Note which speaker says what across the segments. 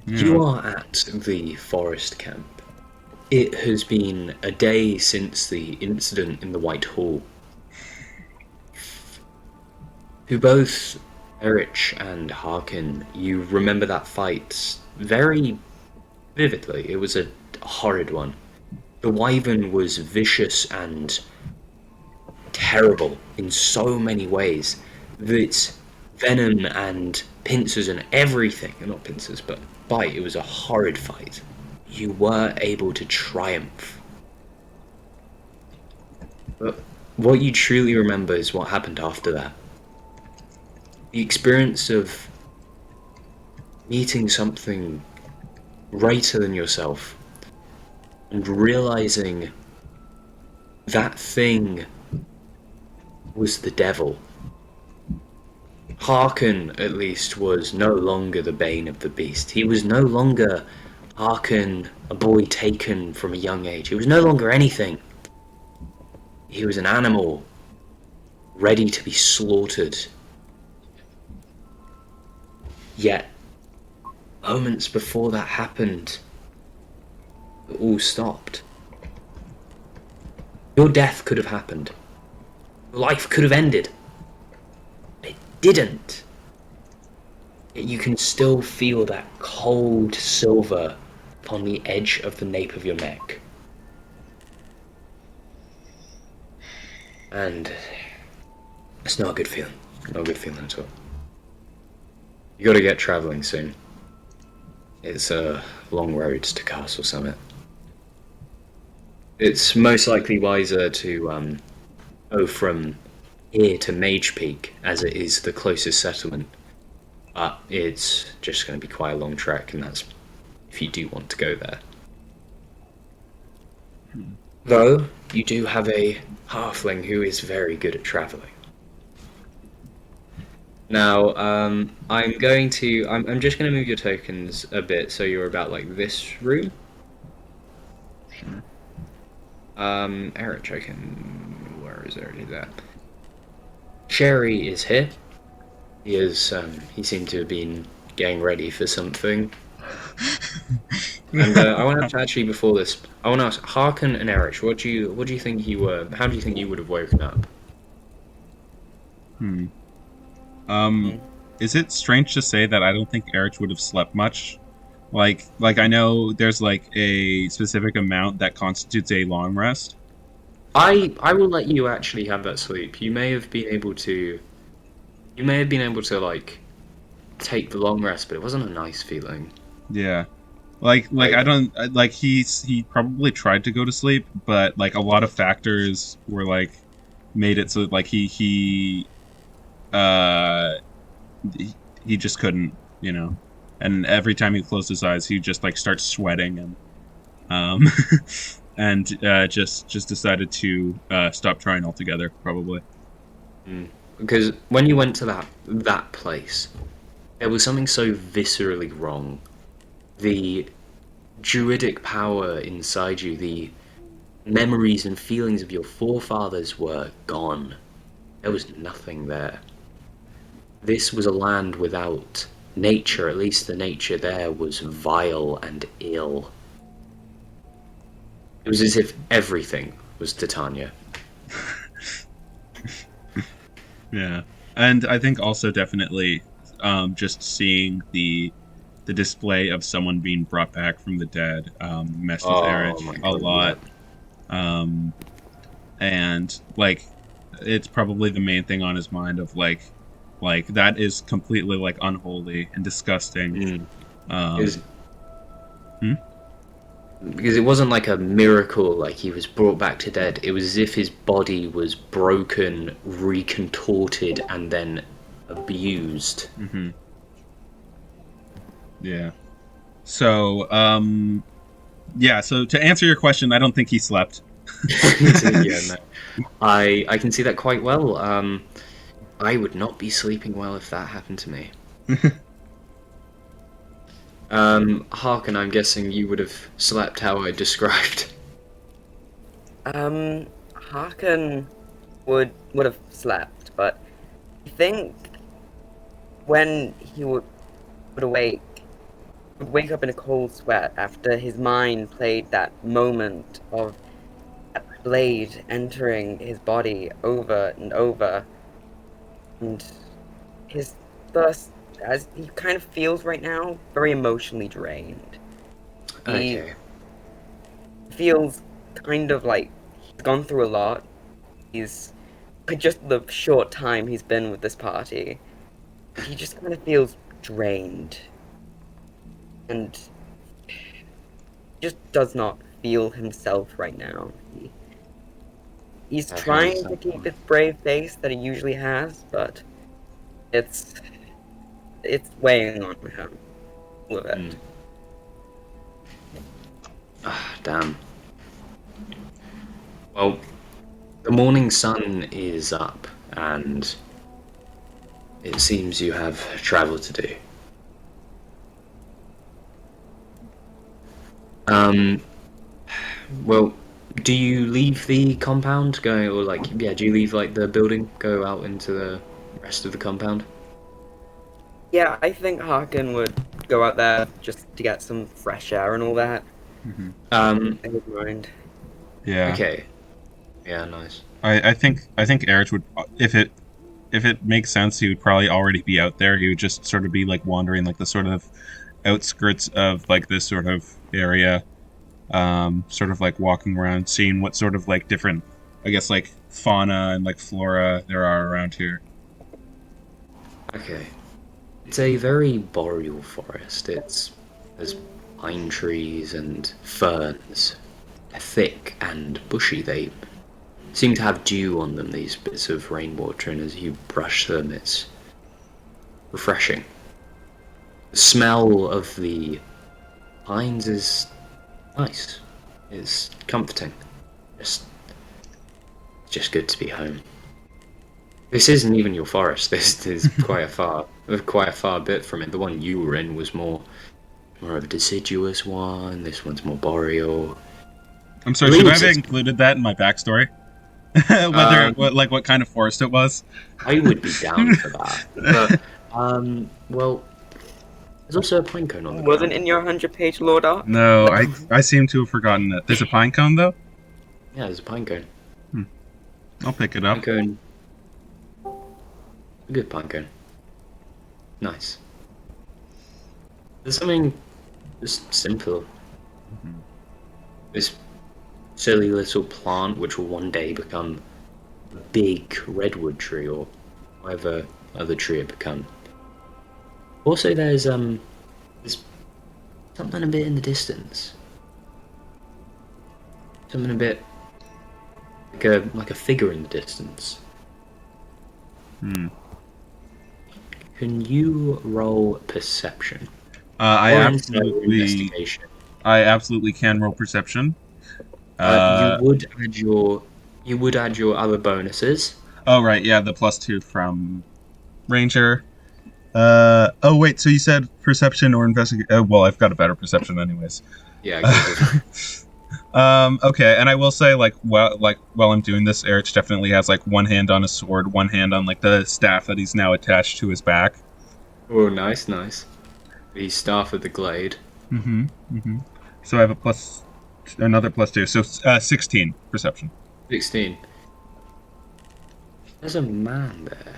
Speaker 1: You
Speaker 2: Yeah.
Speaker 1: are at the forest camp. It has been a day since the incident in the White Hall. To both Errich and Harkin, you remember that fight very vividly. It was a horrid one. The Wyvern was vicious and terrible in so many ways. Its venom and pincers and everything, not pincers, but bite, it was a horrid fight. You were able to triumph. But what you truly remember is what happened after that. The experience of meeting something greater than yourself and realizing that thing was the devil. Harkin, at least, was no longer the bane of the beast. He was no longer Harkin, a boy taken from a young age. He was no longer anything. He was an animal ready to be slaughtered. Yet, moments before that happened, it all stopped. Your death could have happened. Your life could have ended. It didn't. Yet you can still feel that cold silver upon the edge of the nape of your neck. And it's not a good feeling. Not a good feeling at all. You gotta get traveling soon. It's a long road to Castle Summit. It's most likely wiser to go from here to Mage Peak, as it is the closest settlement. But it's just going to be quite a long trek, and that's if you do want to go there. Though, you do have a halfling who is very good at travelling. Now, I'm just going to move your tokens a bit so you're about like this room.
Speaker 2: Sure.
Speaker 1: Errich, where is Errich? There. Sherry is here. He seemed to have been getting ready for something. And I want to actually before this, I want to ask Harkin and Erich, what do you think you were? How do you think you would have woken up?
Speaker 2: Hmm. Um, is it strange to say that I don't think Erich would have slept much? Like I know there's like a specific amount that constitutes a long rest.
Speaker 1: I will let you actually have that sleep. You may have been able to like take the long rest, but it wasn't a nice feeling.
Speaker 2: Yeah. Like I
Speaker 1: Like
Speaker 2: don't like he probably tried to go to sleep, but like a lot of factors were like made it so like uh he, he just couldn't, you know. And every time he closed his eyes, he just like starts sweating and um and just decided to stop trying altogether probably.
Speaker 1: because when you went to that place, there was something so viscerally wrong. The druidic power inside you, the memories and feelings of your forefathers were gone. There was nothing there. This was a land without nature, at least the nature there was vile and ill. It was as if everything was Titania.
Speaker 2: Yeah. And I think also definitely just seeing the display of someone being brought back from the dead messed with
Speaker 1: Oh
Speaker 2: Erich
Speaker 1: my
Speaker 2: a
Speaker 1: god, yeah.
Speaker 2: lot. Um, and like it's probably the main thing on his mind of like that is completely like unholy and disgusting.
Speaker 1: Mm.
Speaker 2: Um,
Speaker 1: Because
Speaker 2: hmm?
Speaker 1: because it wasn't like a miracle, like he was brought back to dead. It was as if his body was broken, recontorted, and then abused.
Speaker 2: Mm-hmm. Yeah. So yeah. So to answer your question, I don't think he slept.
Speaker 1: Yeah, no. I can see that quite well. I would not be sleeping well if that happened to me. Harkin, I'm guessing you would have slept how I described.
Speaker 3: Harkin would have slept, but I think when would awake, would wake up in a cold sweat after his mind played that moment of that blade entering his body over and over, and his thus, as he kind of feels right now, very emotionally drained. He
Speaker 1: Okay.
Speaker 3: feels kind of like he's gone through a lot. He's just the short time he's been with this party. He just kind of feels drained and just does not feel himself right now. He's
Speaker 1: I can
Speaker 3: trying to
Speaker 1: understand.
Speaker 3: keep his brave face that he usually has, but it's weighing on him a little bit.
Speaker 1: Ah, damn. Well, the morning sun is up, and it seems you have travel to do. Um, well, do you leave the compound, go, or like, yeah, do you leave like the building, go out into the rest of the compound?
Speaker 3: Yeah, I think Harkin would go out there just to get some fresh air and all that.
Speaker 2: Hmm.
Speaker 1: Um,
Speaker 3: In his mind.
Speaker 2: Yeah,
Speaker 1: okay, yeah, nice.
Speaker 2: I think Erich would, if it makes sense, he would probably already be out there. He would just sort of be like wandering like the sort of outskirts of like this sort of area, sort of like walking around, seeing what sort of like different, I guess, like fauna and like flora there are around here.
Speaker 1: Okay. It's a very boreal forest. There's pine trees and ferns. They're thick and bushy. They seem to have dew on them, these bits of rainwater, and as you brush them, it's refreshing. The smell of the pines is nice. It's comforting. Just, just good to be home. This isn't even your forest. This is quite a far bit from it. The one you were in was more of a deciduous one. This one's more boreal.
Speaker 2: I'm sorry, should I
Speaker 1: Leaves
Speaker 2: have
Speaker 1: is.
Speaker 2: included that in my backstory? Whether
Speaker 1: Um,
Speaker 2: what kind of forest it was?
Speaker 1: I would be down for that. But well, there's also a pine cone on the
Speaker 3: Wasn't
Speaker 1: ground.
Speaker 3: in your 100-page lore doc?
Speaker 2: No, I seem to have forgotten that. There's a pine cone though.
Speaker 1: Yeah, there's a pine cone.
Speaker 2: I'll pick it
Speaker 1: Pine
Speaker 2: up.
Speaker 1: cone. A good pine cone. Nice. There's something just simple. This silly little plant which will one day become a big redwood tree or whatever other tree it become. Also, there's something a bit in the distance. Something a bit like a figure in the distance.
Speaker 2: Hmm.
Speaker 1: Can you roll perception
Speaker 2: I
Speaker 1: or insight or
Speaker 2: absolutely,
Speaker 1: investigation?
Speaker 2: I absolutely can roll perception.
Speaker 1: You
Speaker 2: Uh,
Speaker 1: would add your other bonuses.
Speaker 2: oh right, yeah, the +2 from Ranger. Oh wait, so you said perception or investigate? Well, I've got a better perception, anyways.
Speaker 1: Yeah, go for it.
Speaker 2: Okay, and I will say, while I'm doing this, Erich definitely has like one hand on his sword, one hand on like the staff that he's now attached to his back.
Speaker 1: Oh, nice, nice. The staff of the glade.
Speaker 2: Mm-hmm. Mm-hmm. So I have another +2, so 16 perception.
Speaker 1: 16. There's a man there.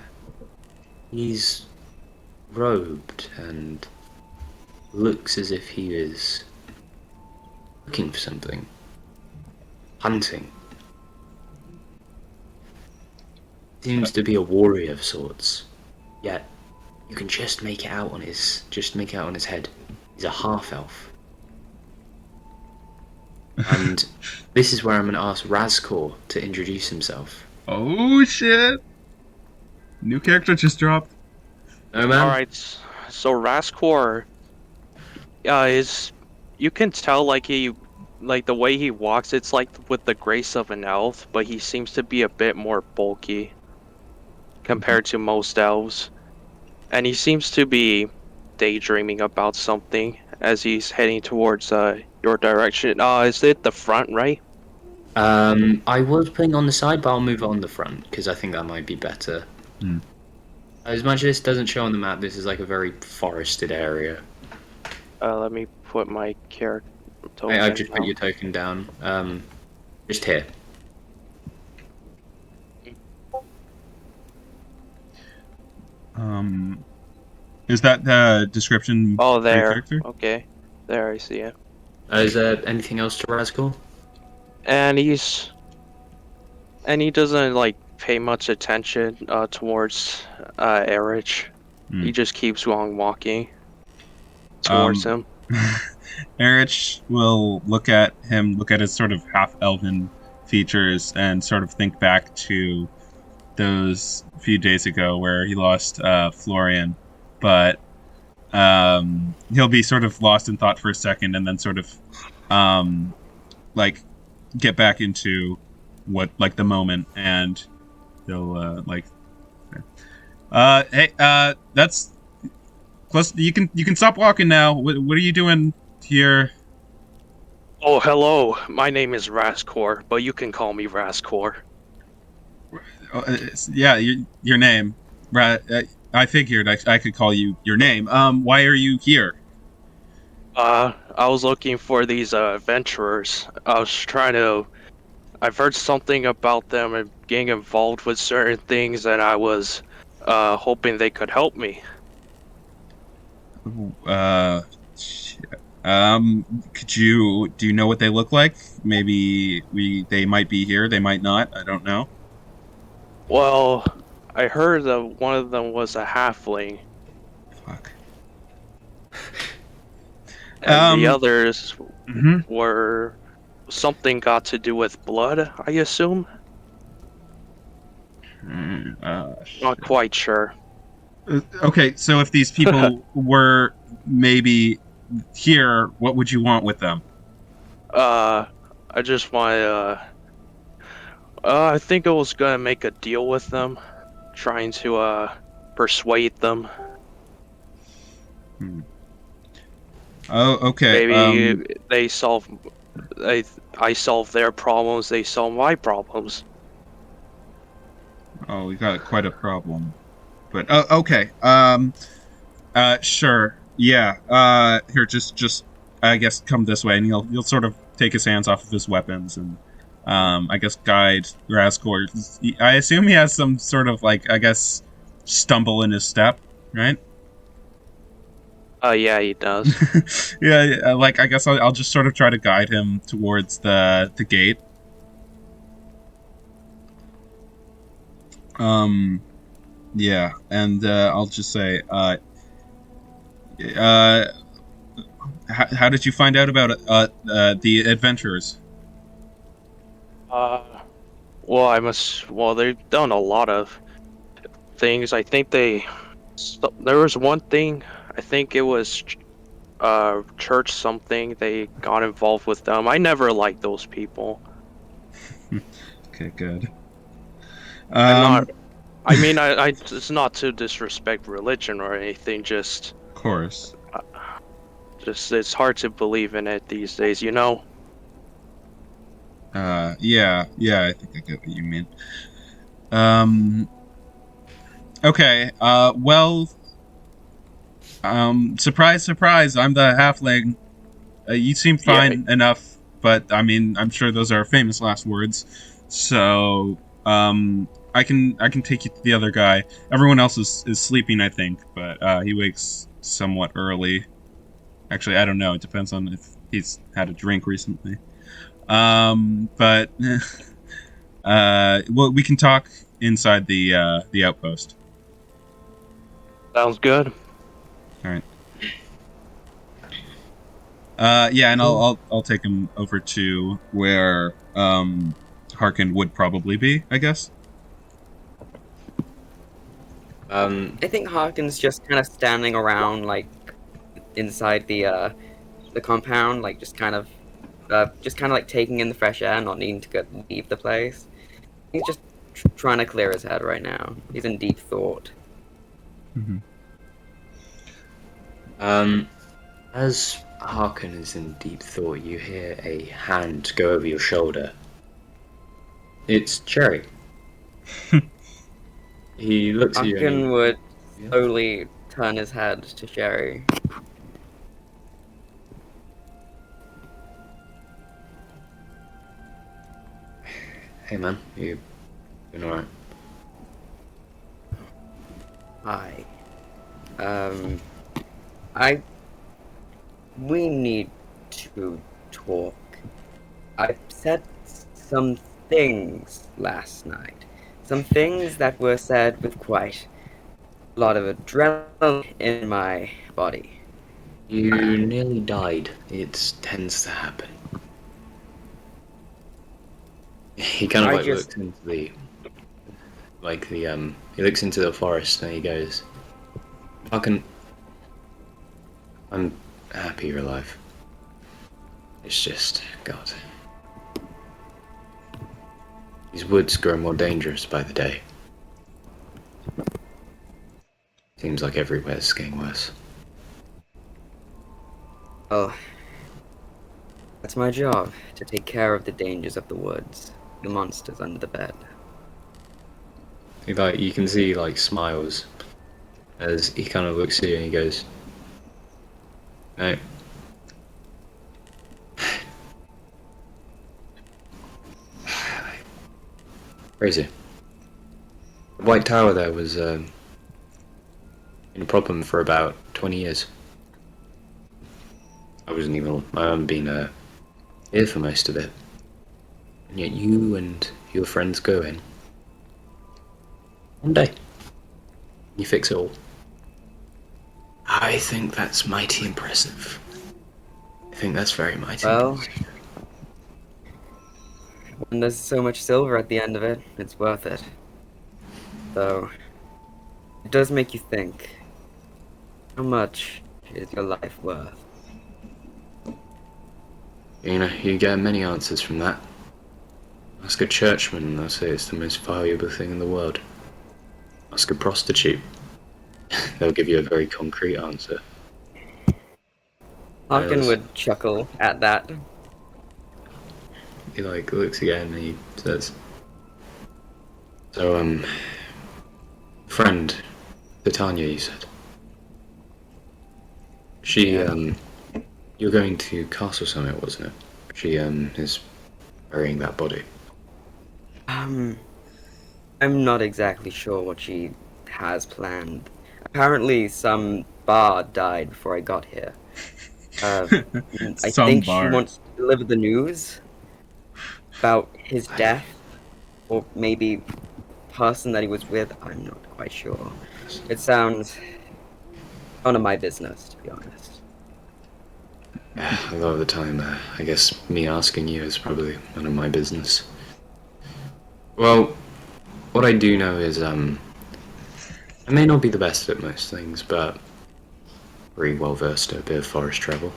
Speaker 1: He's robed and looks as if he is looking for something. Hunting. Seems to be a warrior of sorts. Yet you can just make it out on his head. He's a half elf. And this is where I'm gonna ask Razcore to introduce himself.
Speaker 2: Oh shit! New character just dropped.
Speaker 1: No man?
Speaker 4: Alright, so Razcore is you can tell like the way he walks, it's like with the grace of an elf, but he seems to be a bit more bulky compared to most elves. And he seems to be daydreaming about something as he's heading towards your direction. Is it the front, right?
Speaker 1: I was putting on the side, but I'll move it on the front because I think that might be better.
Speaker 2: Hmm.
Speaker 1: As much as this doesn't show on the map, this is like a very forested area.
Speaker 4: Let me put my character token
Speaker 1: I've just put
Speaker 4: down.
Speaker 1: your token down. Just here.
Speaker 2: Is that the description
Speaker 4: Oh,
Speaker 2: for your
Speaker 4: there.
Speaker 2: character?
Speaker 4: Okay. There, I see it.
Speaker 1: Is there anything else to Razcore?
Speaker 4: And he doesn't like pay much attention towards Errich.
Speaker 2: Hmm.
Speaker 4: He just keeps on walking towards him.
Speaker 2: Erich will look at his sort of half-elven features and sort of think back to those few days ago where he lost Florian, but he'll be sort of lost in thought for a second and then sort of like get back into what like the moment, and he'll hey, that's close. You can stop walking now. What are you doing here?
Speaker 4: Oh, hello. My name is Razcore, but you can call me Razcore.
Speaker 2: Yeah, your name. I figured I could call you your name. Why are you here?
Speaker 4: I was looking for these adventurers. I've heard something about them and getting involved with certain things, and I was hoping they could help me.
Speaker 2: Uh, do you know what they look like? Maybe they might be here, they might not. I don't know.
Speaker 4: Well, I heard that one of them was a halfling,
Speaker 2: Fuck.
Speaker 4: and the others
Speaker 2: Mhm.
Speaker 4: were something got to do with blood, I assume? Not quite sure.
Speaker 2: Okay, so if these people were maybe here, what would you want with them?
Speaker 4: I just want I think I was gonna make a deal with them, trying to persuade them.
Speaker 2: Oh, okay.
Speaker 4: Maybe they solve I solve their problems, they solve my problems.
Speaker 2: Oh, we got quite a problem. But okay. Sure. Yeah. Here, just I guess come this way, and you'll sort of take his hands off of his weapons and I guess guide Razcore. I assume he has some sort of like I guess stumble in his step, right?
Speaker 4: Yeah, he does.
Speaker 2: Yeah. Like I guess I'll just sort of try to guide him towards the gate. Yeah, and I'll just say, how did you find out about the adventurers?
Speaker 4: Uh, well, they've done a lot of things. I think there was one thing, I think it was church something, they got involved with them. I never liked those people.
Speaker 2: Okay, good.
Speaker 4: I'm not, I mean, it's not to disrespect religion or anything, just
Speaker 2: Of course.
Speaker 4: it's hard to believe in it these days, you know?
Speaker 2: Yeah, I think I get what you mean. Okay, well, surprise, surprise, I'm the halfling. You seem fine enough, but I mean, I'm sure those are famous last words. So, I can take you to the other guy. Everyone else is sleeping, I think, but he wakes somewhat early. Actually, I don't know. It depends on if he's had a drink recently. But well, we can talk inside the outpost.
Speaker 4: Sounds good.
Speaker 2: All right. Yeah, and I'll take him over to where Harkin would probably be, I guess.
Speaker 3: I think Harkin's just kind of standing around, like, inside the compound, like, just kind of like taking in the fresh air, not needing to leave the place. He's just trying to clear his head right now. He's in deep thought.
Speaker 2: Mm-hmm.
Speaker 1: As Harkin is in deep thought, you hear a hand go over your shoulder. It's Cherry. He looks at you.
Speaker 3: Harkin would slowly turn his head to Sherry.
Speaker 1: Hey man, you doing alright?
Speaker 3: Hi. I. We need to talk. I said some things last night. Some things that were said with quite a lot of adrenaline in my body.
Speaker 1: You nearly died. It tends to happen. He kind of
Speaker 3: I
Speaker 1: like
Speaker 3: just.
Speaker 1: looks into he looks into the forest and he goes, fucking, I'm happy you're alive. It's just, God. These woods grow more dangerous by the day. Seems like everywhere's getting worse.
Speaker 3: Oh. That's my job, to take care of the dangers of the woods, the monsters under the bed.
Speaker 1: You can see he like smiles as he kind of looks at you and he goes, no. Crazy. The White Tower there was been a problem for about 20 years. I haven't been here for most of it. And yet you and your friends go in. One day. You fix it all. I think that's mighty impressive. I think that's very mighty
Speaker 3: Well,
Speaker 1: impressive.
Speaker 3: when there's so much silver at the end of it, it's worth it. Though, it does make you think, how much is your life worth?
Speaker 1: You know, you get many answers from that. Ask a churchman and they'll say it's the most valuable thing in the world. Ask a prostitute. They'll give you a very concrete answer.
Speaker 3: Harkin would chuckle at that.
Speaker 1: He like looks again and he says, so, friend, Titania, you said. She, you're going to Castle Summit, wasn't it? She, is burying that body.
Speaker 3: I'm not exactly sure what she has planned. Apparently, some bard died before I got here. I
Speaker 2: Some
Speaker 3: think
Speaker 2: bard.
Speaker 3: she wants to deliver the news about his death, or maybe person that he was with. I'm not quite sure. It sounds none of my business, to be honest.
Speaker 1: Yeah, a lot of the time, I guess me asking you is probably none of my business. Well, what I do know is, I may not be the best at most things, but very well versed at a bit of forest travel.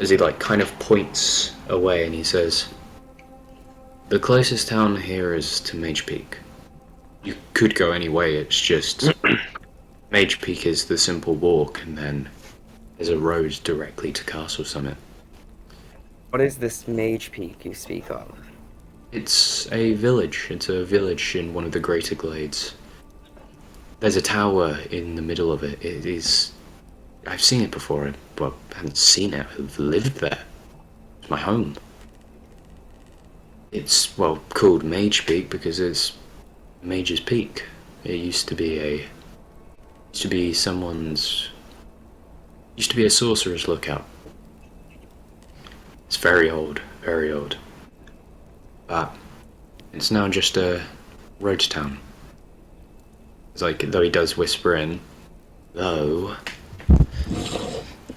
Speaker 1: As he like kind of points away and he says, the closest town here is to Mage Peak. You could go any way, it's just Mage Peak is the simple walk and then there's a road directly to Castle Summit.
Speaker 3: What is this Mage Peak you speak of?
Speaker 1: It's a village. It's a village in one of the Greater Glades. There's a tower in the middle of it. It is... I've seen it before, but I haven't seen it. I've lived there. It's my home. It's, well, called Mage Peak because it's Mage's Peak. It used to be a... used to be someone's... used to be a sorcerer's lookout. It's very old, very old. But it's now just a road town. It's like, though he does whisper in, though,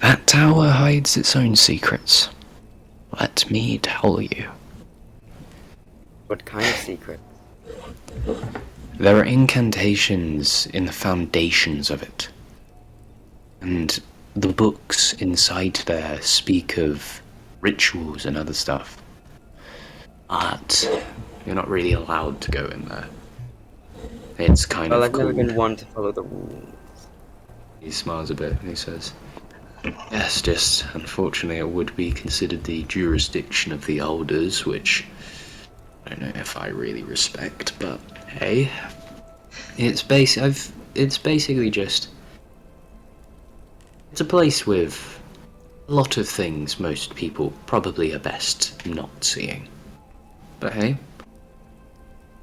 Speaker 1: that tower hides its own secrets. Let me tell you.
Speaker 3: What kind of secret?
Speaker 1: There are incantations in the foundations of it. And the books inside there speak of rituals and other stuff. But you're not really allowed to go in there. It's kind
Speaker 3: Well,
Speaker 1: of
Speaker 3: I've
Speaker 1: cool.
Speaker 3: never been one to follow the rules.
Speaker 1: He smiles a bit and he says, yes, just unfortunately it would be considered the jurisdiction of the elders, which I don't know if I really respect, but hey. It's it's basically just... It's a place with a lot of things most people probably are best not seeing. But hey,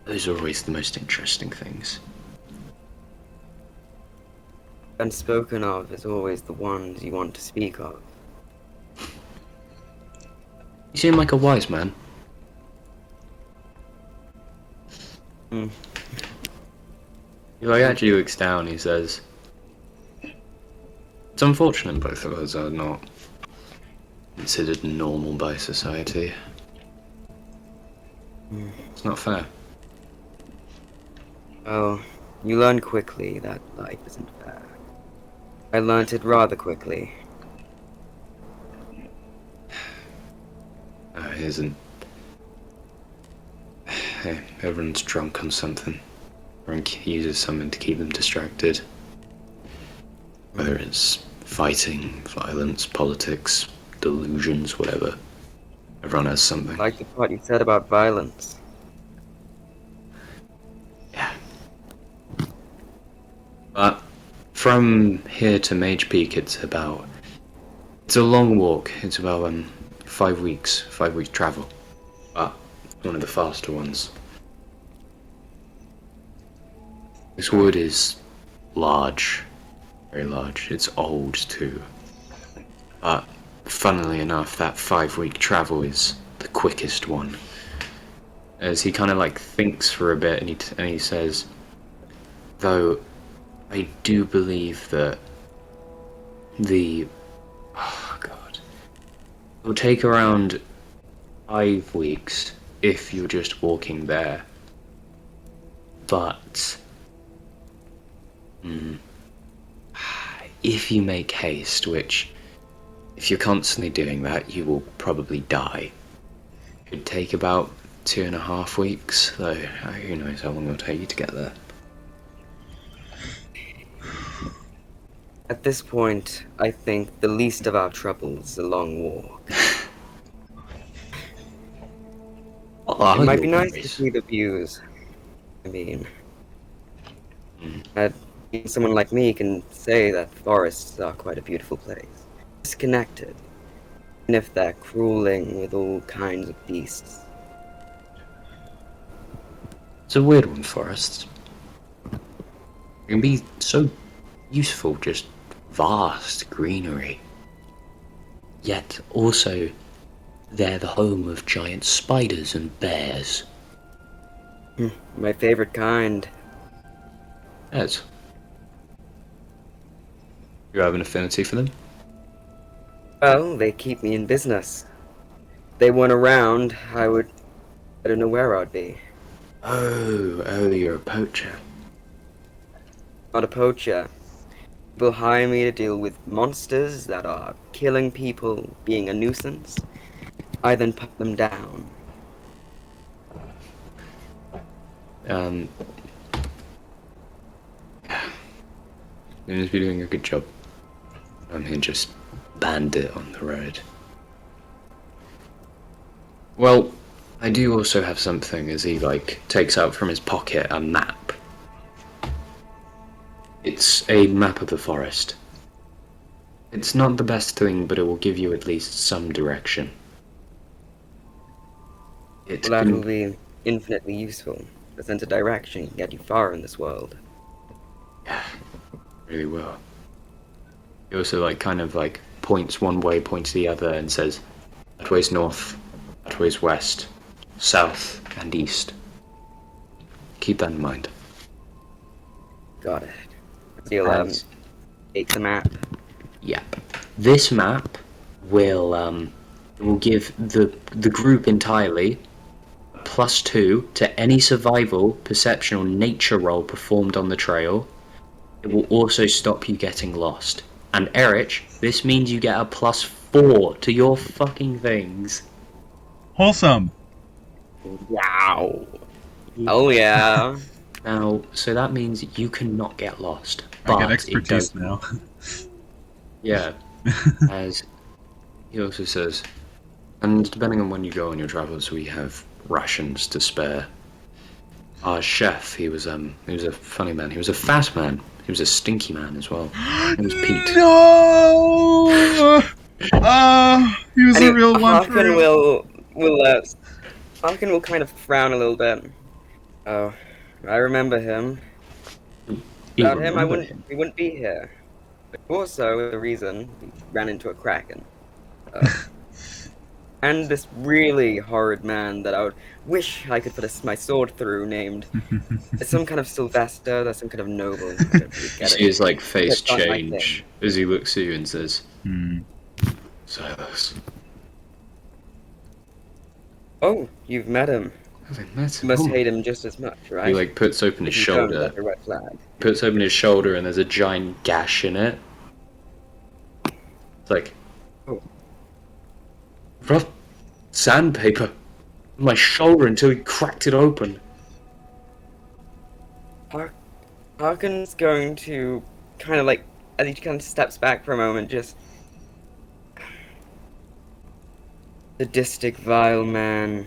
Speaker 1: those are always the most interesting things.
Speaker 3: Unspoken of is always the ones you want to speak of.
Speaker 1: You seem like a wise man.
Speaker 3: Hmm.
Speaker 1: He like actually looks down, he says, "It's unfortunate both of us are not considered normal by society. It's not fair."
Speaker 3: Well, you learn quickly that life isn't fair. I learnt it rather quickly.
Speaker 1: It isn't. Hey, everyone's drunk on something. Drunk uses something to keep them distracted. Whether it's fighting, violence, politics, delusions, whatever. Everyone has something.
Speaker 3: I like the part you said about violence.
Speaker 1: Yeah. But from here to Mage Peak, it's a long walk. It's about 5 weeks, 5 weeks travel. But it's one of the faster ones. This wood is large, very large. It's old too. But funnily enough, that 5-week travel is the quickest one. As he kind of like thinks for a bit, and he says, "Though I do believe that oh god, it will take around 5 weeks if you're just walking there. But if you make haste, which if you're constantly doing that, you will probably die. It could take about 2.5 weeks, though who knows how long it'll take you to get there."
Speaker 3: At this point, I think the least of our troubles is a long walk. It might be nice to see the views. I mean, that someone like me can say that forests are quite a beautiful place. Disconnected, even if they're crawling with all kinds of beasts.
Speaker 1: It's a weird one, forests. It can be so useful, just vast greenery. Yet also, they're the home of giant spiders and bears.
Speaker 3: My favorite kind.
Speaker 1: Yes. You have an affinity for them?
Speaker 3: Well, they keep me in business. If they weren't around, I don't know where I'd be.
Speaker 1: Oh, you're a poacher.
Speaker 3: Not a poacher. People hire me to deal with monsters that are killing people, being a nuisance. I then put them down.
Speaker 1: You must be doing a good job. I mean, just bandit on the road. Well, I do also have something, as he takes out from his pocket a map. It's a map of the forest. It's not the best thing, but it will give you at least some direction.
Speaker 3: Well, that will be infinitely useful. The sense of direction can get you far in this world.
Speaker 1: Yeah, really will. He also points one way, points the other, and says, "That way's north, that way's west, south, and east." Keep that in mind.
Speaker 3: Got it. You'll take the map.
Speaker 1: Yep. This map will give the group entirely +2 to any survival, perception, or nature roll performed on the trail. It will also stop you getting lost. And Errich, this means you get a +4 to your fucking things.
Speaker 2: Wholesome.
Speaker 3: Wow. Oh yeah.
Speaker 1: Now, so that means you cannot get lost.
Speaker 2: I
Speaker 1: But
Speaker 2: get
Speaker 1: it
Speaker 2: expertise
Speaker 1: does-
Speaker 2: now.
Speaker 1: Yeah. As he also says, and depending on when you go on your travels, we have rations to spare. Our chef, he was a funny man. He was a fat man a stinky man as well. It was Pete.
Speaker 2: No! He was a
Speaker 3: Anyway,
Speaker 2: real one for
Speaker 3: Harkin
Speaker 2: real.
Speaker 3: Harkin will kind of frown a little bit. Oh, I remember him.
Speaker 1: You
Speaker 3: Without him,
Speaker 1: remember him?
Speaker 3: we wouldn't be here. But also the reason we ran into a kraken. Uh, and this really horrid man that I would wish I could put my sword through, named it's some kind of Sylvester, that's some kind of noble. I don't really
Speaker 1: You
Speaker 3: get
Speaker 1: see
Speaker 3: it.
Speaker 1: his like face
Speaker 3: That's not my
Speaker 1: change
Speaker 3: thing.
Speaker 1: as he looks at you and says,
Speaker 2: Hmm.
Speaker 1: Silas.
Speaker 3: Oh, you've met him.
Speaker 1: Have I met
Speaker 3: You
Speaker 1: him?
Speaker 3: must
Speaker 1: Oh.
Speaker 3: hate him just as much, right?
Speaker 1: He like puts open his
Speaker 3: If you don't,
Speaker 1: shoulder.
Speaker 3: that's a red flag.
Speaker 1: Puts open his shoulder and there's a giant gash in it. It's like,
Speaker 3: Oh.
Speaker 1: rough sandpaper on my shoulder until he cracked it open.
Speaker 3: Harkin's going to kind of like, as he kind of steps back for a moment, just. Sadistic, vile man.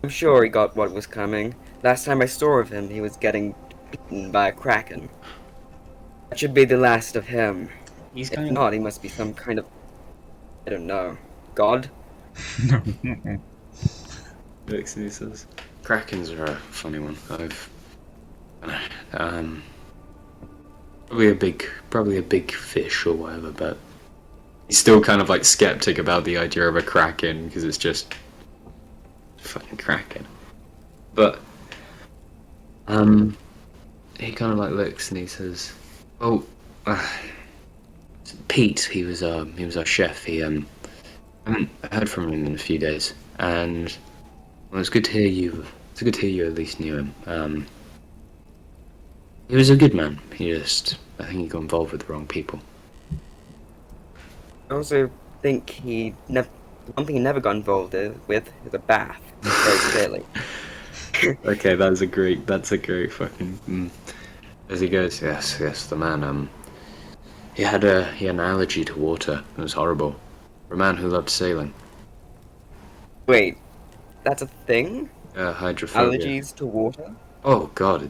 Speaker 3: I'm sure he got what was coming. Last time I saw of him, he was getting beaten by a kraken. That should be the last of him.
Speaker 1: He's
Speaker 3: If
Speaker 1: kind of
Speaker 3: not, he must be some kind of, I don't know, god?
Speaker 1: looks and he says, Krakens are a funny one. Probably a big fish or whatever, but he's still kind of like skeptic about the idea of a kraken because it's just fucking kraken. But he kind of like looks and he says, "Oh, Pete. He was our chef. He I haven't heard from him in a few days, and well, it's good to hear you. It's good to hear you at least knew him. He was a good man. I think he got involved with the wrong people.
Speaker 3: I also think one thing he never got involved with is a bath, very clearly.
Speaker 1: Okay, that's a great fucking. As he goes, yes, the man. He had an allergy to water. It was horrible. For a man who loved sailing.
Speaker 3: Wait, that's a thing?
Speaker 1: Hydrophobia.
Speaker 3: Allergies to water?
Speaker 1: Oh God,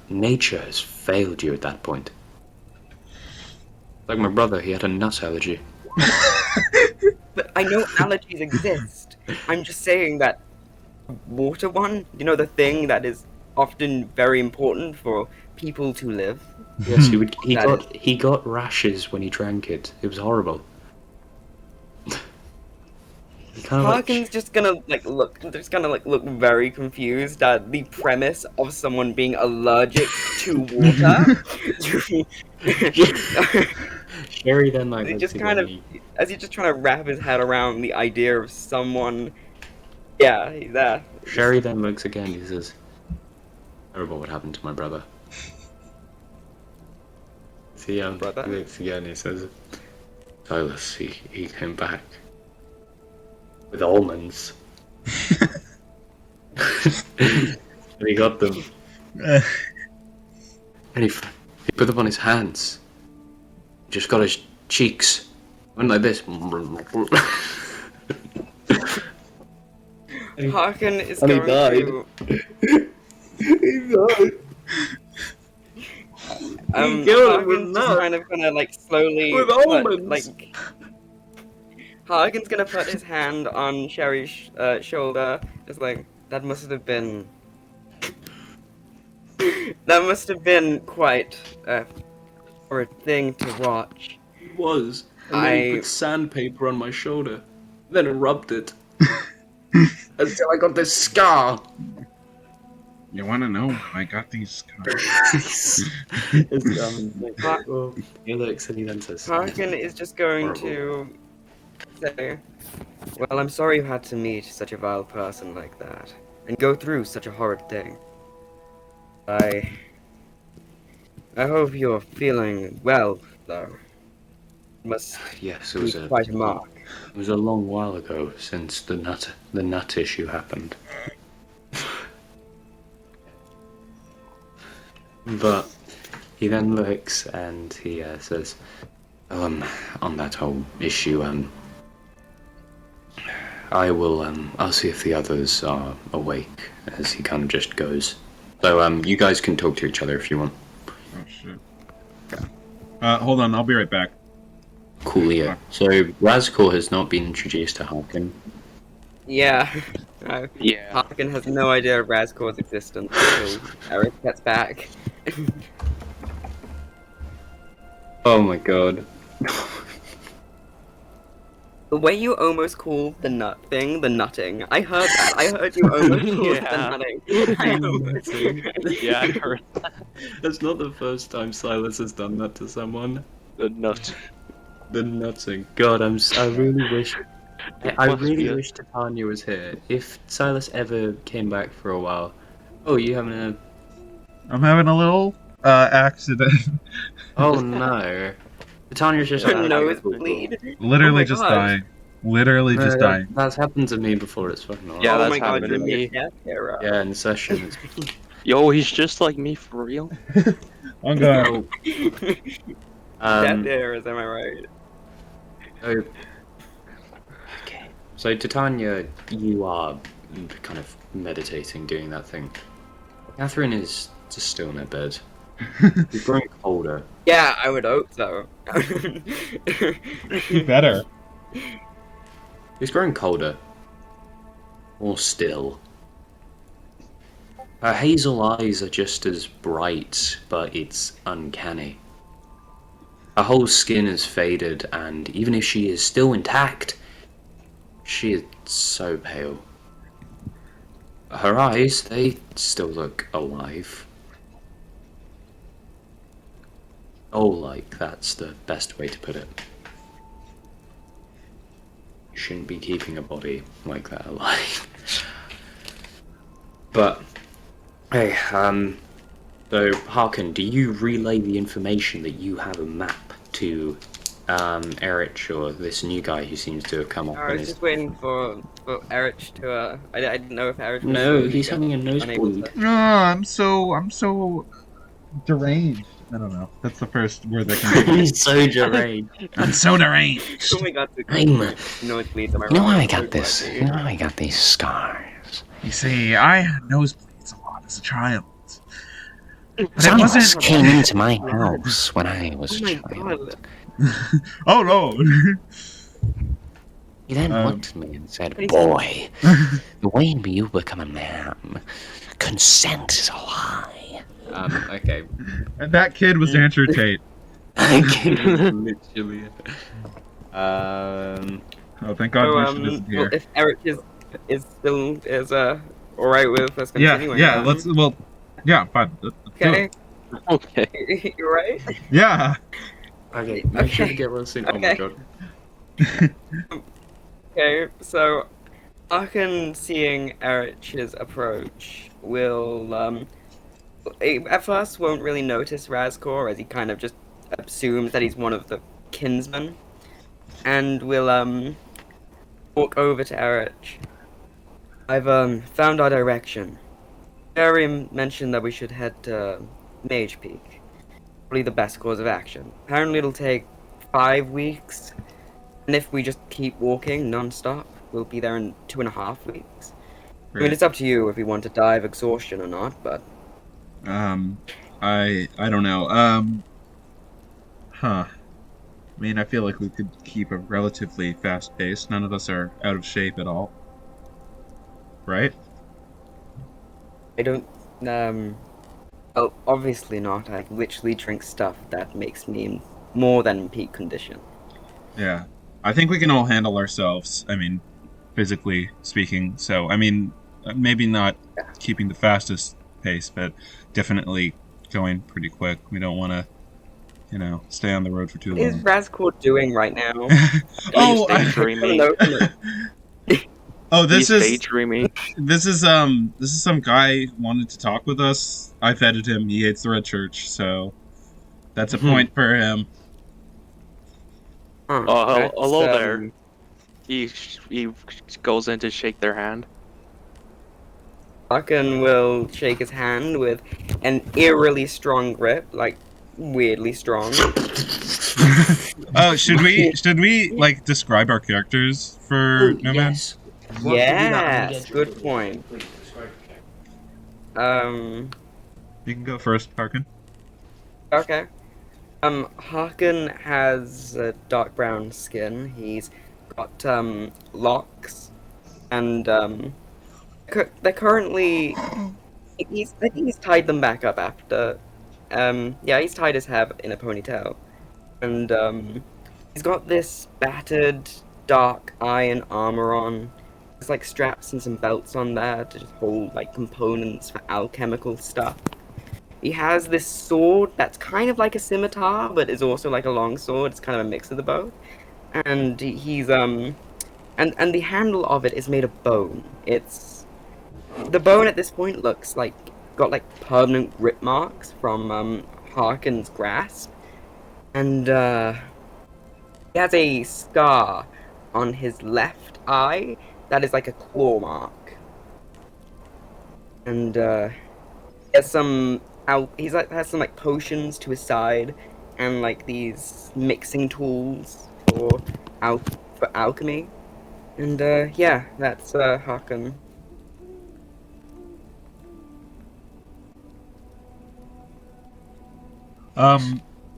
Speaker 1: nature has failed you at that point. Like my brother, he had a nut allergy.
Speaker 3: But I know allergies exist. I'm just saying that water one, you know, the thing that is often very important for people to live.
Speaker 1: Yes,
Speaker 3: That
Speaker 1: he got rashes when he drank it. It was horrible. He kind of
Speaker 3: Harkin's just gonna look very confused at the premise of someone being allergic to water.
Speaker 1: Sherry then like
Speaker 3: He
Speaker 1: looks
Speaker 3: just
Speaker 1: again
Speaker 3: kind of,
Speaker 1: and
Speaker 3: as he's just trying to wrap his head around the idea of someone. Yeah, he's there.
Speaker 1: Sherry then looks again. He says, "Terrible what happened to my brother." See,
Speaker 3: Brother?
Speaker 1: he looks again. He says, "Silas, he came back with almonds, and he got them, and he put them on his hands. Just got his cheeks, went like this."
Speaker 3: Harkin is
Speaker 1: And he
Speaker 3: going
Speaker 1: died.
Speaker 3: to.
Speaker 1: He died. He killed him with
Speaker 3: Harkin's just
Speaker 1: nuts.
Speaker 3: kind of gonna slowly
Speaker 1: With
Speaker 3: put,
Speaker 1: almonds.
Speaker 3: Harkin's gonna put his hand on Sherry's shoulder. Just that must have been. That must have been quite a horrid thing to watch.
Speaker 1: It was. And then he
Speaker 3: I-
Speaker 1: put sandpaper on my shoulder, then rubbed it until I got this scar.
Speaker 2: You want to know how I got these scars?
Speaker 1: He looks and he then says,
Speaker 3: Harkin is just going to say, "Well, I'm sorry you had to meet such a vile person like that, and go through such a horrid thing. I hope you're feeling well, though. It must
Speaker 1: Yes, it
Speaker 3: be
Speaker 1: was
Speaker 3: quite a mark."
Speaker 1: It was a long while ago since the nut issue happened. But he then looks and he says, on that whole issue, I'll see if the others are awake," as he kind of just goes. So, you guys can talk to each other if you want.
Speaker 2: Oh shit. Hold on, I'll be right back.
Speaker 1: Coolio. So Razcore has not been introduced to Harkin.
Speaker 3: Yeah.
Speaker 4: Yeah.
Speaker 3: Harkin has no idea of Razcore's existence until Errich gets back.
Speaker 1: Oh my god.
Speaker 3: The way you almost called the nut thing the nutting, I heard that. I heard you almost called it the
Speaker 4: Yeah.
Speaker 3: nutting. I almost...
Speaker 4: Yeah, I heard
Speaker 1: That's not the first time Silas has done that to someone.
Speaker 4: the nut.
Speaker 1: The nutting. God, I really wish. I
Speaker 4: Must be
Speaker 1: really
Speaker 4: a-
Speaker 1: wish Titania was here. If Silas ever came back for a while. Oh, you having a?
Speaker 2: I'm having a little accident.
Speaker 1: Oh no. Titania's just
Speaker 4: Yeah,
Speaker 3: Your
Speaker 1: out
Speaker 4: that's
Speaker 1: of
Speaker 3: nose
Speaker 1: Google.
Speaker 3: bleed?
Speaker 2: Literally
Speaker 3: Oh my
Speaker 2: just
Speaker 3: God.
Speaker 2: dying. Literally just dying.
Speaker 1: That's happened to me before. It's fucking awesome.
Speaker 4: Yeah,
Speaker 3: Oh
Speaker 4: that's
Speaker 3: my God,
Speaker 4: happened to
Speaker 3: you're
Speaker 4: me.
Speaker 3: a death hero.
Speaker 1: Yeah, in session.
Speaker 4: Yo, he's just like me for real.
Speaker 2: Oh god.
Speaker 3: Death heroes, am I right?
Speaker 1: Oh, okay. So Titania, you are kind of meditating, doing that thing. Catherine is just still in her bed. She's growing colder.
Speaker 3: Yeah, I would hope so.
Speaker 2: You better.
Speaker 1: She's growing colder. More still. Her hazel eyes are just as bright, but it's uncanny. Her whole skin is faded, and even if she is still intact, she is so pale. Her eyes, they still look alive. Oh, like, that's the best way to put it. You shouldn't be keeping a body like that alive. But, hey, so, Harkin, do you relay the information that you have a map to, Errich, or this new guy who seems to have come up
Speaker 3: I
Speaker 1: and
Speaker 3: was
Speaker 1: is...
Speaker 3: just waiting for Erich to, I didn't know if Erich was
Speaker 1: No,
Speaker 3: going
Speaker 1: he's
Speaker 3: to
Speaker 1: having a
Speaker 3: unable
Speaker 1: nosebleed.
Speaker 3: to.
Speaker 2: No, I'm so deranged. I don't know. That's the first word that can be.
Speaker 1: He's so deranged.
Speaker 2: I'm so deranged.
Speaker 3: Oh my God,
Speaker 5: I'm,
Speaker 3: nosebleeds, am I
Speaker 5: you know how
Speaker 3: right?
Speaker 5: I got
Speaker 3: So
Speaker 5: this?
Speaker 3: glad
Speaker 5: You know how I got these scars?
Speaker 2: You see, I had nosebleeds a lot as a child. But it
Speaker 5: Silas
Speaker 2: wasn't.
Speaker 5: came into my house when I was
Speaker 3: Oh
Speaker 5: a
Speaker 3: my
Speaker 5: child.
Speaker 3: God.
Speaker 2: Oh no.
Speaker 5: He then looked at me and said, "Boy, the way you become a man, consent is a lie."
Speaker 1: Okay.
Speaker 2: And that kid was Andrew Tate.
Speaker 1: Literally.
Speaker 2: Oh, thank God
Speaker 3: So,
Speaker 2: Lucian isn't
Speaker 3: well,
Speaker 2: here.
Speaker 3: if Erich is still alright with us
Speaker 2: Yeah,
Speaker 3: continuing,
Speaker 2: yeah. Let's. Well, yeah. Fine. Let's do
Speaker 3: Okay,
Speaker 2: it.
Speaker 4: Okay.
Speaker 3: you're right.
Speaker 2: Yeah.
Speaker 1: Okay, make sure to
Speaker 3: Okay.
Speaker 1: get well soon. Oh
Speaker 3: Okay.
Speaker 1: my god.
Speaker 3: Okay, so Arkan seeing Erich's approach will at first won't really notice Razcore as he kind of just assumes that he's one of the kinsmen, and will walk over to Erich. I've found our direction. Jerry mentioned that we should head to Mage Peak. Probably the best course of action. Apparently it'll take 5 weeks. And if we just keep walking non-stop, we'll be there in 2.5 weeks. I mean, it's up to you if you want to die of exhaustion or not, but...
Speaker 2: I don't know. Huh. I mean, I feel like we could keep a relatively fast pace. None of us are out of shape at all. Right?
Speaker 3: I don't, well, obviously not. I literally drink stuff that makes me in more than peak condition.
Speaker 2: Yeah. I think we can all handle ourselves. I mean, physically speaking. So, I mean, maybe not keeping the fastest pace, but definitely going pretty quick. We don't want to, stay on the road for too
Speaker 3: What is
Speaker 2: long.
Speaker 3: Razcore doing right now?
Speaker 2: Oh,
Speaker 4: He's daydreaming.
Speaker 2: oh, this
Speaker 4: He's
Speaker 2: is
Speaker 4: daydreaming.
Speaker 2: this is some guy who wanted to talk with us. I feted him. He hates the Red Church, so that's a point for him.
Speaker 3: Huh,
Speaker 4: Oh,
Speaker 3: that's,
Speaker 4: hello there. He goes in to shake their hand.
Speaker 3: Arkan will shake his hand with an eerily strong grip, like weirdly strong.
Speaker 2: Oh, should we like describe our characters for No Man?
Speaker 1: Yes. Once we do that, I'm gonna
Speaker 3: Yes,
Speaker 1: get
Speaker 3: good
Speaker 1: you-
Speaker 3: point.
Speaker 2: You can go first, Parkin.
Speaker 3: Okay. Harkin has a dark brown skin. He's got locks, and they're currently. I think he's tied them back up after. Yeah, he's tied his hair in a ponytail, and he's got this battered dark iron armor on. There's like straps and some belts on there to just hold like components for alchemical stuff. He has this sword that's kind of like a scimitar, but is also like a long sword. It's kind of a mix of the both. And he's and the handle of it is made of bone. It's the bone at this point looks like got like permanent grip marks from Harkin's grasp, and he has a scar on his left eye that is like a claw mark, and he has some has some like potions to his side, and like these mixing tools for for alchemy, and yeah, that's Harkin.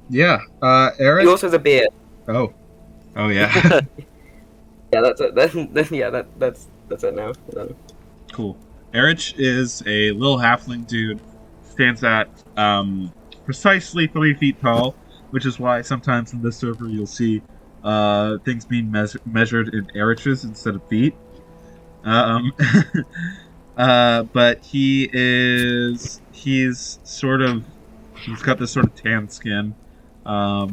Speaker 2: Yeah.
Speaker 3: He
Speaker 2: Eric.
Speaker 3: also has a beard.
Speaker 2: Oh. Oh yeah.
Speaker 3: Yeah, that's it. That's it now.
Speaker 2: Cool. Errich is a little halfling dude. Stands at precisely 3 feet tall, which is why sometimes in this server you'll see things being measured in Erriches instead of feet. Um, but he's got this sort of tan skin. Like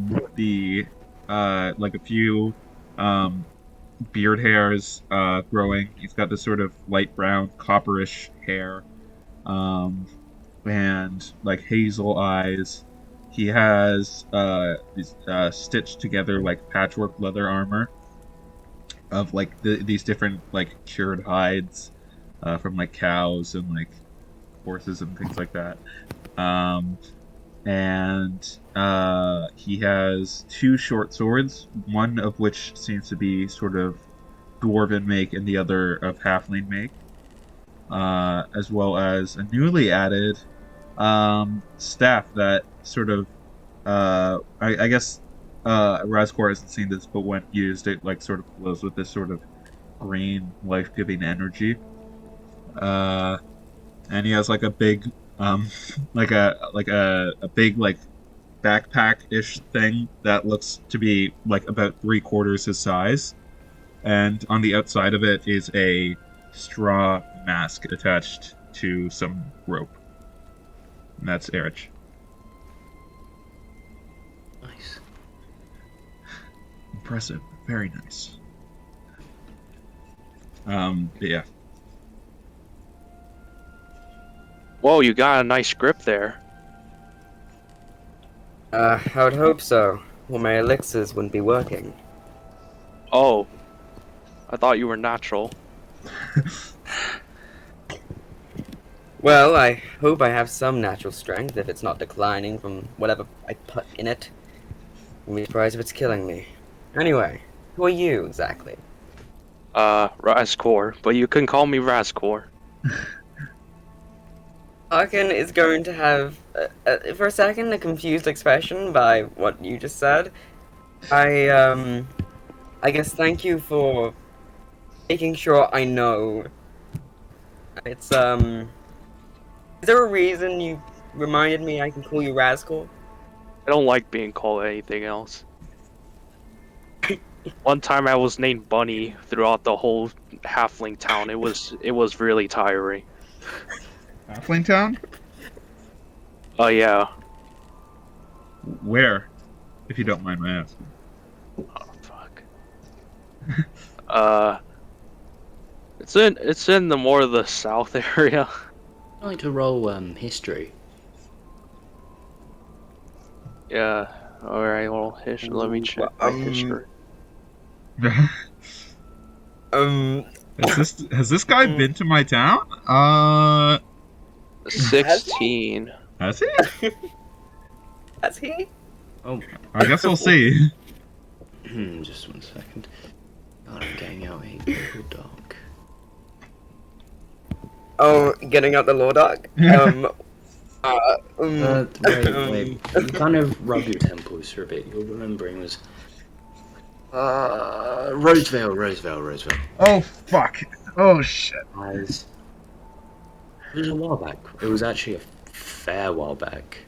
Speaker 2: a few beard hairs growing. He's got this sort of light brown, copperish hair, and like hazel eyes. He has these stitched together like patchwork leather armor of like these different like cured hides from like cows and like horses and things like that. And he has 2 short swords, one of which seems to be sort of dwarven make and the other of halfling make, as well as a newly added staff that sort of I guess Razcore hasn't seen this, but when used it like sort of glows with this sort of green life-giving energy. And he has like a big like a big like backpack-ish thing that looks to be like about 3/4 his size, and on the outside of it is a straw mask attached to some rope. And that's Errich.
Speaker 1: Nice.
Speaker 2: Impressive. Very nice. But yeah.
Speaker 4: Whoa, you got a nice grip there.
Speaker 3: I would hope so. Well, my elixirs wouldn't be working.
Speaker 4: Oh, I thought you were natural.
Speaker 3: Well, I hope I have some natural strength if it's not declining from whatever I put in it. I'd be surprised if it's killing me. Anyway, who are you exactly?
Speaker 4: Razcore, but you can call me Razcore.
Speaker 3: Harkin is going to have, for a second, a confused expression by what you just said. I guess thank you for making sure I know. It's, is there a reason you reminded me I can call you Razcore?
Speaker 4: I don't like being called anything else. One time I was named Bunny throughout the whole halfling town. It was really tiring.
Speaker 2: Halfling Town?
Speaker 4: Oh yeah.
Speaker 2: Where? If you don't mind my asking.
Speaker 4: Oh fuck. It's in the more of the south area.
Speaker 1: I like to roll history.
Speaker 4: Yeah. All right. Well, history. Let me check my history.
Speaker 2: Has this guy been to my town?
Speaker 4: 16.
Speaker 2: Has he?
Speaker 3: Has he?
Speaker 1: Oh,
Speaker 2: I guess we'll see.
Speaker 1: just 1 second. God, I'm getting out a Google Doc.
Speaker 3: Oh, getting out the law dog?
Speaker 1: Wait. You kind of rub your temples for a bit. You're remembering was Roseville.
Speaker 2: Oh fuck! Oh shit!
Speaker 1: As it was a while back. It was actually a fair while back,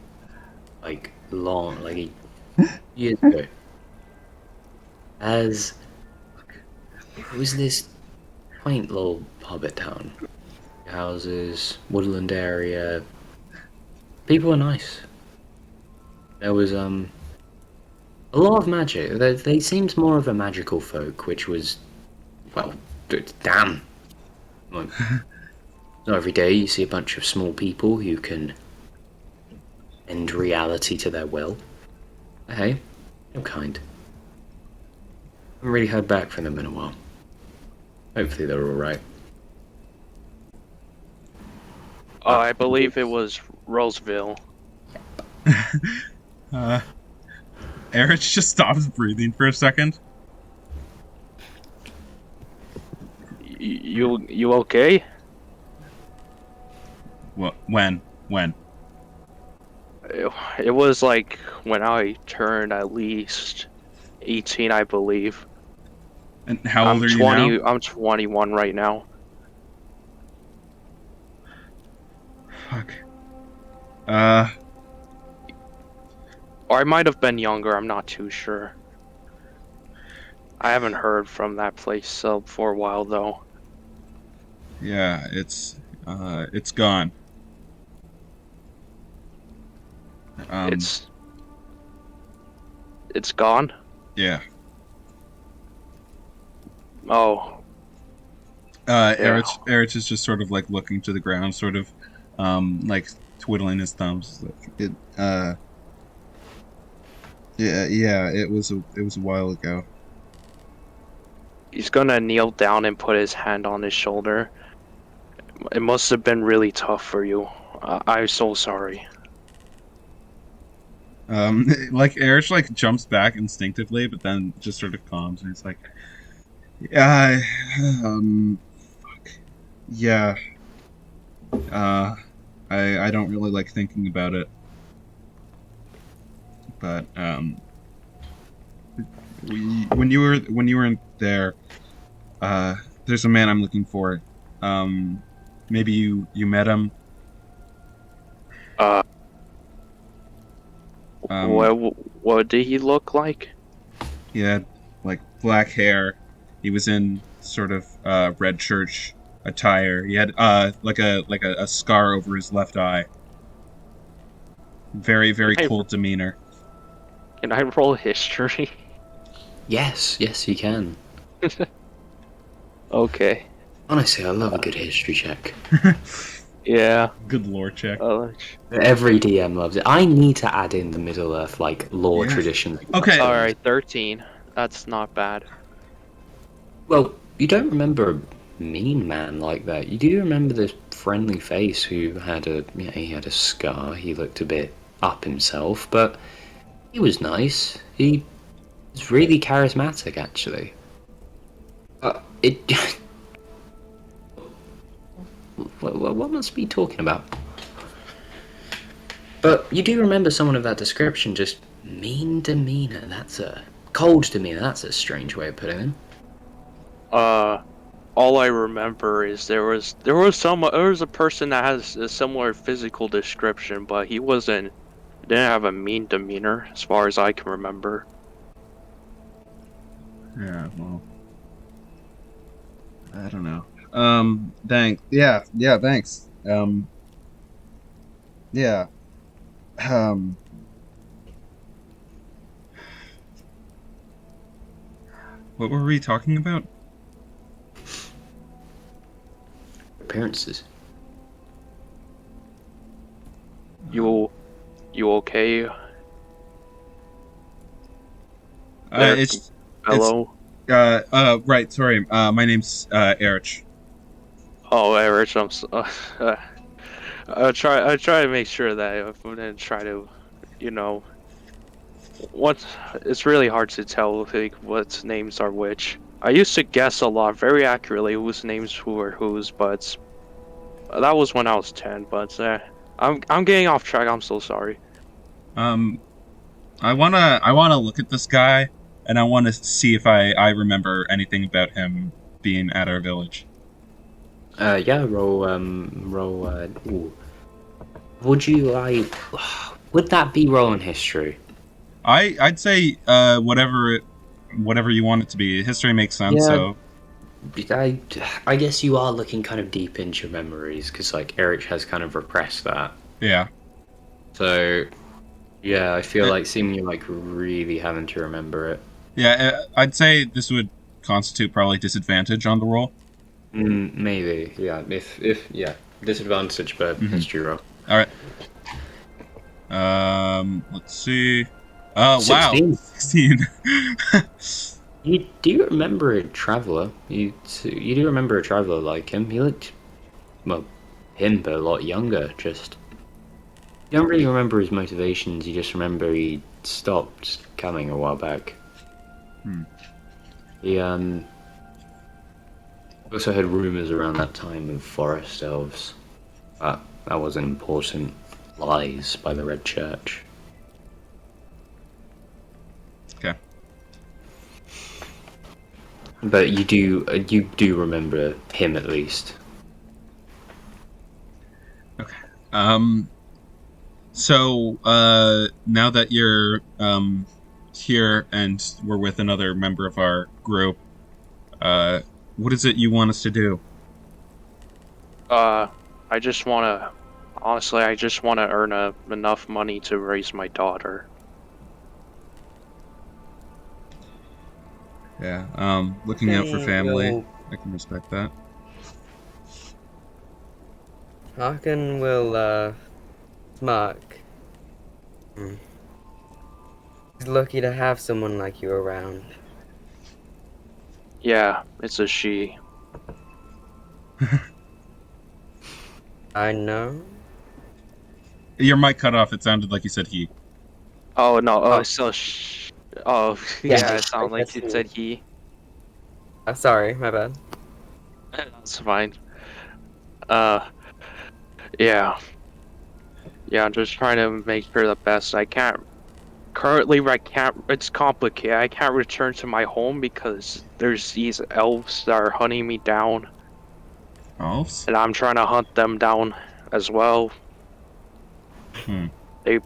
Speaker 1: like long, like years ago. As it was this quaint little hobbit town, houses, woodland area. People were nice. There was a lot of magic. They seemed more of a magical folk, which was, well, damn. Like, not every day you see a bunch of small people who can bend reality to their will. Hey, you're kind. Haven't really heard back from them in a while. Hopefully they're alright.
Speaker 4: I believe it was Roseville.
Speaker 2: Errich just stops breathing for a second.
Speaker 4: You okay?
Speaker 2: What? When?
Speaker 4: It was like when I turned at least 18, I believe.
Speaker 2: And how old
Speaker 4: I'm
Speaker 2: are you
Speaker 4: 20.
Speaker 2: now?
Speaker 4: I'm 21 right now.
Speaker 2: Fuck.
Speaker 4: Or I might have been younger. I'm not too sure. I haven't heard from that place for a while though.
Speaker 2: Yeah, it's gone.
Speaker 4: It's gone.
Speaker 2: Yeah.
Speaker 4: Oh,
Speaker 2: Erich is just sort of like looking to the ground, sort of, like twiddling his thumbs. Like yeah, it was a while ago.
Speaker 4: he's gonna kneel down and put his hand on his shoulder. It must have been really tough for you. I'm so sorry.
Speaker 2: Like Erich like jumps back instinctively, but then just sort of calms, and he's like, yeah, fuck. Yeah. I don't really like thinking about it. But when you were in there, there's a man I'm looking for. Maybe you met him.
Speaker 4: What did he look like?
Speaker 2: He had like black hair. He was in sort of red church attire. He had like a scar over his left eye. Very cold demeanor.
Speaker 4: Can I roll history?
Speaker 1: Yes, you can.
Speaker 4: Okay.
Speaker 1: Honestly, I love a good history check.
Speaker 4: Yeah.
Speaker 2: Good lore check.
Speaker 1: Every DM loves it. I need to add in the Middle Earth like lore
Speaker 2: Yeah.
Speaker 1: tradition.
Speaker 2: Okay.
Speaker 4: All right, 13. That's not bad.
Speaker 1: Well, you don't remember a mean man like that. You do remember this friendly face who had he had a scar. He looked a bit up himself, but he was nice. He was really charismatic, actually. It. What must be talking about? But you do remember someone of that description, just mean demeanor. That's a cold demeanor. That's a strange way of putting it.
Speaker 4: All I remember is there was a person that has a similar physical description, but he didn't have a mean demeanor as far as I can remember.
Speaker 2: Yeah. Well. I don't know. Thanks. Yeah, thanks. Yeah. What were we talking about?
Speaker 1: Appearances.
Speaker 4: You okay?
Speaker 2: It's
Speaker 4: Hello?
Speaker 2: right, sorry. My name's Erich.
Speaker 4: Oh, Errich, I try to make sure that I'm gonna try to, it's really hard to tell like what names are which. I used to guess a lot, very accurately, whose names who were whose, but that was when I was 10. But I'm getting off track. I'm so sorry.
Speaker 2: Um, I wanna look at this guy, and I want to see if I remember anything about him being at our village.
Speaker 1: Yeah, roll, ooh. Would you like, would that be rolling history?
Speaker 2: I'd say whatever you want it to be. History makes sense,
Speaker 1: Yeah,
Speaker 2: so
Speaker 1: I, I guess you are looking kind of deep into your memories, because, like, Erich has kind of repressed that.
Speaker 2: yeah.
Speaker 1: So, yeah, I feel
Speaker 2: Uh,
Speaker 1: like seeing you, like, really having to remember it.
Speaker 2: Yeah, I'd say this would constitute probably disadvantage on the roll.
Speaker 1: Maybe, yeah, yeah. Disadvantage, but
Speaker 2: Mhm.
Speaker 1: history roll.
Speaker 2: All right. Let's see. Oh, wow.
Speaker 1: 16.
Speaker 2: 16.
Speaker 1: You do remember a traveler. You do remember a traveler like him. He looked, well, him, but a lot younger. Just you don't really remember his motivations. You just remember he stopped coming a while back.
Speaker 2: Hmm.
Speaker 1: He also had rumors around that time of forest elves, but that wasn't important. Lies by the Red Church.
Speaker 2: Okay.
Speaker 1: But you do remember him at least.
Speaker 2: Okay. So, now that you're here and we're with another member of our group, uh, what is it you want us to do?
Speaker 4: I just wanna, honestly, I just wanna earn enough money to raise my daughter.
Speaker 2: Yeah. Looking out for
Speaker 3: Then
Speaker 2: family.
Speaker 3: we'll
Speaker 2: I can respect that.
Speaker 3: Harkin will smirk. Hmm. He's lucky to have someone like you around.
Speaker 4: Yeah, it's a she.
Speaker 3: I know.
Speaker 2: Your mic cut off. It sounded like you said he.
Speaker 4: Oh no,
Speaker 3: Oh,
Speaker 4: oh,
Speaker 3: yeah,
Speaker 4: yeah, it
Speaker 3: I
Speaker 4: sounded like
Speaker 3: guess
Speaker 4: it said he.
Speaker 3: sorry, my bad.
Speaker 4: That's fine. Uh, yeah. Yeah, I'm just trying to make her the best I can. Currently, I can't, it's complicated. I can't return to my home because there's these elves that are hunting me down,
Speaker 2: Elves?
Speaker 4: and I'm trying to hunt them down as well.
Speaker 2: Hmm.
Speaker 4: They,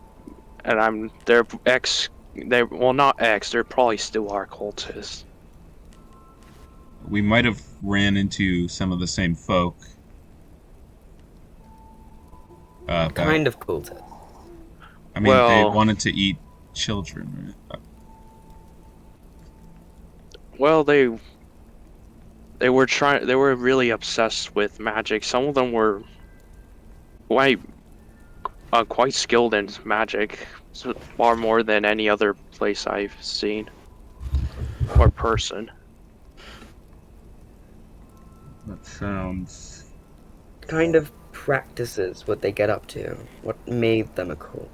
Speaker 4: and they're well, not ex, they're probably still our cultists.
Speaker 2: We might have ran into some of the same folk. But
Speaker 3: Kind of cool to.
Speaker 2: I mean, they
Speaker 4: Well,
Speaker 2: wanted to eat children. Right?
Speaker 4: well, they were really obsessed with magic. Some of them were quite quite skilled in magic, far more than any other place I've seen or person.
Speaker 2: That sounds.
Speaker 3: Kind of practices what they get up to. What made them a cult.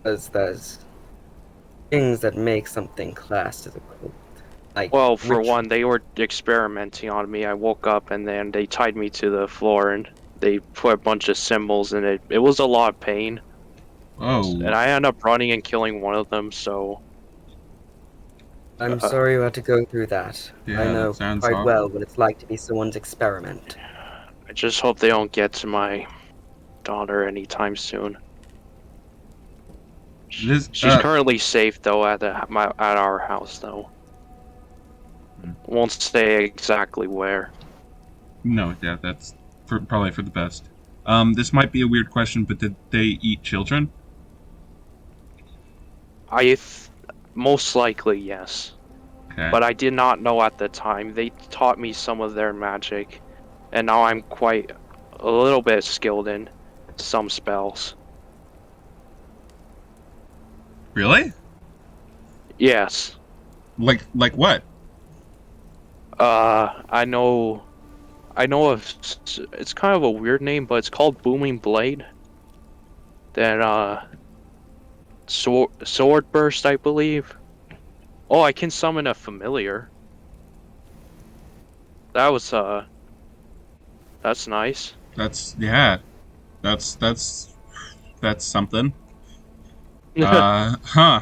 Speaker 3: Because there's things that make something classed as a cult. Like
Speaker 4: Well, for
Speaker 3: rich.
Speaker 4: one, they were experimenting on me. I woke up and then they tied me to the floor and they put a bunch of symbols in it. It was a lot of pain, and
Speaker 2: Oh,
Speaker 4: I ended up running and killing one of them. So,
Speaker 3: I'm
Speaker 4: uh,
Speaker 3: sorry you had to go through that. I
Speaker 2: yeah, that
Speaker 3: know
Speaker 2: sounds
Speaker 3: quite well
Speaker 2: awful.
Speaker 3: what it's like to be someone's experiment.
Speaker 4: I just hope they don't get to my daughter anytime soon.
Speaker 2: This,
Speaker 4: She's currently safe though at at our house though. Won't say exactly where.
Speaker 2: no, yeah, that's probably for the best. This might be a weird question, but did they eat children?
Speaker 4: I most likely yes,
Speaker 2: Okay.
Speaker 4: but I did not know at the time. They taught me some of their magic, and now I'm quite a little bit skilled in some spells.
Speaker 2: Really?
Speaker 4: Yes.
Speaker 2: Like what?
Speaker 4: I know. I know of. It's kind of a weird name, but it's called Booming Blade. Then sword burst, I believe. Oh, I can summon a familiar. That was. That's nice.
Speaker 2: That's yeah. That's that's something. Huh.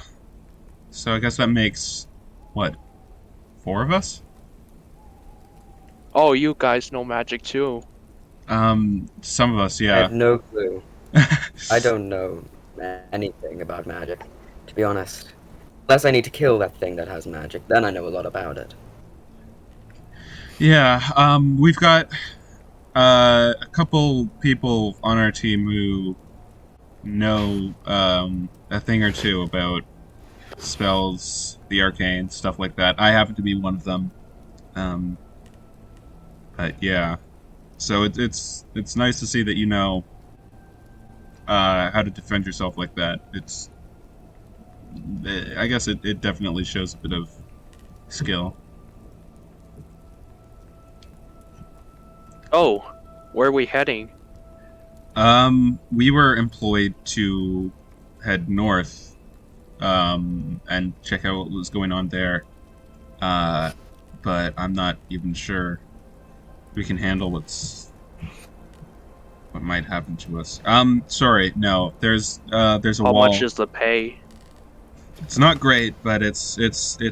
Speaker 2: So I guess that makes what? 4 of us?
Speaker 4: Oh, you guys know magic too.
Speaker 2: Some of us,
Speaker 3: I have
Speaker 2: yeah.
Speaker 3: no clue. I don't know anything about magic, to be honest. Unless I need to kill that thing that has magic, then I know a lot about it.
Speaker 2: Yeah, we've got a couple people on our team who know a thing or two about spells, the arcane, stuff like that. I happen to be one of them. Um, but yeah, so it's nice to see that you know how to defend yourself like that. I guess it definitely shows a bit of skill.
Speaker 4: Oh, where are we heading?
Speaker 2: We were employed to head north, and check out what was going on there. But I'm not even sure we can handle what might happen to us. Sorry, no. There's a
Speaker 4: How
Speaker 2: wall.
Speaker 4: much is the pay?
Speaker 2: It's not great, but it's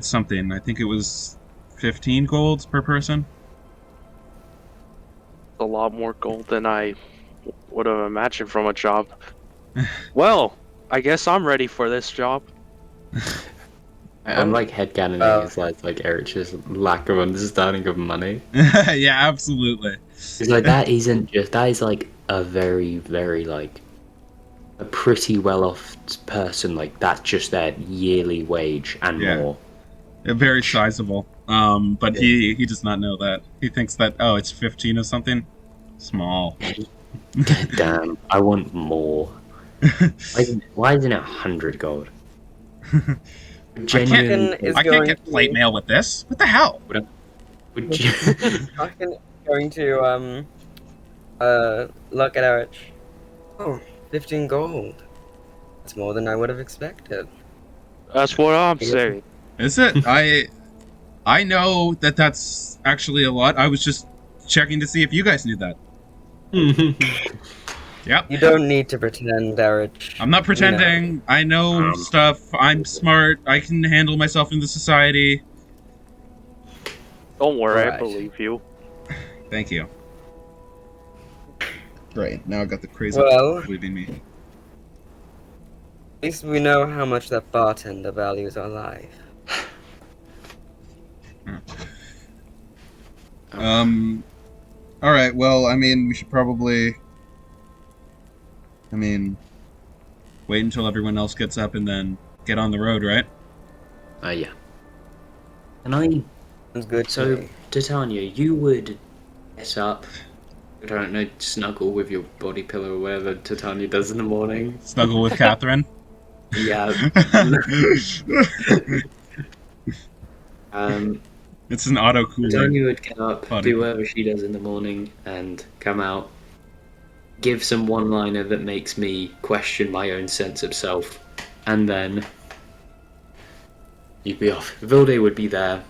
Speaker 2: something. I think it was 15 golds per person.
Speaker 4: A lot more gold than I would have imagined from a job. Well, I guess I'm ready for this job.
Speaker 1: I'm like headcanoning his like Erich's lack of understanding of money.
Speaker 2: Yeah, absolutely.
Speaker 1: It's like that is like a very, very like a pretty well off person, like that's just their yearly wage and
Speaker 2: Yeah.
Speaker 1: more.
Speaker 2: Very sizable. But he does not know that. He thinks that it's 15 of something. Small.
Speaker 1: God damn, I want more. Why isn't it 100 gold? Genuinely,
Speaker 2: I can't get plate mail with this. What the hell?
Speaker 1: would you?
Speaker 3: Fucking going to look at Errich. Oh, 15 gold. That's more than I would have expected.
Speaker 4: That's what I'm saying.
Speaker 2: Is it? I know that that's actually a lot. I was just checking to see if you guys knew that. Yep.
Speaker 3: You don't need to pretend, Errich.
Speaker 2: I'm not pretending. I know stuff. I'm smart. I can handle myself in the society.
Speaker 4: Don't worry, I
Speaker 3: Alright.
Speaker 4: believe you.
Speaker 2: Thank you. Great. Now I got the crazy
Speaker 3: Well,
Speaker 2: believing me.
Speaker 3: at least we know how much that bartender values our life.
Speaker 2: All right. Well, I mean, we should probably. Wait until everyone else gets up and then get on the road, right?
Speaker 1: Yeah. And I.
Speaker 3: Sounds good to
Speaker 1: So,
Speaker 3: me.
Speaker 1: Titania, you would get up. I don't know, snuggle with your body pillow or whatever Titania does in the morning.
Speaker 2: Snuggle with Catherine.
Speaker 1: Yeah.
Speaker 2: It's an auto cooler.
Speaker 1: Titania would get up,
Speaker 2: Body.
Speaker 1: do whatever she does in the morning, and come out. Give some one-liner that makes me question my own sense of self, and then you'd be off. Vilde would be there,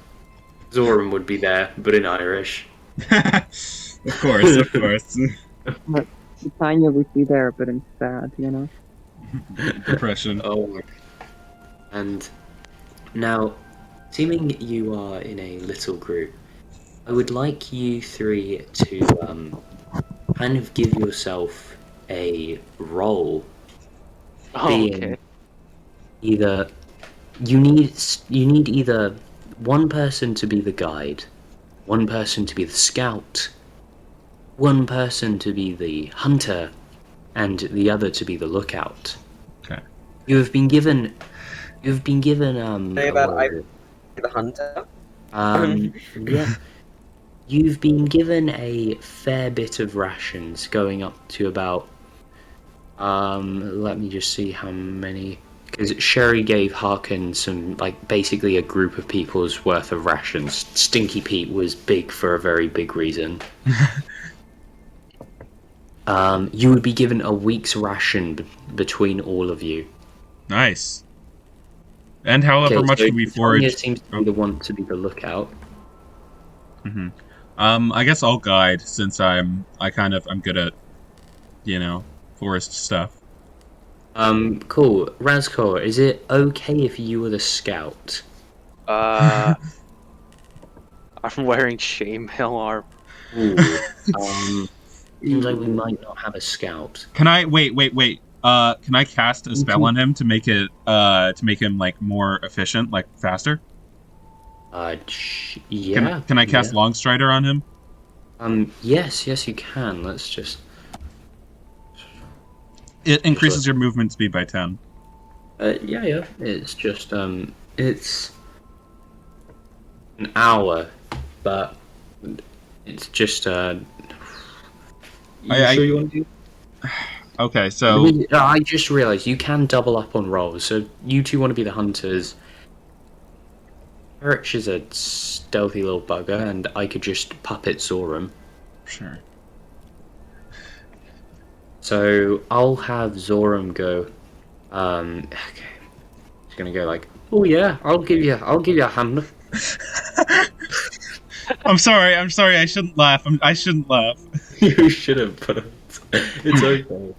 Speaker 1: Zoran would be there, but in Irish.
Speaker 2: Of course, of course.
Speaker 6: Tanya would be there, but instead, you know.
Speaker 2: Depression.
Speaker 1: Oh, and now, seeming you are in a little group, I would like you three to kind of give yourself a role.
Speaker 4: Oh,
Speaker 1: Being
Speaker 4: okay.
Speaker 1: either you need either one person to be the guide, one person to be the scout, one person to be the hunter, and the other to be the lookout.
Speaker 2: Okay.
Speaker 1: You have been given
Speaker 3: Say
Speaker 1: a
Speaker 3: that
Speaker 1: word.
Speaker 3: the hunter.
Speaker 1: Yeah. You've been given a fair bit of rations, going up to about let me just see how many, because Sherry gave Harkin some, like, basically a group of people's worth of rations. Stinky Pete was big for a very big reason. You would be given a week's ration between all of you.
Speaker 2: Nice. And however much
Speaker 1: so
Speaker 2: we
Speaker 1: Tanya
Speaker 2: forage.
Speaker 1: seems to be the one to be the lookout.
Speaker 2: Mm-hmm. I guess I'll guide since I'm good at, forest stuff.
Speaker 1: Cool. Razcore, is it okay if you were the scout?
Speaker 4: I'm wearing chainmail armor.
Speaker 1: Ooh. Seems like we might not have a scout.
Speaker 2: Can I wait? Can I cast a spell on him to make him like more efficient, like faster?
Speaker 1: Yeah.
Speaker 2: Can I cast
Speaker 1: yeah.
Speaker 2: Longstrider on him?
Speaker 1: Yes, you can. Let's just.
Speaker 2: It increases your movement speed by 10.
Speaker 1: Yeah. It's just it's an hour, but it's just You sure you want to do?
Speaker 2: Okay, so
Speaker 1: I just realised you can double up on rolls. So you two want to be the hunters. Errich is a stealthy little bugger, and I could just puppet Zoram.
Speaker 2: sure.
Speaker 1: So I'll have Zoram go. Okay, he's gonna go like, oh yeah, I'll give you a hand.
Speaker 2: I'm sorry. I shouldn't laugh. I shouldn't laugh.
Speaker 1: You should have, but it's okay.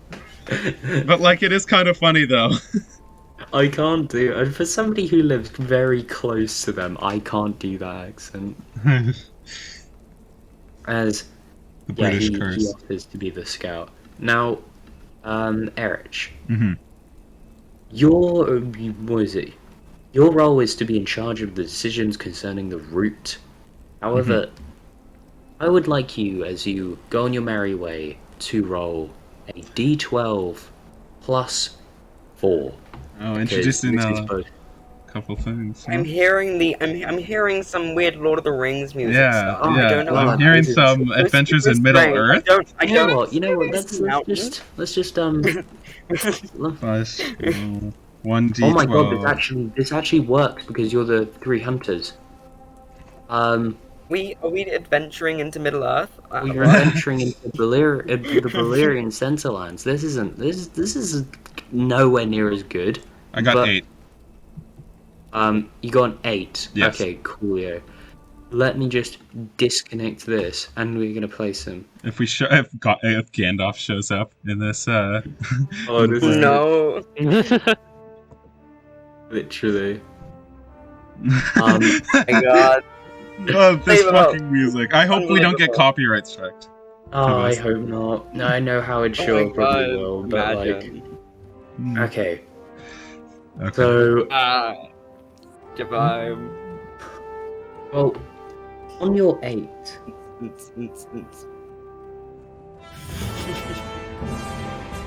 Speaker 2: But like, it is kind of funny though.
Speaker 1: I can't do. And for somebody who lives very close to them, I can't do that accent. As
Speaker 2: The British curse.
Speaker 1: he offers to be the scout. Now, Errich,
Speaker 2: Mm-hmm.
Speaker 1: what is it? Your role is to be in charge of the decisions concerning the route. However, I would like you, as you go on your merry way, to roll a d12 plus 4.
Speaker 2: Oh, introducing
Speaker 1: This is
Speaker 2: a
Speaker 1: both.
Speaker 2: couple things.
Speaker 3: I'm hearing some weird Lord of the Rings music
Speaker 2: Yeah,
Speaker 3: stuff.
Speaker 1: Oh,
Speaker 3: I
Speaker 2: yeah.
Speaker 3: don't know.
Speaker 2: I'm
Speaker 1: what
Speaker 2: hearing
Speaker 1: this is.
Speaker 2: some Adventures in Middle Earth.
Speaker 3: I
Speaker 1: You know
Speaker 3: don't.
Speaker 1: what?
Speaker 3: This
Speaker 1: Let's just
Speaker 2: Plus 1d12.
Speaker 1: Oh my god, this actually works because you're the 3 hunters.
Speaker 3: Are we adventuring into Middle Earth?
Speaker 1: We're
Speaker 3: What?
Speaker 1: adventuring into the Balerion Centerlands. This is nowhere near as good.
Speaker 2: I got
Speaker 1: but,
Speaker 2: 8.
Speaker 1: You got an 8.
Speaker 2: Yes.
Speaker 1: Okay, coolio. Let me just disconnect this, and we're gonna place him.
Speaker 2: If Gandalf shows up in this,
Speaker 1: Oh, this is
Speaker 3: No.
Speaker 1: literally.
Speaker 3: Oh my god.
Speaker 2: Oh, this
Speaker 3: Save it up.
Speaker 2: fucking music. I hope we don't get copyright striked.
Speaker 1: Oh, I
Speaker 2: this.
Speaker 1: hope not. No, I know how it
Speaker 3: Oh
Speaker 1: sure
Speaker 3: my
Speaker 1: probably
Speaker 3: god.
Speaker 1: will, but
Speaker 3: Imagine.
Speaker 1: like, okay.
Speaker 2: Okay.
Speaker 1: So,
Speaker 3: Javime.
Speaker 1: well, on your 8,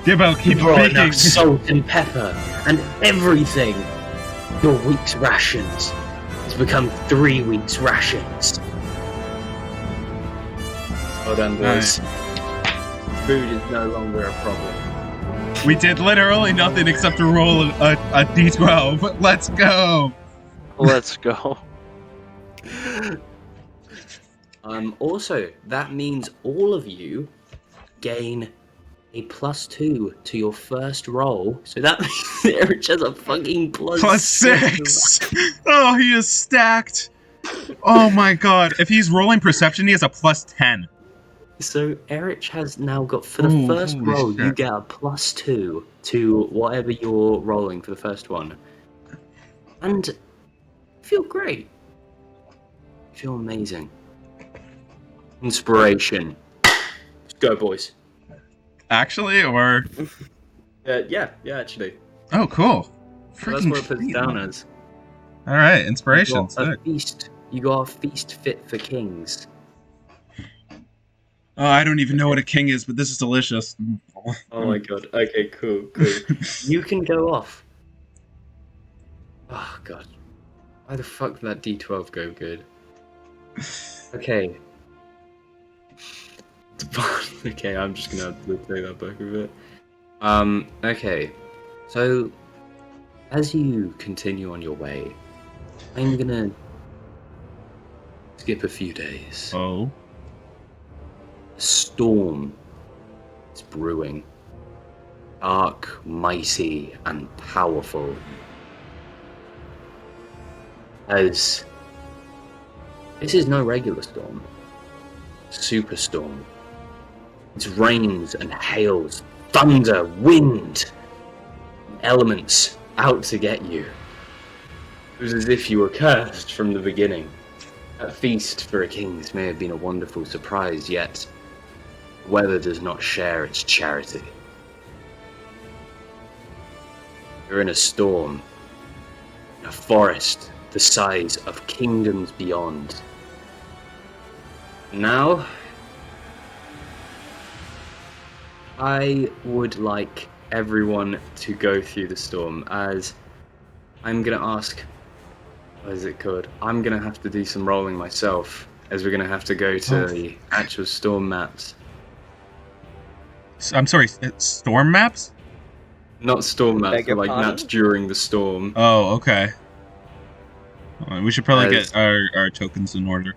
Speaker 2: Gibbo, keep
Speaker 1: you brought
Speaker 2: speaking.
Speaker 1: enough salt and pepper and everything. Your week's rations has become 3 weeks' rations. Well done, boys. Food is no longer a problem.
Speaker 2: We did literally nothing except to roll a d12. Let's go.
Speaker 4: Let's go.
Speaker 1: Also, that means all of you gain a +2 to your first roll. So that means Errich has a fucking plus
Speaker 2: 6. Oh, he is stacked. Oh my god. If he's rolling perception, he has a +10.
Speaker 1: So Errich has now got, for the
Speaker 2: Ooh,
Speaker 1: first
Speaker 2: holy
Speaker 1: roll, you
Speaker 2: shit.
Speaker 1: get a +2 to whatever you're rolling for the first one. And you feel great. You feel amazing. Inspiration. Let's go, boys.
Speaker 2: Actually, or
Speaker 1: Yeah, actually.
Speaker 2: oh, cool.
Speaker 1: So that's what it puts
Speaker 2: sweet.
Speaker 1: down as.
Speaker 2: All right, inspiration.
Speaker 1: You got a
Speaker 2: Sick.
Speaker 1: feast. You got a feast fit for kings.
Speaker 2: Oh, I don't even know what a king is, but this is delicious.
Speaker 1: Oh my god. Okay, cool. You can go off. Oh god. Why the fuck did that D12 go good? Okay. Okay, I'm just gonna have to take that back a bit. Okay. So, as you continue on your way, I'm gonna skip a few days.
Speaker 2: Oh.
Speaker 1: A storm is brewing. Dark, mighty, and powerful. As this is no regular storm. Superstorm. It's rains and hails, thunder, wind, elements out to get you. It was as if you were cursed from the beginning. That feast for a king's may have been a wonderful surprise, yet weather does not share its charity. You're in a storm, a forest the size of kingdoms beyond. Now, I would like everyone to go through the storm, as I'm gonna ask, what is it called? I'm gonna have to do some rolling myself, as we're gonna have to go to the actual storm maps.
Speaker 2: I'm sorry, storm maps?
Speaker 1: Not storm maps,
Speaker 3: Beg your
Speaker 1: but like
Speaker 3: pardon?
Speaker 1: maps during the storm.
Speaker 2: Oh, okay. We should probably
Speaker 1: As-
Speaker 2: get our tokens in order.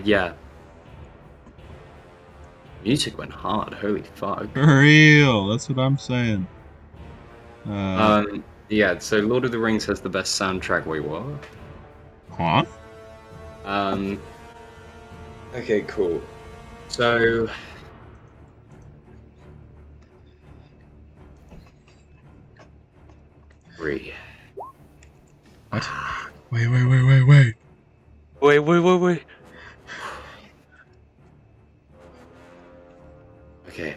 Speaker 1: Yeah. Music went hard, holy fuck.
Speaker 2: For real, that's what I'm saying.
Speaker 1: Yeah, so Lord of the Rings has the best soundtrack. Wait, what?
Speaker 2: Huh?
Speaker 1: Okay, cool. So... Three.
Speaker 2: What? Wait.
Speaker 4: Wait.
Speaker 1: Okay.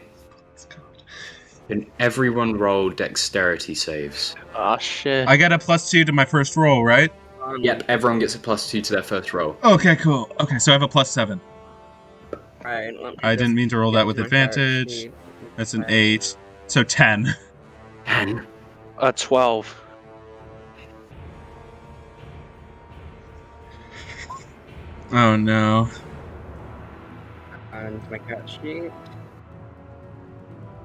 Speaker 1: Can everyone roll dexterity saves?
Speaker 4: Ah, shit.
Speaker 2: I got a +2 to my first roll, right?
Speaker 1: Yep, everyone gets a +2 to their first roll.
Speaker 2: Okay, cool. Okay, so I have a +7.
Speaker 3: Alright, let me
Speaker 2: I didn't
Speaker 3: just
Speaker 2: mean to roll
Speaker 3: get
Speaker 2: that with
Speaker 3: my character
Speaker 2: advantage.
Speaker 3: sheet.
Speaker 2: That's an 8. So 10.
Speaker 1: 10.
Speaker 4: 12.
Speaker 2: Oh no.
Speaker 3: And my character sheet.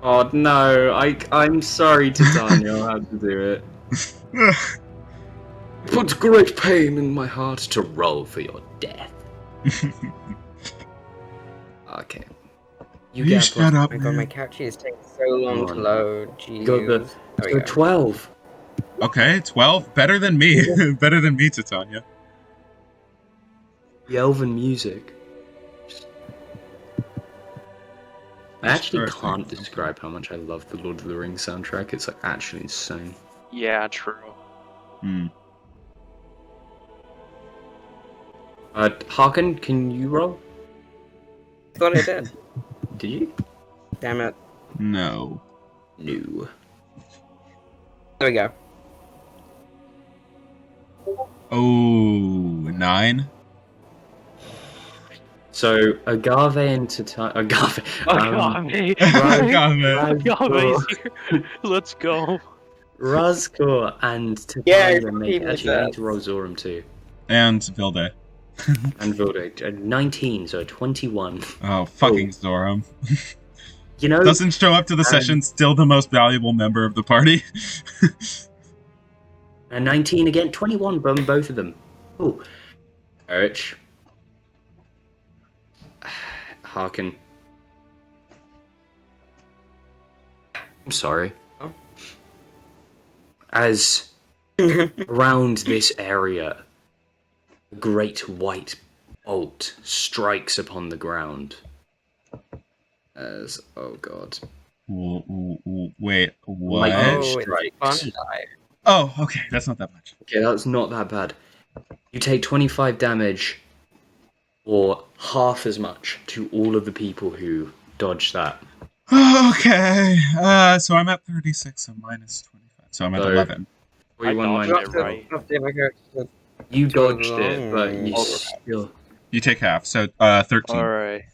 Speaker 1: Oh no, I'm sorry, Titania, I had to do it. It puts great pain in my heart to roll for your death. Okay.
Speaker 2: You
Speaker 1: get a
Speaker 2: shut up,
Speaker 3: Oh my god, my
Speaker 2: man.
Speaker 3: character sheet is taking so long to
Speaker 1: Come on.
Speaker 3: load. Jeez.
Speaker 1: You got the
Speaker 3: There we
Speaker 1: so
Speaker 3: go.
Speaker 1: 12.
Speaker 2: Okay, 12. Better than me. Better than me, Titania.
Speaker 1: The elven music. I actually
Speaker 2: Start
Speaker 1: can't
Speaker 2: thinking.
Speaker 1: describe how much I love the Lord of the Rings soundtrack. It's like actually insane.
Speaker 4: Yeah, true.
Speaker 2: Hmm.
Speaker 1: Harkin, can you roll?
Speaker 3: Thought I did.
Speaker 1: Did you?
Speaker 3: Damn it.
Speaker 2: No.
Speaker 1: No.
Speaker 3: There we go.
Speaker 2: Oh, 9.
Speaker 1: So Agave and Agave.
Speaker 4: Agave.
Speaker 2: Agave.
Speaker 4: Agave's here. Let's go.
Speaker 1: Razcore and
Speaker 3: Yeah,
Speaker 1: Titania make
Speaker 3: keep
Speaker 1: actually I need
Speaker 3: that.
Speaker 1: to roll Zoram too.
Speaker 2: And Vilde.
Speaker 1: And Vilde. 19, so 21.
Speaker 2: Oh, fucking Zoram.
Speaker 1: You know,
Speaker 2: Doesn't show up to the session, still the most valuable member of the party.
Speaker 1: and 19 again, 21 from both of them. Oh. Errich. Harkin. I'm sorry.
Speaker 3: Oh.
Speaker 1: As around this area, a great white bolt strikes upon the ground. As, oh god.
Speaker 2: Wait, what?
Speaker 1: Lightning
Speaker 3: Oh,
Speaker 1: strikes.
Speaker 3: it's fun.
Speaker 2: Oh, okay, that's not that much.
Speaker 1: Okay, that's not that bad. You take 25 damage, or half as much to all of the people who dodge that.
Speaker 2: Okay, so I'm at 36, so minus 25. So I'm at
Speaker 1: So-
Speaker 2: 11.
Speaker 1: Or you
Speaker 4: I
Speaker 1: want
Speaker 4: dodged
Speaker 1: mine?
Speaker 4: it right.
Speaker 1: You
Speaker 3: Too
Speaker 1: dodged it, but you
Speaker 3: long.
Speaker 1: still.
Speaker 2: You take half, so 13.
Speaker 4: Alright.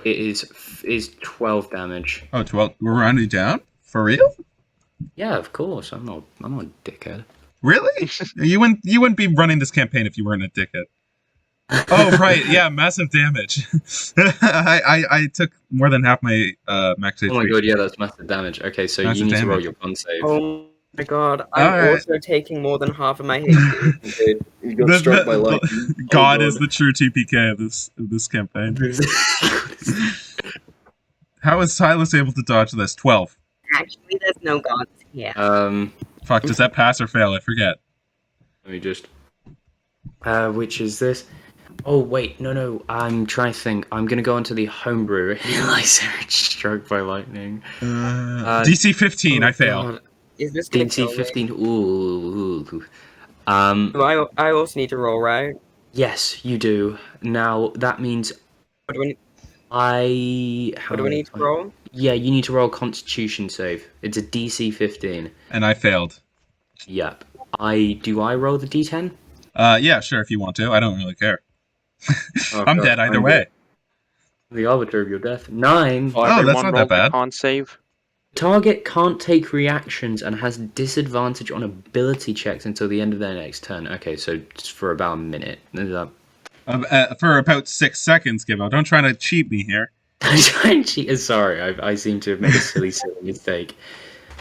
Speaker 1: It is 12 damage.
Speaker 2: Oh, 12. We're rounding down? For real?
Speaker 1: Yeah, of course. I'm not a dickhead.
Speaker 2: Really? you wouldn't be running this campaign if you weren't a dickhead. Oh, right. Yeah, massive damage. I took more than half my max HP.
Speaker 1: Oh my god, yeah, that's massive damage. Okay, so
Speaker 2: Massive
Speaker 1: you need to roll
Speaker 2: damage.
Speaker 1: your con save.
Speaker 3: Oh my god, I'm
Speaker 2: Alright.
Speaker 3: also taking more than half of my HP.
Speaker 1: Dude, you got struck by lightning.
Speaker 2: God is the true TPK of this campaign. How is Silas able to dodge this? 12.
Speaker 3: Actually, there's no gods here.
Speaker 2: Fuck, does that pass or fail? I forget.
Speaker 1: Let me just. Which is this? Oh wait, no. I'm trying to think. I'm gonna go onto the homebrew. Realize Errich struck by lightning.
Speaker 2: DC 15, I fail.
Speaker 1: God.
Speaker 3: Is this gonna
Speaker 1: DC
Speaker 3: kill me?
Speaker 1: 15. Ooh.
Speaker 3: Do I also need to roll, right?
Speaker 1: Yes, you do. Now that means
Speaker 3: What do I need,
Speaker 1: how
Speaker 3: what do I
Speaker 1: many
Speaker 3: need to
Speaker 1: times?
Speaker 3: roll?
Speaker 1: Yeah, you need to roll a Constitution save. It's a DC 15.
Speaker 2: And I failed.
Speaker 1: Yep. I roll the D10?
Speaker 2: Yeah, sure, if you want to. I don't really care.
Speaker 1: Oh
Speaker 2: I'm
Speaker 1: god,
Speaker 2: dead either
Speaker 1: I'm
Speaker 2: way.
Speaker 1: the arbiter of your death. 9.
Speaker 4: Oh,
Speaker 2: Oh, that's
Speaker 4: everyone
Speaker 2: not that
Speaker 4: rolled a
Speaker 2: bad.
Speaker 4: con save.
Speaker 1: Target can't take reactions and has disadvantage on ability checks until the end of their next turn. Okay, so just for about a minute.
Speaker 2: For about 6 seconds, Gibbo. Don't try to cheat me here.
Speaker 1: Sorry, I seem to have made a silly mistake.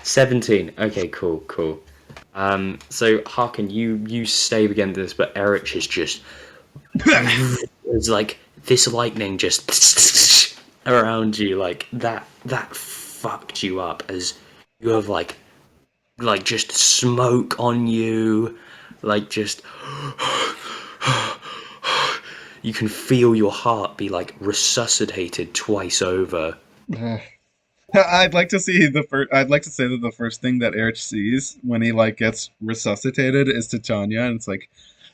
Speaker 1: 17. Okay, cool. So Harkin, you stave against this, but Errich is just it's like this lightning just around you, like that fucked you up as you have like just smoke on you, like just you can feel your heart be like resuscitated twice over.
Speaker 2: I'd like to see I'd like to say that the first thing that Erich sees when he like gets resuscitated is Titania, and it's like,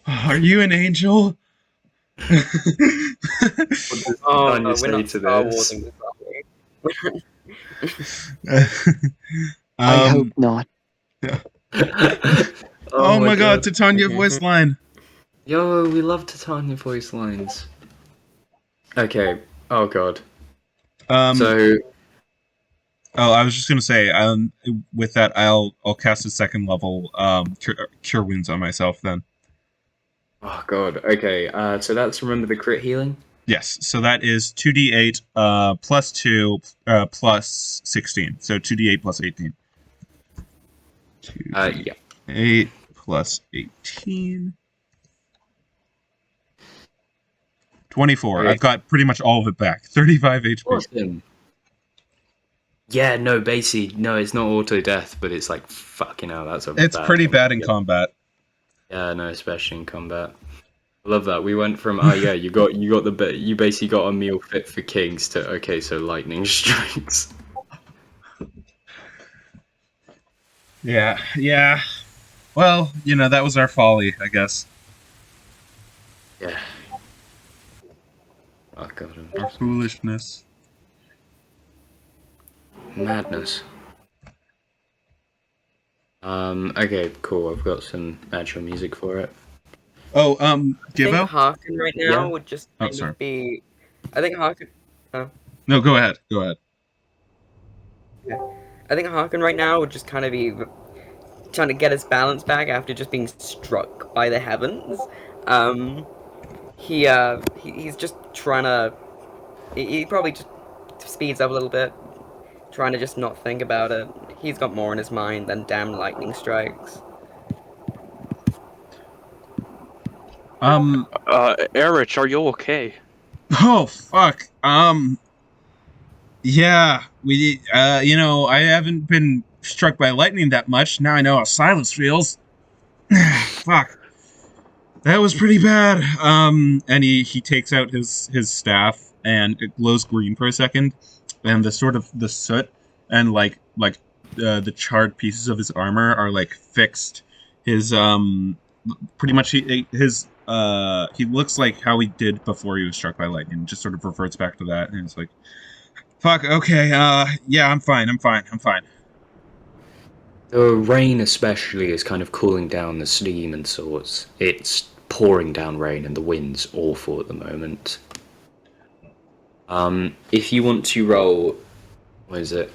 Speaker 2: "Are you an angel?"
Speaker 3: Oh,
Speaker 1: Tanya
Speaker 3: we're
Speaker 1: say
Speaker 3: not
Speaker 1: to
Speaker 3: Star
Speaker 1: this?
Speaker 3: Warsing this, are we?
Speaker 6: I hope
Speaker 2: um,
Speaker 6: not.
Speaker 2: oh my god,
Speaker 1: god.
Speaker 2: Titania voice line.
Speaker 1: Yo, we love Titania voice lines. Okay. Oh god. So
Speaker 2: Oh, I was just gonna say, with that, I'll cast a second level cure wounds on myself then.
Speaker 1: oh god. Okay. So that's remember the crit healing.
Speaker 2: Yes, so that is 2d8 plus 2 plus 16. So 2d8 plus 18. 2d8
Speaker 1: Yeah.
Speaker 2: plus 18. 24.
Speaker 1: Okay.
Speaker 2: I've got pretty much all of it back. 35 HP.
Speaker 1: Awesome. Yeah. No. Basically, no. It's not auto death, but it's like fucking hell. That's a.
Speaker 2: It's
Speaker 1: bad
Speaker 2: pretty
Speaker 1: thing.
Speaker 2: bad in combat.
Speaker 1: Yeah. No. Especially in combat. I love that. We went from yeah. You basically got a meal fit for kings to okay. So lightning strikes.
Speaker 2: Yeah. Well, that was our folly, I guess.
Speaker 1: Yeah. Oh god.
Speaker 2: Our foolishness.
Speaker 1: Madness. Okay, cool. I've got some actual music for it.
Speaker 2: Oh,
Speaker 3: I think
Speaker 2: Gibbo?
Speaker 3: Harkin right now
Speaker 1: Yeah.
Speaker 3: would just
Speaker 2: Oh,
Speaker 3: kind
Speaker 2: sorry.
Speaker 3: of be. I think Harkin.
Speaker 2: No, go ahead. Go ahead.
Speaker 3: I think Harkin right now would just kind of be trying to get his balance back after just being struck by the heavens. He's just trying to. He probably just speeds up a little bit, trying to just not think about it. He's got more in his mind than damn lightning strikes.
Speaker 4: Errich, are you okay?
Speaker 2: Oh, fuck. Yeah, I haven't been struck by lightning that much. Now I know how silence feels. Fuck. That was pretty bad. And he takes out his staff, and it glows green for a second, and the soot and the charred pieces of his armor are like fixed. His pretty much he looks like how he did before he was struck by lightning. Just sort of reverts back to that, and it's like, fuck. Okay. Yeah, I'm fine.
Speaker 1: The rain especially is kind of cooling down the steam and sorts. It's pouring down rain and the wind's awful at the moment. If you want to roll, what is it?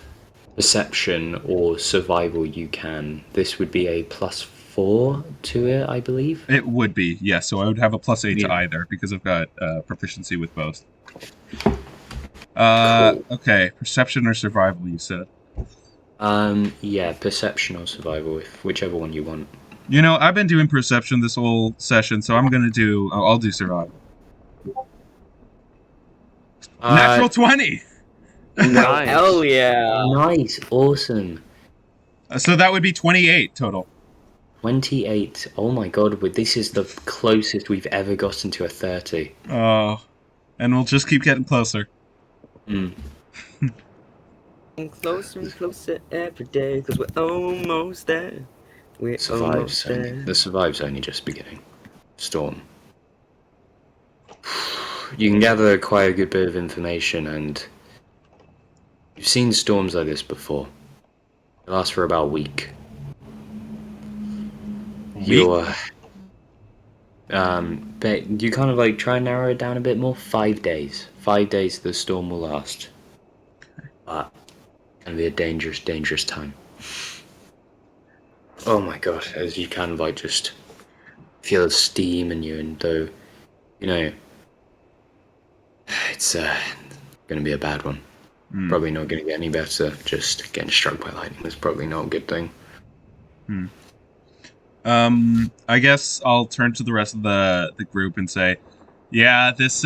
Speaker 1: Perception or survival, you can. This would be a +4 to it, I believe.
Speaker 2: It would be, yeah. So I would have a +8 to
Speaker 1: Yeah.
Speaker 2: either because I've got proficiency with both.
Speaker 1: Cool.
Speaker 2: Okay, perception or survival, you said.
Speaker 1: Yeah, perception or survival, whichever one you want.
Speaker 2: I've been doing perception this whole session, so I'll do survival. Natural 20.
Speaker 4: Nice.
Speaker 3: Hell yeah!
Speaker 1: Nice, awesome.
Speaker 2: So that would be 28 total.
Speaker 1: 28. Oh my god, this is the closest we've ever gotten to a 30.
Speaker 2: Oh, and we'll just keep getting closer.
Speaker 3: And closer every day, because we're almost there. We're almost there.
Speaker 1: The survive's only just beginning. Storm. You can gather quite a good bit of information, and you've seen storms like this before. They last for about a week. But you kind of like try and narrow it down a bit more. 5 days. 5 days the storm will last. But it's gonna be a dangerous, dangerous time. Oh my god, as you kind of like just feel the steam in you, and though, you know, it's gonna be a bad one. Probably not gonna get any better. Just getting struck by lightning is probably not a good thing.
Speaker 2: I guess I'll turn to the rest of the group and say, yeah, this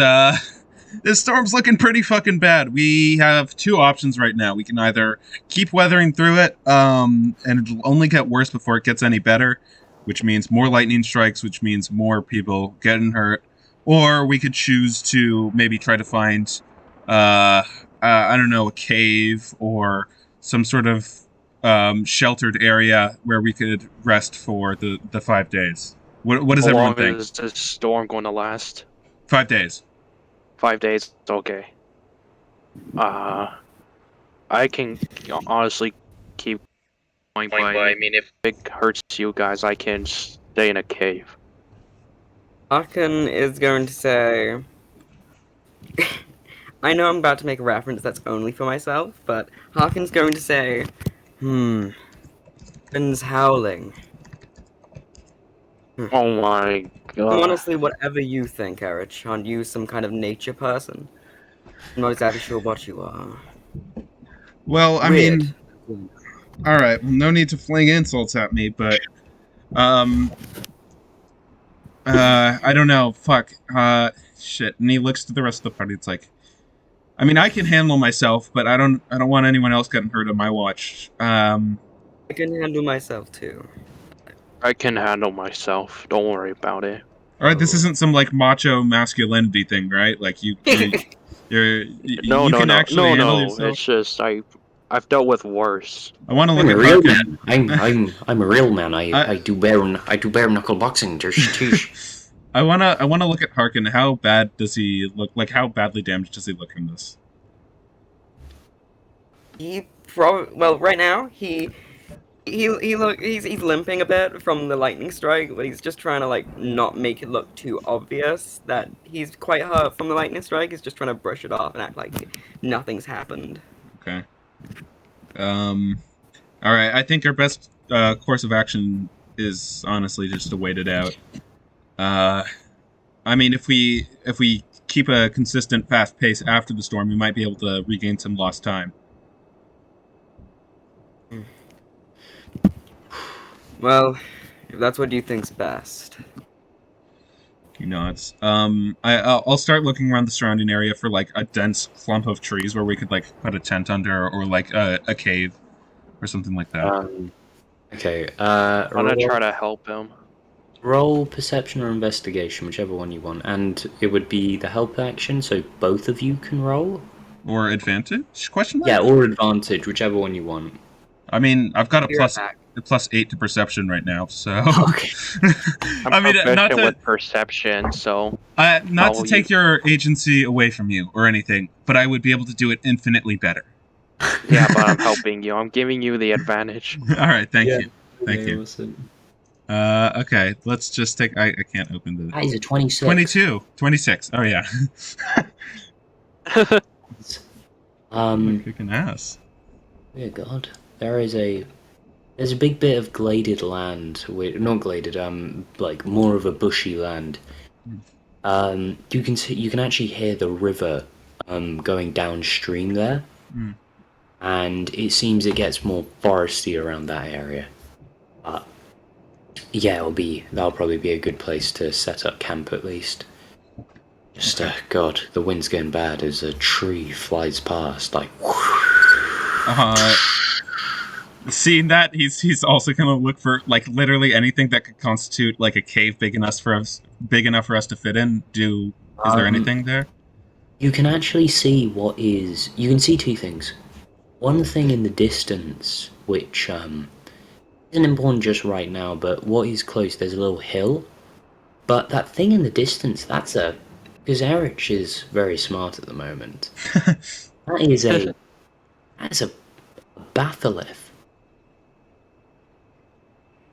Speaker 2: this storm's looking pretty fucking bad. We have two options right now. We can either keep weathering through it, and it'll only get worse before it gets any better, which means more lightning strikes, which means more people getting hurt, or we could choose to maybe try to find, I don't know, a cave or some sort of sheltered area where we could rest for the 5 days. What does everyone think?
Speaker 4: How long is this storm going to last?
Speaker 2: 5 days.
Speaker 4: 5 days. Okay. I can honestly keep going, but I mean, if it hurts you guys, I can stay in a cave.
Speaker 3: Haken is going to say... I know I'm about to make a reference that's only for myself, but Haken's going to say, Wind's howling.
Speaker 4: Oh my god.
Speaker 3: Honestly, whatever you think, Errich. Aren't you some kind of nature person? I'm not exactly sure what you are.
Speaker 2: Well, I
Speaker 3: Weird.
Speaker 2: mean, all right. Well, no need to fling insults at me, but I don't know. Fuck. Shit. And he looks to the rest of the party. It's like, I mean, I can handle myself, but I don't want anyone else getting hurt on my watch.
Speaker 3: I can handle myself too.
Speaker 4: I can handle myself. Don't worry about it.
Speaker 2: All right, this isn't some like macho masculinity thing, right? Like you can actually handle yourself.
Speaker 4: It's just I've dealt with worse.
Speaker 2: I want to look
Speaker 1: I'm
Speaker 2: at
Speaker 1: a real
Speaker 2: Harkin.
Speaker 1: man. I'm a real man. I do bare knuckle boxing.
Speaker 2: I wanna look at Harkin. How bad does he look? Like how badly damaged does he look from this?
Speaker 3: Well, right now he's limping a bit from the lightning strike, but he's just trying to like not make it look too obvious that he's quite hurt from the lightning strike. He's just trying to brush it off and act like nothing's happened.
Speaker 2: Okay. All right. I think our best course of action is honestly just to wait it out. I mean, if we keep a consistent fast pace after the storm, we might be able to regain some lost time.
Speaker 3: Well, if that's what you think's best.
Speaker 2: He nods. I'll start looking around the surrounding area for like a dense clump of trees where we could like put a tent under, or like a cave, or something like that.
Speaker 1: Okay.
Speaker 4: I'm gonna try to help him.
Speaker 1: Roll perception or investigation, whichever one you want, and it would be the help action, so both of you can roll.
Speaker 2: Or advantage? Question mark?
Speaker 1: Yeah, or advantage, whichever one you want.
Speaker 2: I mean, I've got a
Speaker 3: You're back.
Speaker 2: +8 to perception right now, so.
Speaker 1: Okay.
Speaker 4: I'm
Speaker 2: I mean,
Speaker 4: proficient
Speaker 2: not to
Speaker 4: with perception, so
Speaker 2: not to take your agency away from you or anything, but I would be able to do it infinitely better.
Speaker 4: yeah, but I'm helping you. I'm giving you the advantage.
Speaker 2: All right, thank you.
Speaker 1: Awesome.
Speaker 2: Okay, let's just take. I can't open the.
Speaker 5: That is a 26.
Speaker 2: 26. Oh yeah. Kicking ass.
Speaker 1: Dear God, there's a big bit of gladed land, not gladed, like more of a bushy land. You can actually hear the river, going downstream there, and it seems it gets more foresty around that area. Yeah, that'll probably be a good place to set up camp at least. Just, God, the wind's getting bad as a tree flies past, like.
Speaker 2: Seeing that, he's also gonna look for like literally anything that could constitute like a cave big enough for us to fit in. Is there anything there?
Speaker 1: You can actually see you can see two things. one thing in the distance, which isn't important just right now, but what is close, there's a little hill. But that thing in the distance, because Errich is very smart at the moment. That's a batholith.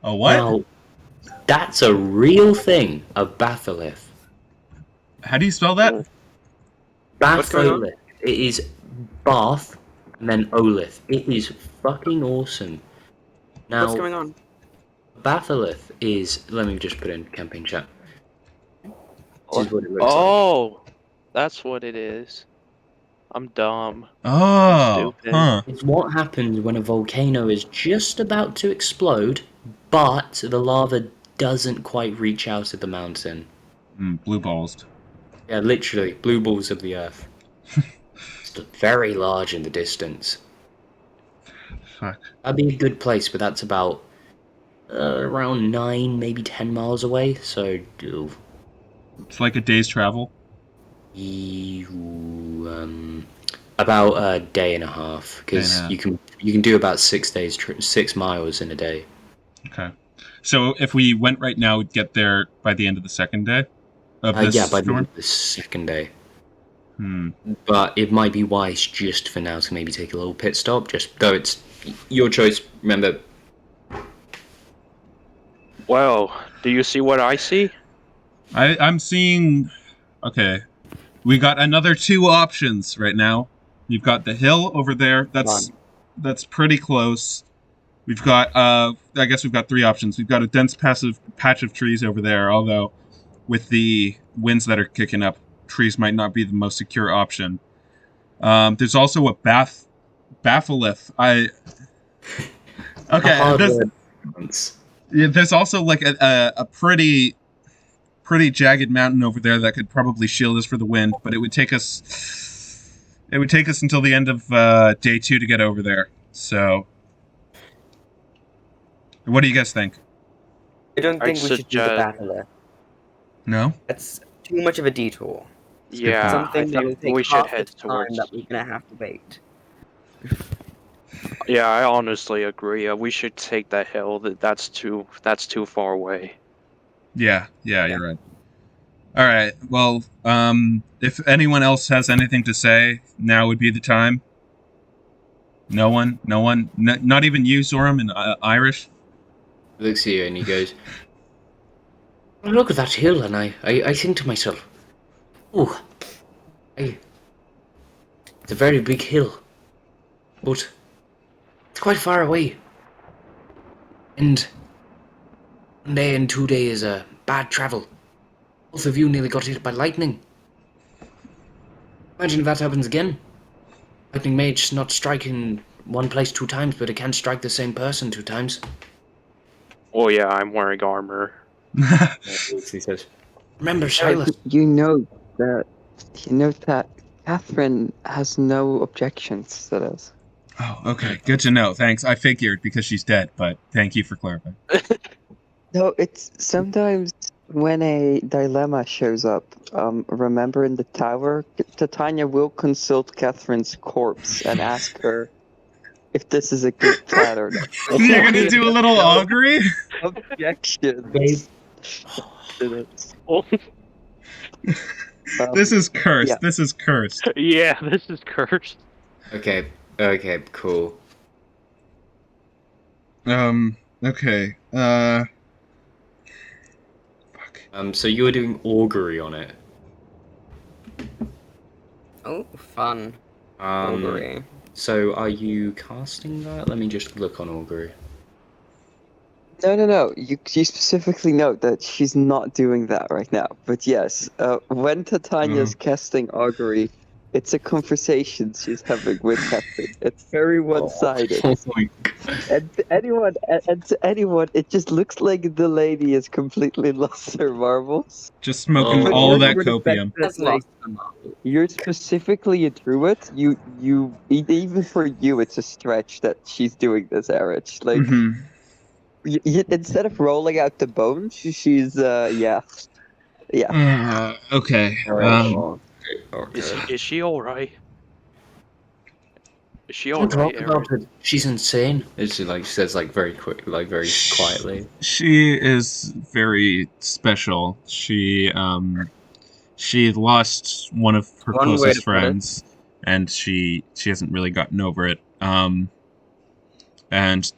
Speaker 2: A what?
Speaker 1: Now, that's a real thing, a batholith.
Speaker 2: How do you spell that?
Speaker 3: What's going on?
Speaker 1: Batholith. It is Bath and then Olith. It is fucking awesome. Now,
Speaker 3: What's going on?
Speaker 1: batholith is. Let me just put in campaign chat. This is what it looks
Speaker 4: Oh, that's what it is. I'm dumb.
Speaker 2: Oh,
Speaker 4: Stupid.
Speaker 2: huh.
Speaker 1: It's what happens when a volcano is just about to explode, but the lava doesn't quite reach out of the mountain.
Speaker 2: Blue balls.
Speaker 1: Yeah, literally, blue balls of the earth. It's very large in the distance.
Speaker 2: Fuck.
Speaker 1: That'd be a good place, but that's about around 9, maybe 10 miles away, so...
Speaker 2: It's like a day's travel.
Speaker 1: About a day and a half, because you can do about 6 days, 6 miles in a day.
Speaker 2: Okay. So if we went right now, we'd get there by the end of the second day of this
Speaker 1: Yeah, by the
Speaker 2: storm?
Speaker 1: end of the second day.
Speaker 2: Hmm.
Speaker 1: But it might be wise just for now to maybe take a little pit stop, just though it's your choice, remember.
Speaker 4: Well, do you see what I see?
Speaker 2: I'm seeing... Okay. We got another 2 options right now. You've got the hill over there. That's pretty close. We've got, I guess we've got 3 options. We've got a dense passive patch of trees over there, although with the winds that are kicking up, trees might not be the most secure option. There's also a batholith. There's also like a pretty jagged mountain over there that could probably shield us for the wind, but it would take us until the end of day 2 to get over there. So, what do you guys think?
Speaker 3: I don't think we should do the batholith.
Speaker 2: No?
Speaker 3: That's too much of a detour.
Speaker 4: Yeah,
Speaker 3: Something
Speaker 4: I
Speaker 3: that will
Speaker 4: think
Speaker 3: take
Speaker 4: we should
Speaker 3: half
Speaker 4: head
Speaker 3: the time
Speaker 4: towards.
Speaker 3: that we're gonna have to wait.
Speaker 4: Yeah, I honestly agree. We should take that hill. That's too far away.
Speaker 2: Yeah, you're right. All right. Well, if anyone else has anything to say, now would be the time. No one, not even you, Zoram and Irish.
Speaker 1: He looks at you and he goes, "Oh, look at that hill," and I think to myself, "Oh, it's a very big hill, but it's quite far away. And 1 day and 2 days is bad travel. Both of you nearly got hit by lightning. Imagine if that happens again. Lightning may just not strike in one place 2 times, but it can strike the same person 2 times."
Speaker 4: Oh yeah, I'm wearing armor.
Speaker 1: He says, "Remember, Silas."
Speaker 6: You know that Catherine has no objections to this.
Speaker 2: Oh, okay. Good to know. Thanks. I figured because she's dead, but thank you for clarifying.
Speaker 6: No, it's sometimes when a dilemma shows up. Remember in the tower, Titania will consult Catherine's corpse and ask her if this is a good plan or not.
Speaker 2: You're gonna do a little augury?
Speaker 6: Objections.
Speaker 2: This is cursed.
Speaker 6: Yeah.
Speaker 2: This is cursed.
Speaker 4: Yeah, this is cursed.
Speaker 1: Okay, cool.
Speaker 2: Okay. Fuck.
Speaker 1: So you were doing augury on it.
Speaker 3: Oh, fun. Augury.
Speaker 1: So are you casting that? Let me just look on augury.
Speaker 6: No. You specifically note that she's not doing that right now. But yes, when Titania's casting augury, it's a conversation she's having with Catherine. It's very one-sided.
Speaker 1: Oh my God.
Speaker 6: And to anyone, it just looks like the lady has completely lost her marbles.
Speaker 2: Just smoking
Speaker 1: Oh.
Speaker 2: all that
Speaker 6: Would expect
Speaker 2: copium.
Speaker 6: that, like, you're specifically a druid. You even for you, it's a stretch that she's doing this, Errich. Like, instead of rolling out the bones, she's yeah.
Speaker 2: Okay.
Speaker 1: Okay.
Speaker 4: Is she all right? Is she
Speaker 1: Don't
Speaker 4: alright,
Speaker 1: talk about
Speaker 4: Errich?
Speaker 1: it. She's insane. She like says like very quick, like very quietly.
Speaker 2: She is very special. She lost one of her
Speaker 3: One way to
Speaker 2: closest
Speaker 3: put it.
Speaker 2: friends, and she hasn't really gotten over it. And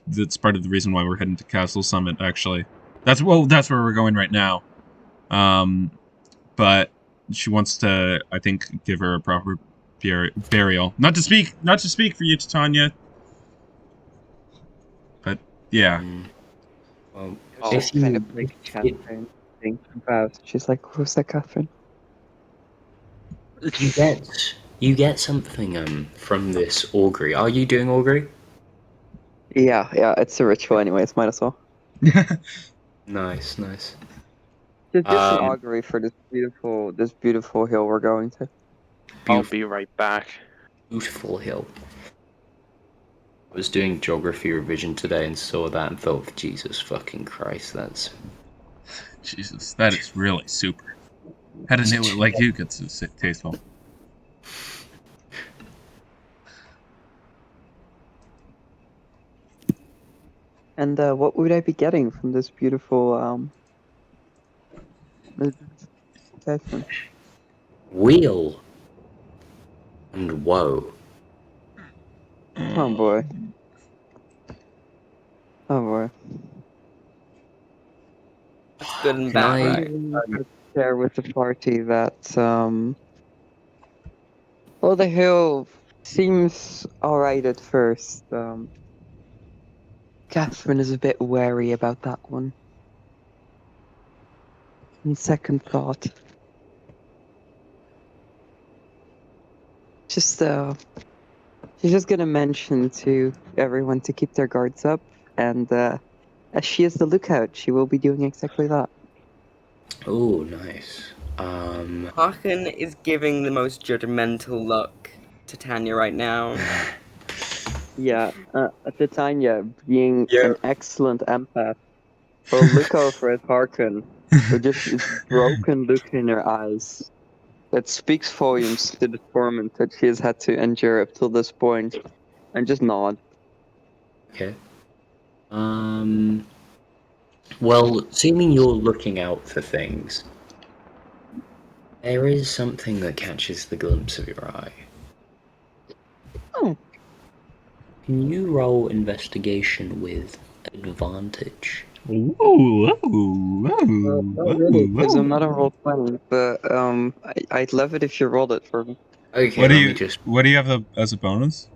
Speaker 2: that's part of the reason why we're heading to Castle Summit. Actually, that's where we're going right now. But she wants to, I think, give her a proper burial. Not to speak for you, Titania. But yeah.
Speaker 1: Well,
Speaker 4: Oh,
Speaker 1: if
Speaker 6: Kind
Speaker 1: you,
Speaker 6: of like Catherine think about. She's like, who's that Catherine?
Speaker 1: you get something from this augury. Are you doing augury?
Speaker 6: Yeah, it's a ritual anyways, might as well.
Speaker 1: Nice, nice.
Speaker 6: Just an
Speaker 1: Um,
Speaker 6: augury for this beautiful hill we're going to.
Speaker 4: I'll
Speaker 1: beautiful,
Speaker 4: be right back.
Speaker 1: beautiful hill. I was doing geography revision today and saw that and thought, Jesus fucking Christ, that's
Speaker 2: Jesus, that is really super. Had a knew it like you gets so tasteful.
Speaker 6: And what would I be getting from this beautiful this Catherine?
Speaker 1: wheel and woe.
Speaker 6: Oh boy. Oh boy.
Speaker 3: That's good and
Speaker 1: Can
Speaker 3: bad,
Speaker 1: I-
Speaker 3: right?
Speaker 6: I'm gonna share with the party that well, the hill seems alright at first. Catherine is a bit wary about that one. On second thought. Just she's just gonna mention to everyone to keep their guards up, and as she is the lookout, she will be doing exactly that.
Speaker 1: Oh, nice.
Speaker 3: Harkin is giving the most judgmental look to Tanya right now.
Speaker 6: Yeah, Titania, being
Speaker 3: Yeah.
Speaker 6: an excellent empath, will look over at Harkin with just this broken look in her eyes that speaks volumes to the torment that she has had to endure up till this point, and just nod.
Speaker 1: Okay. Well, seeming you're looking out for things, there is something that catches the glimpse of your eye.
Speaker 6: Oh.
Speaker 1: Can you roll investigation with advantage?
Speaker 2: Ooh,
Speaker 6: Not really, because I'm not a role playing, but I'd love it if you rolled it for me.
Speaker 1: Okay,
Speaker 2: What do
Speaker 1: let me
Speaker 2: you
Speaker 1: just.
Speaker 2: as a bonus?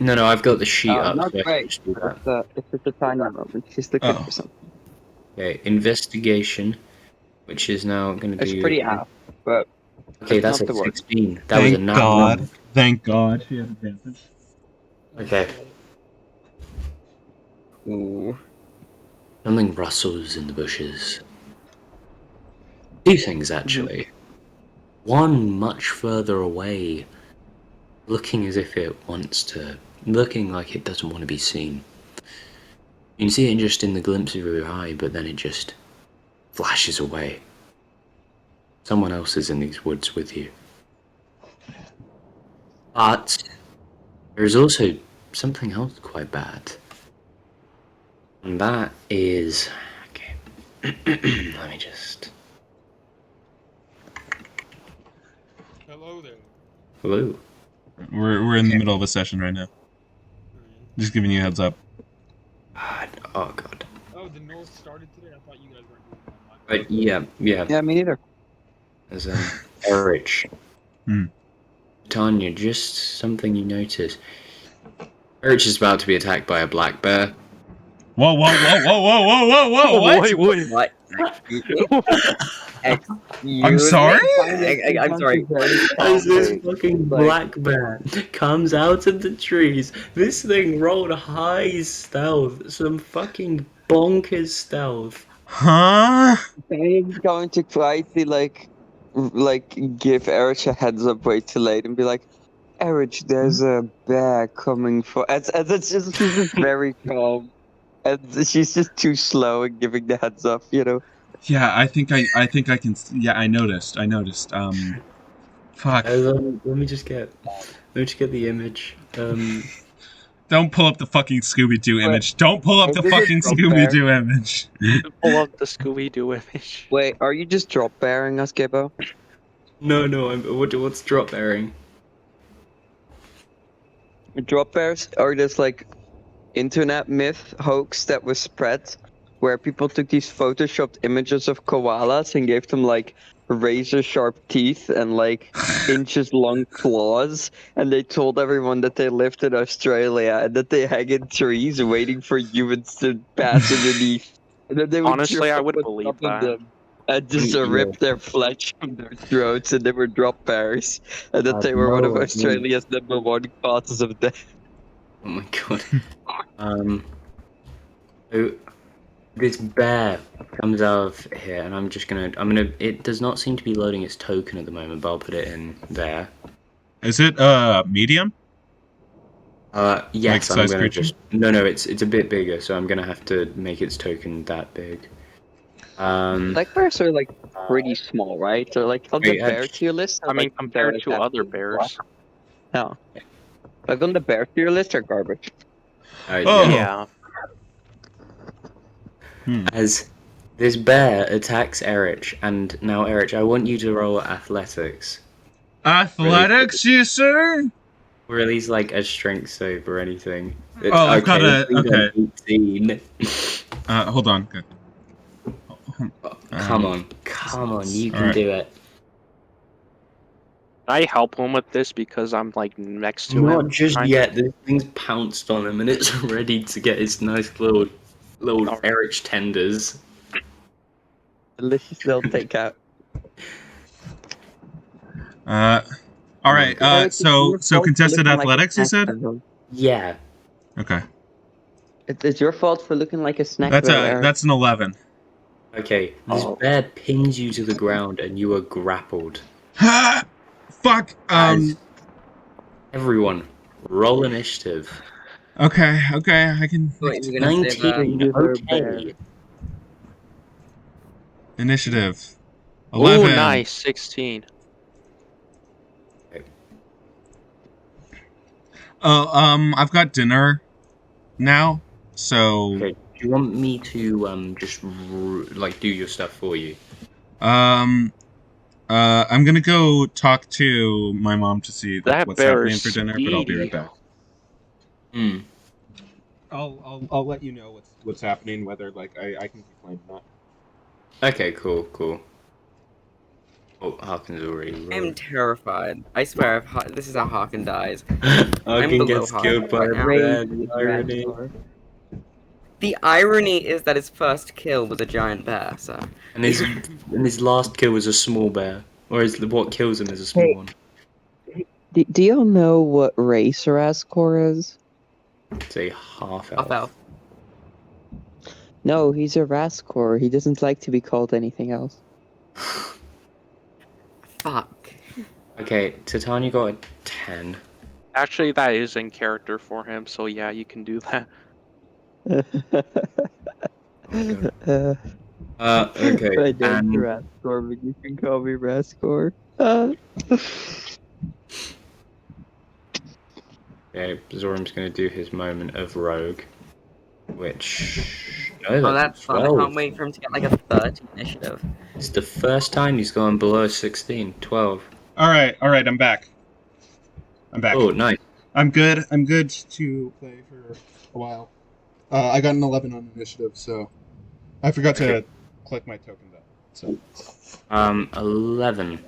Speaker 1: No, I've got the sheet up,
Speaker 6: Not
Speaker 1: so I can
Speaker 6: great,
Speaker 1: just do that.
Speaker 6: but it's a tiny moment. She's looking
Speaker 2: Oh.
Speaker 6: for something.
Speaker 1: Okay, investigation, which is now going to
Speaker 6: It's
Speaker 1: be.
Speaker 6: pretty apt, but
Speaker 1: Okay,
Speaker 6: it's
Speaker 1: that's
Speaker 6: not
Speaker 1: a
Speaker 6: the worst.
Speaker 1: 16. That was a
Speaker 2: Thank
Speaker 1: nat
Speaker 2: God.
Speaker 1: one.
Speaker 2: Thank God she had advantage.
Speaker 1: Okay.
Speaker 3: Ooh.
Speaker 1: Something rustles in the bushes. Two things, actually. One much further away, looking as if it wants to. Looking like it doesn't want to be seen. You can see it just in the glimpse of your eye, but then it just flashes away. Someone else is in these woods with you. But there is also something else quite bad. And that is. Okay. Let me just.
Speaker 7: Hello there.
Speaker 1: Hello.
Speaker 2: We're in the middle of a session right now. Just giving you a heads up.
Speaker 1: Oh god.
Speaker 7: Oh, the North started today? I thought you guys weren't doing that.
Speaker 1: But yeah.
Speaker 6: Yeah, me neither.
Speaker 1: As Errich.
Speaker 2: Hmm.
Speaker 1: Tanya, just something you notice. Errich is about to be attacked by a black bear.
Speaker 2: Whoa! What?
Speaker 4: Wait.
Speaker 3: What?
Speaker 2: I'm sorry?
Speaker 3: I'm sorry.
Speaker 1: As this
Speaker 6: Wait,
Speaker 1: fucking
Speaker 6: like-
Speaker 1: black bear comes out of the trees, this thing rolled high stealth, some fucking bonkers stealth.
Speaker 2: Huh?
Speaker 6: I'm going to quietly give Erich a heads up way too late and be like, Erich, there's a bear coming for. And it's just she's just very calm, and she's just too slow in giving the heads up.
Speaker 2: Yeah, I think I can. Yeah, I noticed. Fuck.
Speaker 1: Let me just get the image.
Speaker 2: Don't pull up the fucking Scooby-Doo image. Don't pull up
Speaker 6: Are
Speaker 2: the
Speaker 6: you just
Speaker 2: fucking
Speaker 6: drop bear?
Speaker 2: Scooby-Doo image.
Speaker 4: Pull up the Scooby-Doo image.
Speaker 6: Wait, are you just drop bearing us, Gibbo?
Speaker 1: No, what's drop bearing?
Speaker 6: Drop bears are this like internet myth hoax that was spread where people took these photoshopped images of koalas and gave them like razor sharp teeth and like inches long claws, and they told everyone that they lived in Australia and that they hang in trees waiting for humans to pass underneath, and then they would
Speaker 4: Honestly, I
Speaker 6: jump
Speaker 4: would
Speaker 6: on
Speaker 4: believe
Speaker 6: top of
Speaker 4: that.
Speaker 6: them and just
Speaker 1: Yeah.
Speaker 6: rip their flesh from their throats, and they were drop bears, and that they were one of
Speaker 1: No,
Speaker 6: Australia's #1 causes of death.
Speaker 1: Oh my god. So this bear comes out of here, and I'm gonna. It does not seem to be loading its token at the moment, but I'll put it in there.
Speaker 2: Is it medium?
Speaker 1: Yes,
Speaker 2: Like
Speaker 1: I'm
Speaker 2: size
Speaker 1: gonna
Speaker 2: creature?
Speaker 1: just. No, it's a bit bigger, so I'm gonna have to make its token that big.
Speaker 6: Black bears are like pretty small, right? They're like on the
Speaker 1: Wait,
Speaker 6: bear tier list.
Speaker 4: I mean, compared to other bears.
Speaker 6: No, like on the bear tier list, they're garbage.
Speaker 2: Oh.
Speaker 4: Yeah.
Speaker 1: As this bear attacks Errich, and now Errich, I want you to roll athletics,
Speaker 2: Athletics, you sir?
Speaker 1: or at least like a strength save or anything.
Speaker 2: Oh, I've got a-
Speaker 1: please
Speaker 2: okay.
Speaker 1: don't 18.
Speaker 2: Hold on. Good.
Speaker 1: Come on, you can
Speaker 2: alright.
Speaker 1: do it.
Speaker 4: I help him with this because I'm like next to him.
Speaker 1: Not just
Speaker 4: trying-
Speaker 1: yet. This thing's pounced on him, and it's ready to get its nice little
Speaker 4: Alright.
Speaker 1: Errich tenders.
Speaker 6: Delicious little takeout.
Speaker 2: Alright, so contested athletics, you said?
Speaker 1: Yeah.
Speaker 2: Okay.
Speaker 6: It's your fault for looking like a snack. though, Eric.
Speaker 2: That's an 11.
Speaker 1: Okay. This bear pins you to the ground, and you are grappled.
Speaker 2: Fuck.
Speaker 1: As everyone, roll initiative.
Speaker 2: Okay, I can.
Speaker 3: Wait, you're gonna say that?
Speaker 1: 19. Okay.
Speaker 2: Initiative.
Speaker 4: Ooh,
Speaker 2: 11.
Speaker 4: nice. 16.
Speaker 2: I've got dinner now, so
Speaker 1: Okay. Do you want me to just like do your stuff for you?
Speaker 2: I'm gonna go talk to my mom to see
Speaker 4: That
Speaker 2: what's
Speaker 4: bear
Speaker 2: happening
Speaker 4: is
Speaker 2: for dinner, but I'll be right
Speaker 4: speedy.
Speaker 2: back.
Speaker 1: Hmm.
Speaker 2: I'll let you know what's happening, whether like I can complain or not.
Speaker 1: Okay. Cool. Oh, Harkin's already
Speaker 3: I'm
Speaker 1: rolled.
Speaker 3: terrified. I swear, if this is how Harkin dies. I'm
Speaker 1: Harkin
Speaker 3: below
Speaker 1: gets
Speaker 3: Harkin
Speaker 1: killed by
Speaker 3: right
Speaker 1: a
Speaker 3: now.
Speaker 1: bear. The irony.
Speaker 3: The irony is that his first kill was a giant bear, so.
Speaker 1: And his last kill was a small bear, or what kills him is a small
Speaker 6: Hey.
Speaker 1: one.
Speaker 6: Do y'all know what race Razcore is?
Speaker 1: It's a half elf.
Speaker 3: Half elf.
Speaker 6: No, he's a Razcore. He doesn't like to be called anything else.
Speaker 3: Fuck.
Speaker 1: Okay, Titania got a 10.
Speaker 4: Actually, that is in character for him, so yeah, you can do that.
Speaker 1: Okay,
Speaker 6: My name's
Speaker 1: and
Speaker 6: Razcore, but you can call me Razcore.
Speaker 1: okay, Zoram's gonna do his moment of rogue, which
Speaker 3: Oh, that's fun. I
Speaker 1: 12.
Speaker 3: can't wait for him to get like a 30 initiative.
Speaker 1: It's the first time he's gone below 16, 12.
Speaker 2: All right, I'm back.
Speaker 1: Oh, nice.
Speaker 2: I'm good to play for a while. I got an 11 on initiative, so I forgot to click my token though. So
Speaker 1: 11.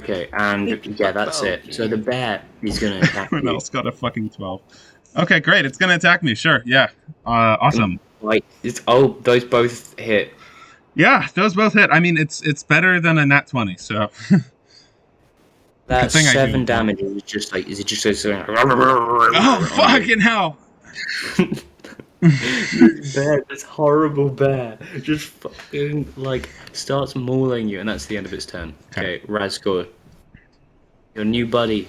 Speaker 1: Okay, and yeah, that's it. So the bear is gonna attack
Speaker 2: everyone
Speaker 1: you.
Speaker 2: else got a fucking 12. Okay, great. It's gonna attack me. Sure. Yeah. Awesome.
Speaker 1: Like, those both hit.
Speaker 2: Yeah, those both hit. I mean, it's better than a nat 20. So
Speaker 1: That's
Speaker 2: thing I do
Speaker 1: 7
Speaker 2: it.
Speaker 1: damage. Is it just going?
Speaker 2: oh fucking hell!
Speaker 1: This bear, this horrible bear, just fucking like starts mauling you, and that's the end of its turn. Okay, Razcore, your new buddy.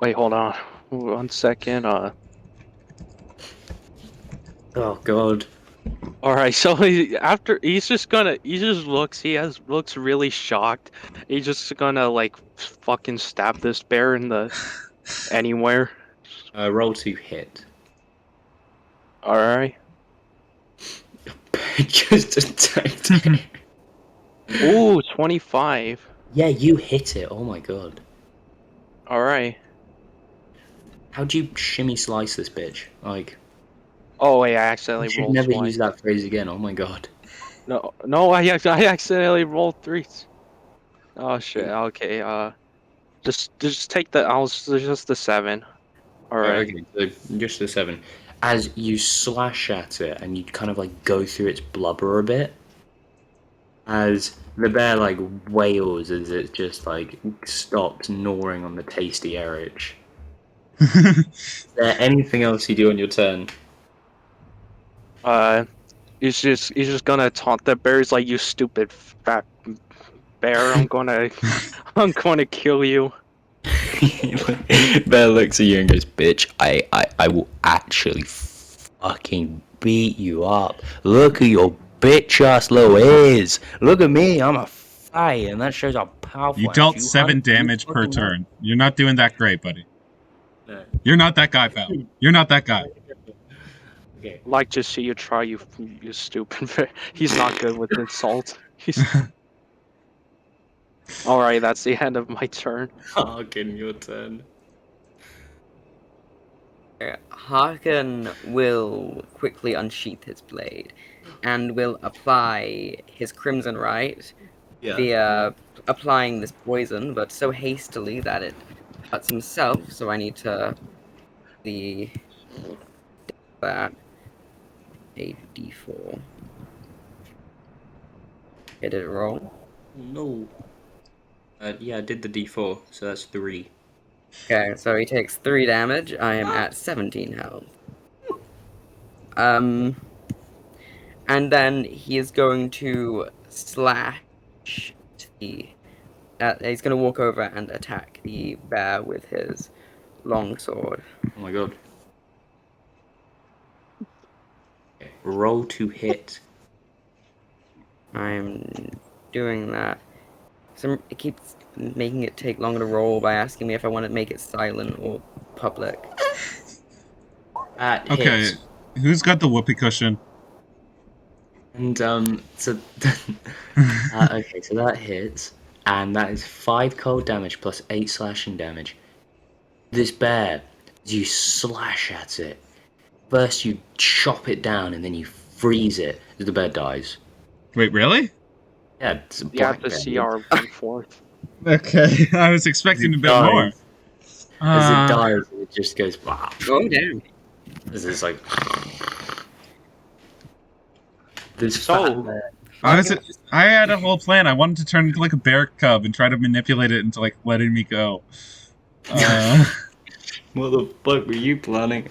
Speaker 4: Wait, hold on. 1 second.
Speaker 1: Oh god.
Speaker 4: All right, so he just looks really shocked. He's just gonna like fucking stab this bear in the anywhere.
Speaker 1: Roll to hit.
Speaker 4: All right.
Speaker 1: Just attacked it.
Speaker 4: Ooh, 25.
Speaker 1: Yeah, you hit it. Oh my god.
Speaker 4: All right.
Speaker 1: How'd you shimmy slice this bitch? Like,
Speaker 4: Oh wait, I
Speaker 1: you
Speaker 4: accidentally
Speaker 1: should
Speaker 4: rolled
Speaker 1: never
Speaker 4: twice.
Speaker 1: use that phrase again. Oh my god.
Speaker 4: No, I accidentally rolled threes. Oh shit. Okay. Just take the. Just the 7. All right.
Speaker 1: Okay, so just the 7. As you slash at it and you kind of like go through its blubber a bit, as the bear like wails as it just like stops gnawing on the tasty Errich. Is there anything else you do on your turn?
Speaker 4: He's just gonna taunt the bear. He's like, "You stupid fat bear! I'm gonna kill you."
Speaker 1: Bear looks at you and goes, "Bitch, I will actually fucking beat you up. Look at your bitch ass little ears. Look at me, I'm a fight, and that shows how powerful
Speaker 2: You
Speaker 1: I am.
Speaker 2: dealt
Speaker 1: You
Speaker 2: 7
Speaker 1: hunt, you
Speaker 2: damage per
Speaker 1: fucking
Speaker 2: turn. You're not doing that great, buddy.
Speaker 1: No.
Speaker 2: You're not that guy, pal. You're not that guy.
Speaker 1: Okay.
Speaker 4: Like to see you try, you stupid bear. He's not good with insult. He's. All right, that's the end of my turn.
Speaker 1: Harkin, your turn.
Speaker 3: Harkin will quickly unsheath his blade and will apply his Crimson Rite via applying this poison, but so hastily that it hurts himself, so I need to that a d4. Okay, did it roll?
Speaker 1: No. Yeah, I did the d4, so that's 3.
Speaker 3: Okay, so he takes 3 damage. I am at 17 health. And then he is going to slash the. He's going to walk over and attack the bear with his longsword.
Speaker 1: Oh my god. Okay. Roll to hit.
Speaker 3: I'm doing that. So it keeps making it take longer to roll by asking me if I want to make it silent or public.
Speaker 1: That
Speaker 2: Okay,
Speaker 1: hits.
Speaker 2: who's got the whoopee cushion?
Speaker 1: And so okay, so that hits, and that is 5 cold damage plus 8 slashing damage. This bear, as you slash at it, first you chop it down and then you freeze it as the bear dies.
Speaker 2: Wait, really?
Speaker 1: Yeah, it's a
Speaker 4: You have
Speaker 1: black
Speaker 4: to
Speaker 1: bear.
Speaker 4: CR 1/4.
Speaker 2: Okay, I was expecting a bit
Speaker 1: dies.
Speaker 2: more.
Speaker 1: As it dies, it just goes. Wow.
Speaker 3: Oh, damn.
Speaker 1: This is like. This
Speaker 4: So-
Speaker 1: fat bear.
Speaker 2: I had a whole plan. I wanted to turn into like a bear cub and try to manipulate it into like letting me go.
Speaker 1: What the fuck were you planning?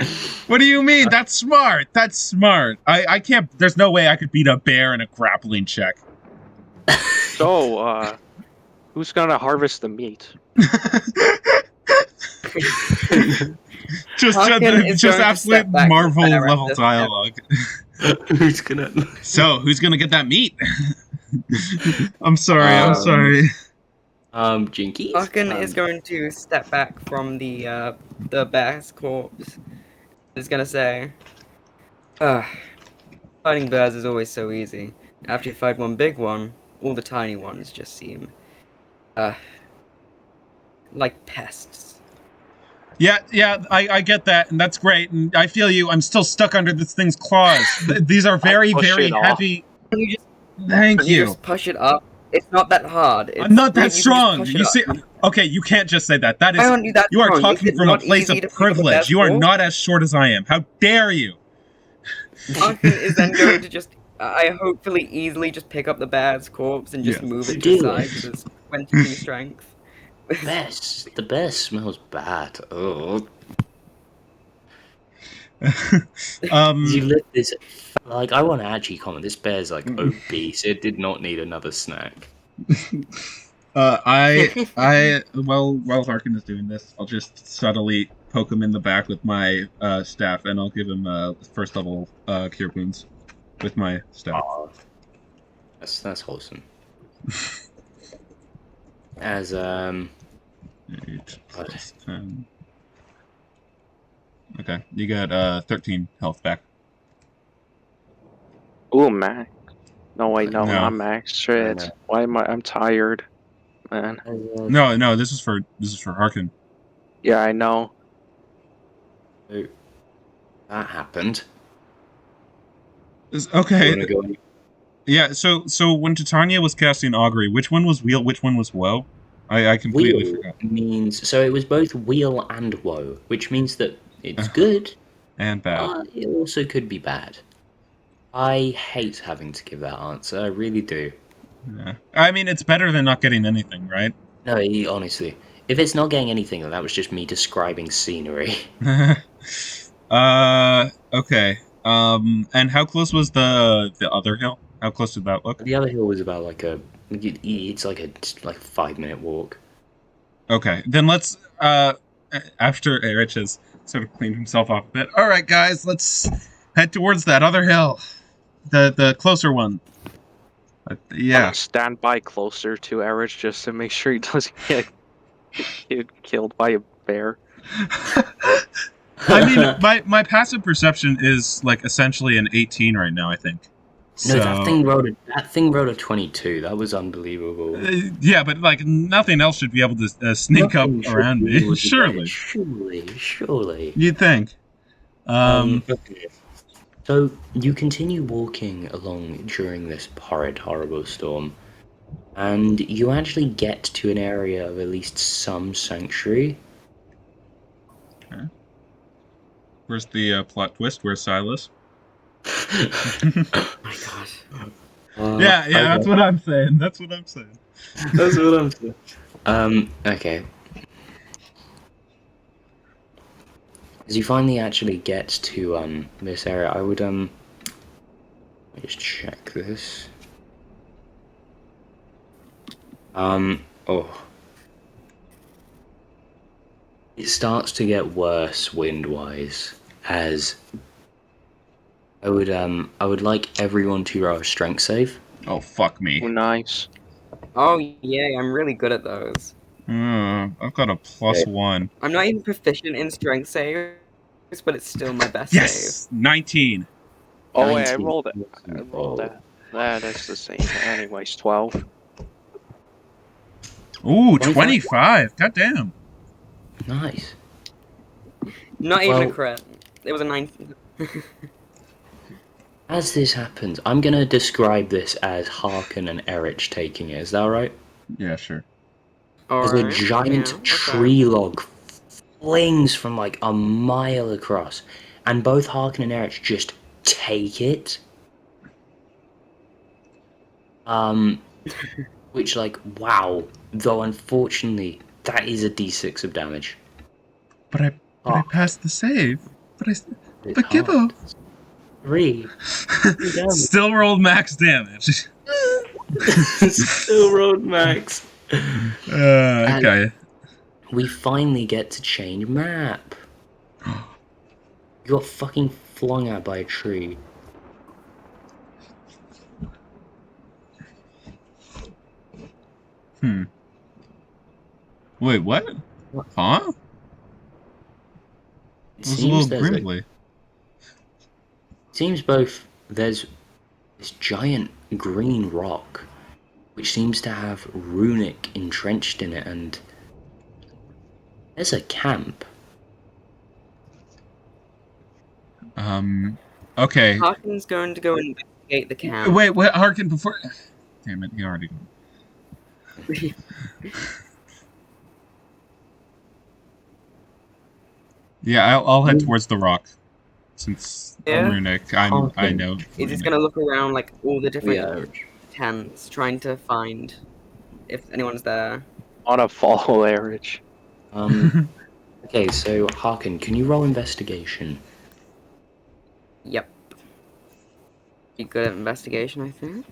Speaker 2: What do you mean? That's smart. That's smart. I can't. There's no way I could beat a bear in a grappling check.
Speaker 4: So, who's gonna harvest the meat?
Speaker 2: just
Speaker 3: Harkin is going to
Speaker 2: absolute
Speaker 3: step back
Speaker 2: Marvel
Speaker 3: and around
Speaker 2: level
Speaker 3: this
Speaker 2: dialogue.
Speaker 1: Who's gonna?
Speaker 2: So who's gonna get that meat? I'm sorry.
Speaker 1: Jinkies.
Speaker 3: Harkin is going to step back from the bear's corpse. He's gonna say, fighting bears is always so easy. After you fight one big one, all the tiny ones just seem, like pests.
Speaker 2: Yeah, I get that, and that's great, and I feel you. I'm still stuck under this thing's claws. These are very,
Speaker 4: push
Speaker 2: very
Speaker 4: it off.
Speaker 2: heavy.
Speaker 3: You just,
Speaker 2: Thank you.
Speaker 3: just push it up. It's not that hard.
Speaker 2: I'm not that
Speaker 3: you just
Speaker 2: strong.
Speaker 3: push it
Speaker 2: You
Speaker 3: up.
Speaker 2: see, okay, you can't just say that. That
Speaker 3: Why
Speaker 2: is,
Speaker 3: aren't you that
Speaker 2: you are
Speaker 3: strong?
Speaker 2: talking
Speaker 3: Is it
Speaker 2: from a
Speaker 3: not
Speaker 2: place
Speaker 3: easy
Speaker 2: of
Speaker 3: to pick up a
Speaker 2: privilege.
Speaker 3: bear's
Speaker 2: You are
Speaker 3: paw?
Speaker 2: not as short as I am. How dare you?
Speaker 3: Harkin is then going to just, I hopefully easily just pick up the bear's corpse and just
Speaker 2: Yeah.
Speaker 3: move it
Speaker 1: Do
Speaker 3: to the
Speaker 1: it.
Speaker 3: side with his 22 strength.
Speaker 1: The bear smells bad. Oh. You lift this. Like, I want to actually comment. This bear's like obese. It did not need another snack.
Speaker 2: While Harkin is doing this, I'll just subtly poke him in the back with my staff, and I'll give him first level cure wounds. with my staff.
Speaker 1: Oh, that's wholesome. As
Speaker 2: 8
Speaker 1: God.
Speaker 2: plus 10. Okay, you got 13 health back.
Speaker 4: Ooh, max. No, wait, no,
Speaker 2: No.
Speaker 4: not max. Shit.
Speaker 1: No.
Speaker 4: Why am I? I'm tired, man.
Speaker 2: No, this is for Harkin.
Speaker 4: Yeah, I know.
Speaker 1: So that happened. You
Speaker 2: Okay.
Speaker 1: wanna go?
Speaker 2: Yeah, so when Titania was casting Augury, which one was Wheel, which one was Woe? I completely
Speaker 1: Wheel
Speaker 2: forgot.
Speaker 1: means so it was both wheel and woe, which means that it's good,
Speaker 2: And bad.
Speaker 1: but it also could be bad. I hate having to give that answer. I really do.
Speaker 2: Yeah. I mean, it's better than not getting anything, right?
Speaker 1: No, honestly, if it's not getting anything, then that was just me describing scenery.
Speaker 2: Okay. And how close was the other hill? How close did that look?
Speaker 1: The other hill was about like it's like a 5-minute walk.
Speaker 2: Okay, then let's after Errich has sort of cleaned himself off a bit. All right, guys, let's head towards that other hill, the closer one. Yeah.
Speaker 4: Stand by closer to Errich just to make sure he doesn't get killed by a bear.
Speaker 2: I mean, my passive perception is like essentially an 18 right now, I think.
Speaker 1: No,
Speaker 2: So,
Speaker 1: that thing wrote a 22. That was unbelievable.
Speaker 2: yeah, but like nothing else should be able to sneak
Speaker 1: Nothing
Speaker 2: up
Speaker 1: should
Speaker 2: around
Speaker 1: be able
Speaker 2: me.
Speaker 1: to get it.
Speaker 2: Surely,
Speaker 1: Surely.
Speaker 2: you'd think.
Speaker 1: Okay. So you continue walking along during this horrible storm, and you actually get to an area of at least some sanctuary.
Speaker 2: Where's the plot twist? Where's Silas?
Speaker 3: Oh my god.
Speaker 2: Yeah,
Speaker 1: Okay.
Speaker 2: that's what I'm saying. That's what I'm saying.
Speaker 1: That's what I'm saying. Okay. As you finally actually get to this area, I would let me just check this. Oh. It starts to get worse wind-wise, as I would like everyone to roll a strength save.
Speaker 2: Oh, fuck me.
Speaker 4: Ooh, nice.
Speaker 3: Oh yay, I'm really good at those.
Speaker 2: I've got a +1.
Speaker 3: I'm not even proficient in strength saves, but it's still my best
Speaker 2: Yes! 19.
Speaker 4: Oh wait, I
Speaker 1: 19.
Speaker 4: rolled it. I rolled that. That's the same. Anyways, 12.
Speaker 2: Ooh,
Speaker 1: 25.
Speaker 2: 25. Goddamn.
Speaker 1: Nice.
Speaker 3: save. Not even a
Speaker 1: Well-
Speaker 3: crit. It was a 9.
Speaker 1: As this happens, I'm gonna describe this as Harkin and Errich taking it. Is that right?
Speaker 2: Yeah, sure.
Speaker 1: As a giant tree log flings from like a mile across, and both Harkin and Erich just take it. Which like wow. Though unfortunately, that is a D6 of damage.
Speaker 2: But I
Speaker 1: Oh.
Speaker 2: passed the save.
Speaker 1: It's
Speaker 2: But Gibbo.
Speaker 1: hard. 3.
Speaker 2: Still rolled max damage.
Speaker 1: Still road max.
Speaker 2: Okay.
Speaker 1: We finally get to change map. You got fucking flung at by a tree.
Speaker 2: Wait, what? Huh?
Speaker 1: It
Speaker 2: It was a little
Speaker 1: seems there's
Speaker 2: grimbly.
Speaker 1: seems both there's this giant green rock which seems to have runic entrenched in it, and there's a camp.
Speaker 2: Okay.
Speaker 3: Harkin's going to go investigate the camp.
Speaker 2: Wait, Harkin, before... Damn it, he already... Yeah, I'll head towards the rock. Since
Speaker 3: Yeah?
Speaker 2: runic, I know.
Speaker 3: He's just
Speaker 2: runic.
Speaker 3: gonna look around like all the different
Speaker 1: Yeah.
Speaker 3: tents, trying to find if anyone's there.
Speaker 4: On a follow, Errich.
Speaker 1: Okay, so Harkin, can you roll investigation?
Speaker 3: Yep. Be good at investigation, I think.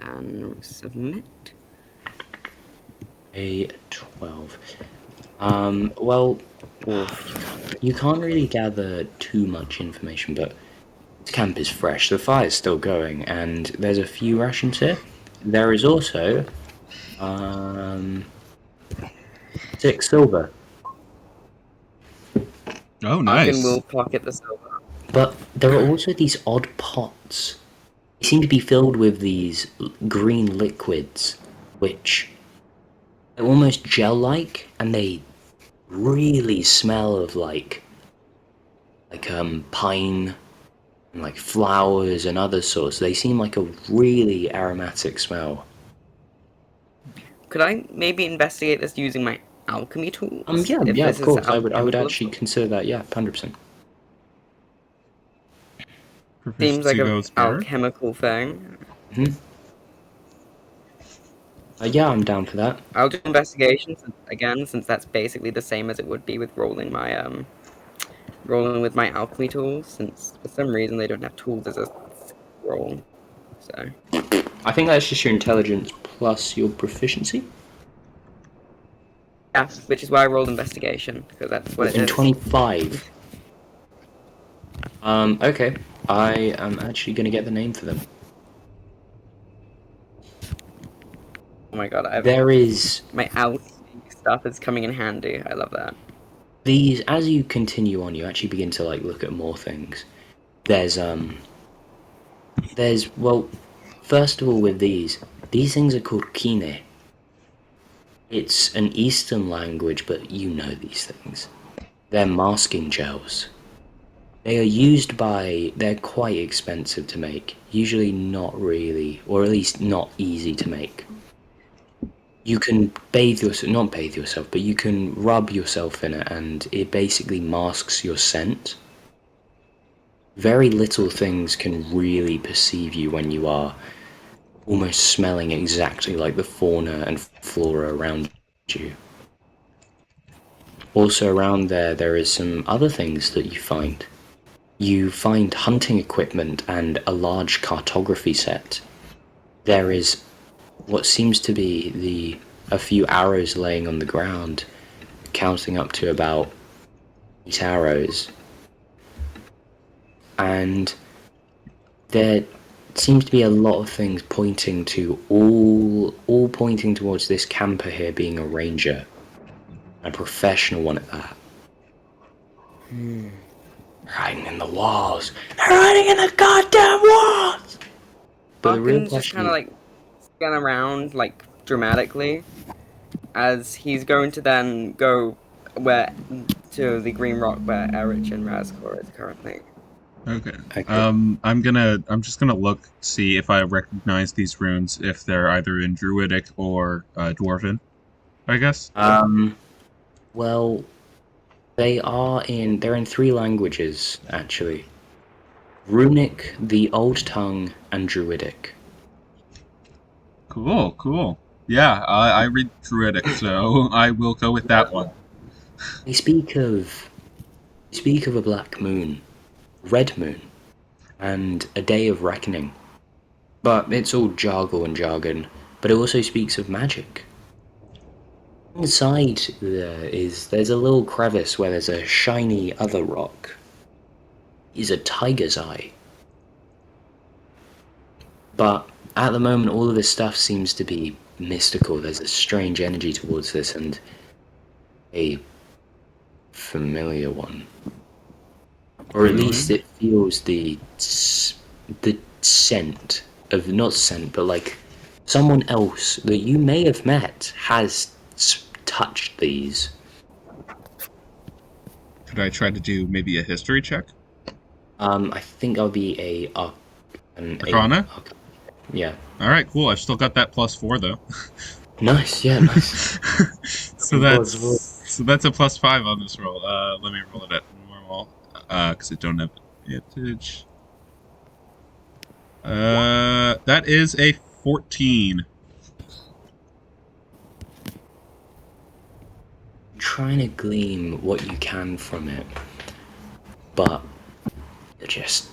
Speaker 3: And submit.
Speaker 1: A 12. Well,
Speaker 3: Oof.
Speaker 1: You can't really gather too much information, but this camp is fresh. The fire's still going, and there's a few rations here. There is also 6 silver.
Speaker 2: Oh,
Speaker 3: Arkin will
Speaker 2: nice.
Speaker 3: pocket the silver.
Speaker 1: But there are also these odd pots. They seem to be filled with these green liquids, which are almost gel-like, and they really smell of like pine and like flowers and other sorts. They seem like a really aromatic smell.
Speaker 3: Could I maybe investigate this using my alchemy tools?
Speaker 1: Yeah,
Speaker 3: If
Speaker 1: yeah,
Speaker 3: this
Speaker 1: of
Speaker 3: is
Speaker 1: course. I would
Speaker 3: alchemical of
Speaker 1: actually
Speaker 3: sorts?
Speaker 1: consider that. Yeah, 100%.
Speaker 3: Seems like
Speaker 2: Proficiency
Speaker 3: a
Speaker 2: goes better.
Speaker 3: alchemical thing.
Speaker 1: Yeah, I'm down for that.
Speaker 3: I'll do investigation again, since that's basically the same as it would be with rolling with my alchemy tools. Since for some reason they don't have tools as a roll, so
Speaker 1: I think that's just your intelligence plus your proficiency.
Speaker 3: yeah, which is why I rolled investigation because that's what it
Speaker 1: In
Speaker 3: is.
Speaker 1: 25. Okay. I am actually gonna get the name for them.
Speaker 3: Oh my god,
Speaker 1: There is
Speaker 3: my alchemy stuff is coming in handy. I love that.
Speaker 1: these as you continue on, you actually begin to like look at more things. There's well, first of all with these things are called kine. It's an Eastern language, but you know these things. They're masking gels. They are they're quite expensive to make. Usually not really, or at least not easy to make. You can not bathe yourself, but you can rub yourself in it and it basically masks your scent. Very little things can really perceive you when you are almost smelling exactly like the fauna and flora around you. Also around there is some other things that you find. You find hunting equipment and a large cartography set. There is what seems to be a few arrows laying on the ground, counting up to about 8 arrows. And there seems to be a lot of things pointing to all pointing towards this camper here being a ranger. A professional one at that. Hiding in the walls. They're hiding in the goddamn walls! But the real
Speaker 3: Arkin's just kind
Speaker 1: question
Speaker 3: of like scan around like dramatically, as he's going to then go to the green rock where Errich and Razcore is currently.
Speaker 2: Okay.
Speaker 1: Okay.
Speaker 2: I'm just gonna look, see if I recognize these runes, if they're either in Druidic or Dwarven, I guess.
Speaker 1: Well, they're in 3 languages, actually. Runic, the Old Tongue, and Druidic.
Speaker 2: Cool, cool. Yeah, I read Druidic, so I will go with that one.
Speaker 1: They speak of a black moon, red moon, and a day of reckoning. But it's all jargle and jargon, but it also speaks of magic. Inside there's a little crevice where there's a shiny other rock. Is a tiger's eye. But at the moment, all of this stuff seems to be mystical. There's a strange energy towards this, and a familiar one, or at least it feels the scent of not scent, but like someone else that you may have met has touched these.
Speaker 2: Could I try to do maybe a history check?
Speaker 1: I think I'll be an
Speaker 2: Arcana?
Speaker 1: Yeah.
Speaker 2: All right, cool. I've still got that +4 though.
Speaker 1: Nice. Yeah. Nice.
Speaker 2: so that's a +5 on this roll. Let me roll it at normal, because I don't have advantage. That is a 14.
Speaker 1: Trying to glean what you can from it, but you're just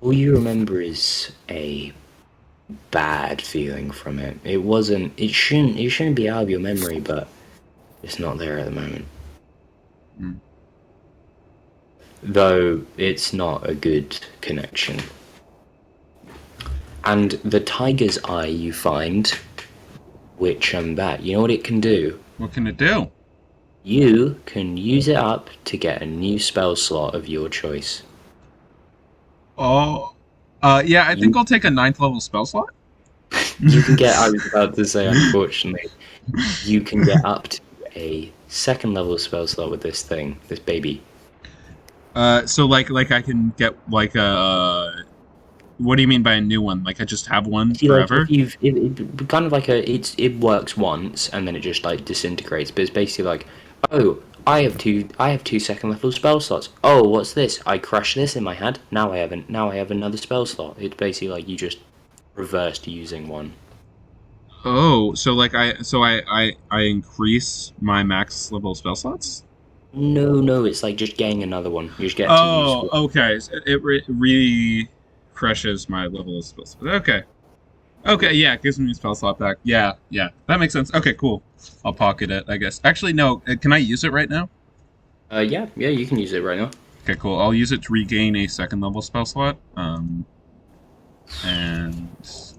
Speaker 1: all you remember is a bad feeling from it. It wasn't. It shouldn't be out of your memory, but it's not there at the moment.
Speaker 2: Mm.
Speaker 1: Though it's not a good connection. And the tiger's eye you find, which that, you know what it can do?
Speaker 2: What can it do?
Speaker 1: You can use it up to get a new spell slot of your choice.
Speaker 2: Oh, yeah. I think I'll take a 9th level spell slot.
Speaker 1: You can get, I was about to say, unfortunately, you can get up to a 2nd level spell slot with this thing, this baby.
Speaker 2: So like I can get like a. What do you mean by a new one? Like I just have one
Speaker 1: See, like,
Speaker 2: forever?
Speaker 1: if it kind of like it works once and then it just like disintegrates. But it's basically like, oh, I have two 2nd level spell slots. Oh, what's this? I crush this in my hand. Now I have another spell slot. It's basically like you just reversed using one.
Speaker 2: Oh, so like I increase my max level spell slots?
Speaker 1: No, it's like just getting another one. You just get to use
Speaker 2: Oh,
Speaker 1: one.
Speaker 2: okay. So it really crushes my level of spell slots. Okay. Okay, yeah, it gives me a spell slot back. Yeah, that makes sense. Okay, cool. I'll pocket it, I guess. Actually, no. Can I use it right now?
Speaker 1: Yeah, you can use it right now.
Speaker 2: Okay, cool. I'll use it to regain a 2nd level spell slot. And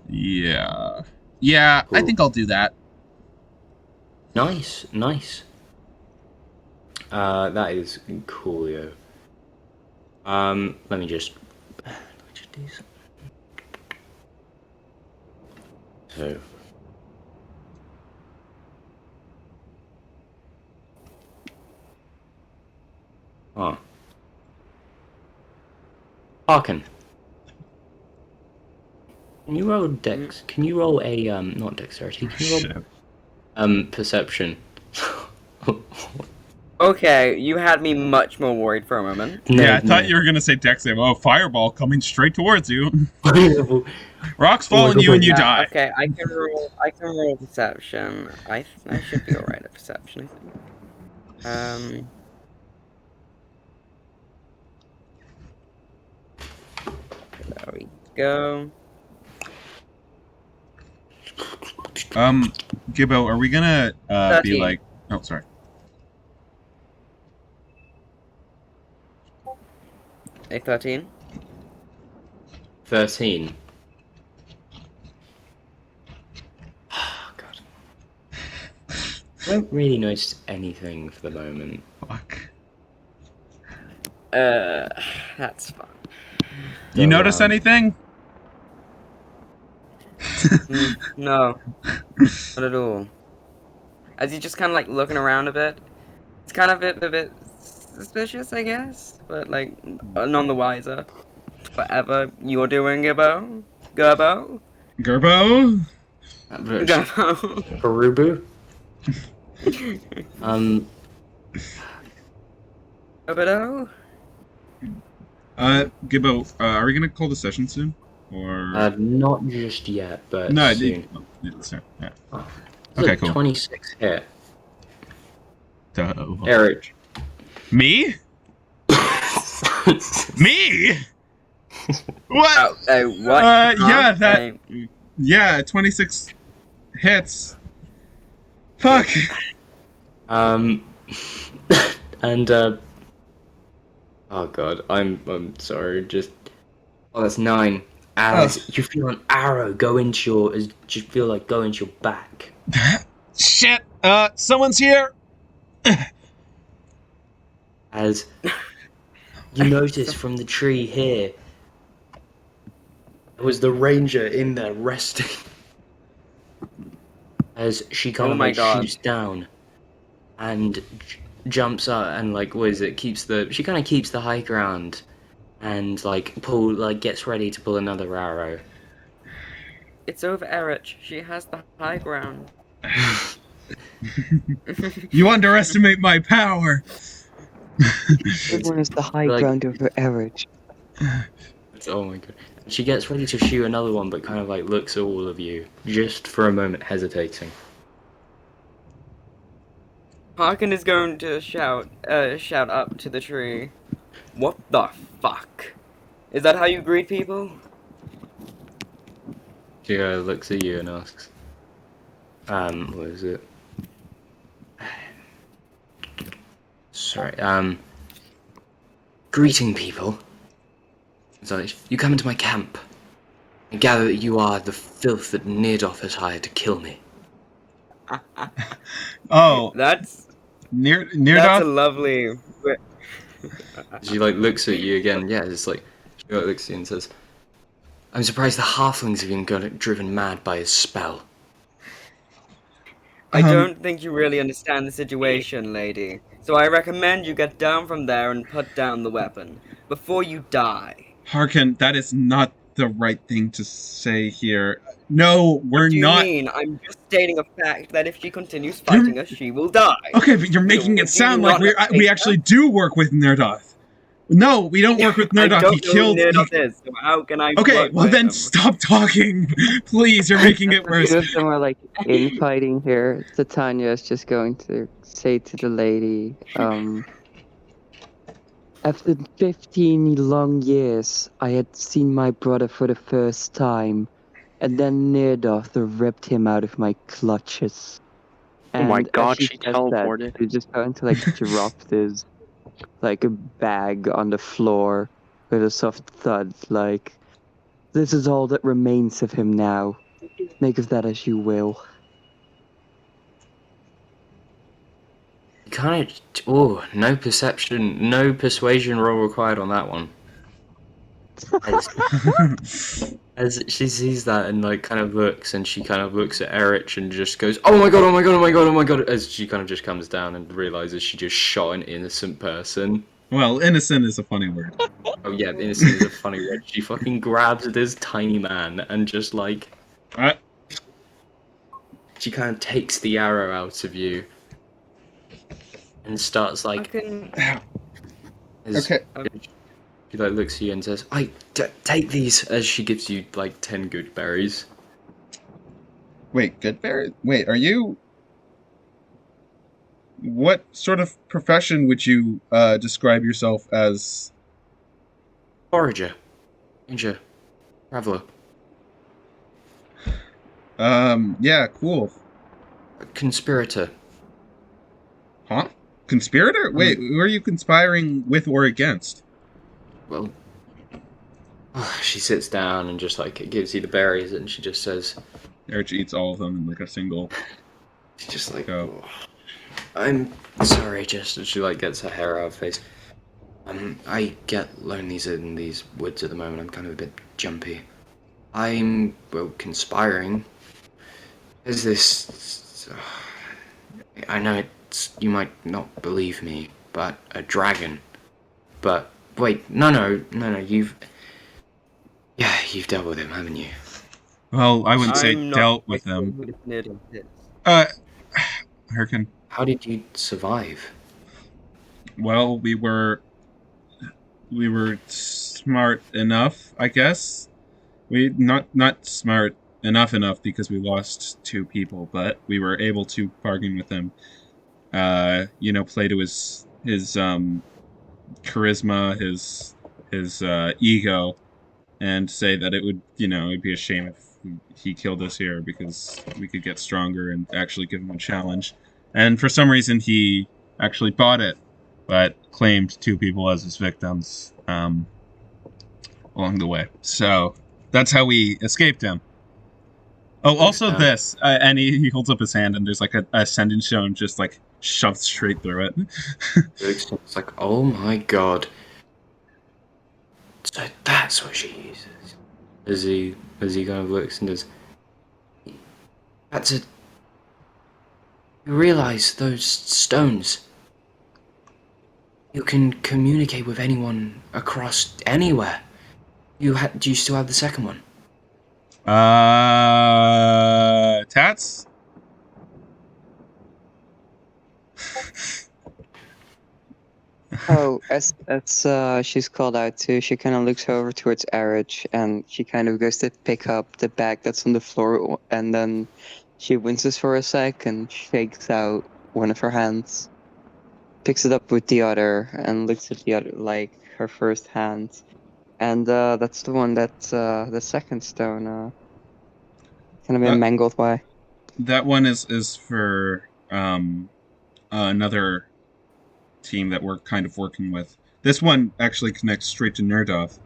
Speaker 2: yeah, I
Speaker 1: Cool.
Speaker 2: think I'll do that.
Speaker 1: Nice. That is coolio. Let me just do something. So. Oh. Harkin. Can you roll dex? Can you roll a not dexterity? Can you roll
Speaker 2: Shit.
Speaker 1: perception?
Speaker 3: Okay, you had me much more worried for a moment.
Speaker 2: Yeah, I thought you were gonna say dex save. Oh, fireball coming straight towards you.
Speaker 1: were.
Speaker 2: Rocks fall on you and you die.
Speaker 3: Okay, I can roll. I can roll perception. I should be alright at perception. I think. There we go.
Speaker 2: Gibbo, are we gonna be
Speaker 3: 13.
Speaker 2: like? Oh, sorry.
Speaker 3: A 13.
Speaker 1: 13. Oh, God. I don't really notice anything for the moment.
Speaker 2: Fuck.
Speaker 3: That's fine.
Speaker 2: You notice anything?
Speaker 3: No, not at all. As you're just kind of like looking around a bit, it's kind of a bit suspicious, I guess, but like none the wiser. Whatever you're doing, Gerbo.
Speaker 2: Gerbo?
Speaker 3: Gerbo.
Speaker 1: Perubu?
Speaker 3: Gerbo.
Speaker 2: Gibbo, are we gonna call the session soon? Or
Speaker 1: Not just yet, but
Speaker 2: no,
Speaker 1: soon.
Speaker 2: Yeah.
Speaker 1: Oh,
Speaker 2: Okay, cool.
Speaker 1: 26 hit.
Speaker 2: Oh.
Speaker 1: Errich.
Speaker 2: Me? Me? What?
Speaker 3: What?
Speaker 2: Yeah, that. Yeah, 26 hits. Fuck.
Speaker 1: And oh god, I'm sorry. Just that's 9. As you feel an arrow go into your, you feel like go into your back.
Speaker 2: Shit. Someone's here.
Speaker 1: As you notice from the tree here, there was the ranger in there resting. As she kind
Speaker 3: Oh
Speaker 1: of
Speaker 3: my
Speaker 1: like
Speaker 3: God.
Speaker 1: shoots down and jumps up and like she kind of keeps the high ground and like gets ready to pull another arrow.
Speaker 3: It's over, Errich. She has the high ground.
Speaker 2: You underestimate my power.
Speaker 6: Everyone has the high
Speaker 1: Like-
Speaker 6: ground over Errich.
Speaker 1: Oh my god. She gets ready to shoot another one, but kind of like looks at all of you, just for a moment hesitating.
Speaker 3: Harkin is going to shout up to the tree. What the fuck? Is that how you greet people?
Speaker 1: She looks at you and asks, what is it? Sorry, greeting people. So you come into my camp. I gather that you are the filth that Neardorf has hired to kill me.
Speaker 2: Oh,
Speaker 3: That's
Speaker 2: near
Speaker 3: a
Speaker 2: Neardoth.
Speaker 3: lovely.
Speaker 1: She looks at you again. Yeah, it's like she looks at you and says, "I'm surprised the halflings have been driven mad by his spell."
Speaker 3: I don't think you really understand the situation, lady. So I recommend you get down from there and put down the weapon before you die.
Speaker 2: Harkin, that is not the right thing to say here. No, we're
Speaker 3: What do you
Speaker 2: not.
Speaker 3: mean? I'm just stating a fact that if she continues
Speaker 2: You're
Speaker 3: fighting us, she will die.
Speaker 2: okay, but you're making it
Speaker 3: Do you
Speaker 2: sound like
Speaker 3: not have
Speaker 2: we
Speaker 3: faith
Speaker 2: actually
Speaker 3: in
Speaker 2: do work with Nerdoth. No, we don't work with
Speaker 3: her? I
Speaker 2: Nerdoth. He
Speaker 3: don't know who
Speaker 2: killed.
Speaker 3: Nirdoth is, so how can I
Speaker 2: Okay,
Speaker 3: work
Speaker 2: well
Speaker 3: with
Speaker 2: then
Speaker 3: him?
Speaker 2: stop talking, please. You're making it
Speaker 6: The
Speaker 2: worse.
Speaker 6: two of them are like infighting here. Titania is just going to say to the lady, after 15 long years, I had seen my brother for the first time, and then Neardoth ripped him out of my clutches.
Speaker 4: Oh my
Speaker 6: And as
Speaker 4: god,
Speaker 6: she
Speaker 4: she
Speaker 6: says that,
Speaker 4: teleported.
Speaker 6: she's just going to like drop this like a bag on the floor with a soft thud, like, this is all that remains of him now. Make of that as you will.
Speaker 1: You kind of. Oh, no perception, no persuasion roll required on that one. As she sees that and like kind of looks, and she kind of looks at Errich and just goes, "Oh my god! Oh my god! Oh my god! Oh my god!" As she kind of just comes down and realizes she just shot an innocent person.
Speaker 2: Well, innocent is a funny word.
Speaker 1: Oh yeah, innocent is a funny word. She fucking grabs this tiny man and just like
Speaker 2: I,
Speaker 1: she kind of takes the arrow out of you and starts
Speaker 3: I
Speaker 1: like.
Speaker 3: can.
Speaker 1: As,
Speaker 2: okay.
Speaker 1: She like looks at you and says, take these," as she gives you like 10 good berries.
Speaker 2: Wait, Goodberry? Wait, are you? What sort of profession would you describe yourself as?
Speaker 1: Forager, ranger, traveler,
Speaker 2: Yeah, cool.
Speaker 1: conspirator.
Speaker 2: Huh? Conspirator? Wait, who are you conspiring with or against?
Speaker 1: Well, she sits down and just like gives you the berries, and she just says,
Speaker 2: Errich eats all of them in like a single
Speaker 1: she's just like,
Speaker 2: go.
Speaker 1: "Oh, I'm sorry," just as she like gets her hair out of her face. I get lonely in these woods at the moment. I'm kind of a bit jumpy. I'm, well, conspiring. Is this? I know you might not believe me, but a dragon. But wait, no, you've dealt with him, haven't you?
Speaker 2: Well, I wouldn't say
Speaker 3: I'm not
Speaker 2: dealt
Speaker 3: quite
Speaker 2: with
Speaker 3: sure
Speaker 2: them.
Speaker 3: who this Nirdoth is.
Speaker 2: Uh, Hurricane.
Speaker 1: How did you survive?
Speaker 2: Well, we were smart enough, I guess. We not smart enough because we lost 2 people, but we were able to bargain with him. Play to his charisma, his ego, and say that it would, it'd be a shame if he killed us here because we could get stronger and actually give him a challenge. And for some reason, he actually bought it, but claimed 2 people as his victims along the way. So that's how we escaped him. Oh, also this, and he holds up his hand, and there's like a sending stone just like shoved straight through it.
Speaker 1: It's like, oh my god. So that's what she uses. As he kind of looks and does. That's it. You realize those stones. You can communicate with anyone across anywhere. Do you still have the second one?
Speaker 2: Tats?
Speaker 6: Oh, as she's called out to, she kind of looks over towards Errich, and she kind of goes to pick up the bag that's on the floor, and then she winces for a sec and shakes out one of her hands, picks it up with the other, and looks at the other, like her first hand, and that's the one that's the second stone. kind of in a mangled way.
Speaker 2: That one is for another team that we're kind of working with. This one actually connects straight to Nerdoth.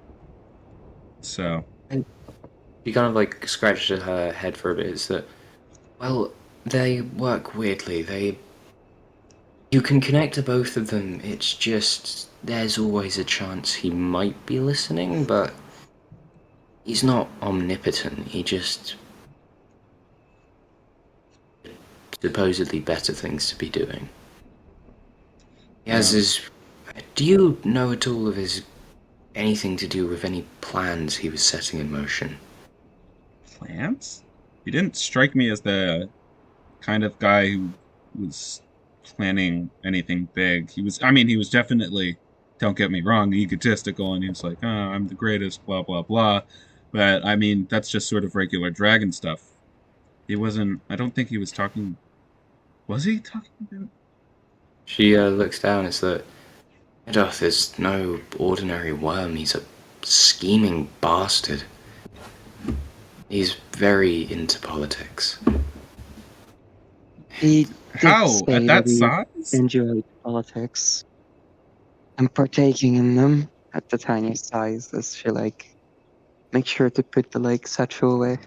Speaker 2: So
Speaker 1: She kind of like scratched her head for a bit. Is that, well, they work weirdly. You can connect to both of them. It's just there's always a chance he might be listening, but he's not omnipotent. He just supposedly better things to be doing. He has his. Do you know at all of his anything to do with any plans he was setting in motion?
Speaker 2: plans? He didn't strike me as the kind of guy who was planning anything big. He was definitely, don't get me wrong, egotistical, and he was like, oh, I'm the greatest, blah, blah, blah. But, I mean, that's just sort of regular dragon stuff. He wasn't, I don't think he was talking, was he talking about?
Speaker 1: She looks down. It's that Edoth is no ordinary worm. He's a scheming bastard. He's very into politics.
Speaker 6: He did
Speaker 2: How?
Speaker 6: say
Speaker 2: At that
Speaker 6: he
Speaker 2: size?
Speaker 6: enjoyed politics and partaking in them at the tiniest size, as she make sure to put the sexual away.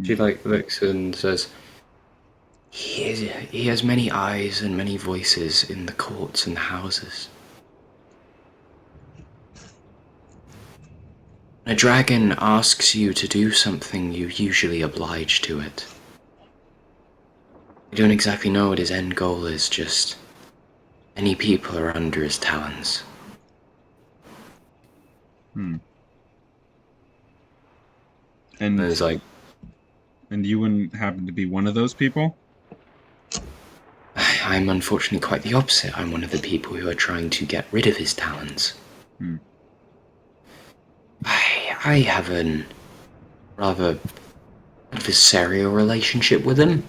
Speaker 1: She looks and says, he has many eyes and many voices in the courts and the houses. When a dragon asks you to do something, you usually oblige to it. You don't exactly know what his end goal is, just many people are under his talons.
Speaker 2: And
Speaker 1: It's like,
Speaker 2: and you wouldn't happen to be one of those people?
Speaker 1: I'm unfortunately quite the opposite. I'm one of the people who are trying to get rid of his talons. I have a rather adversarial relationship with him.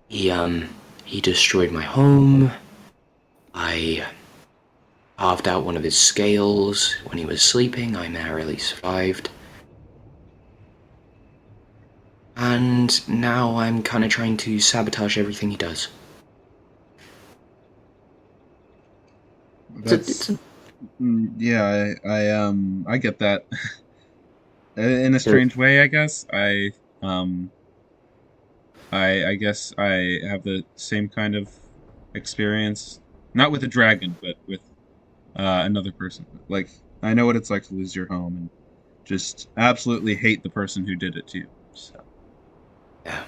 Speaker 1: He destroyed my home. I carved out one of his scales when he was sleeping. I narrowly survived. And now I'm kind of trying to sabotage everything he does.
Speaker 2: Yeah, I get that. In a strange way, I guess. I guess I have the same kind of experience, not with a dragon, but with another person. Like, I know what it's like to lose your home and just absolutely hate the person who did it to you. So.
Speaker 1: Yeah.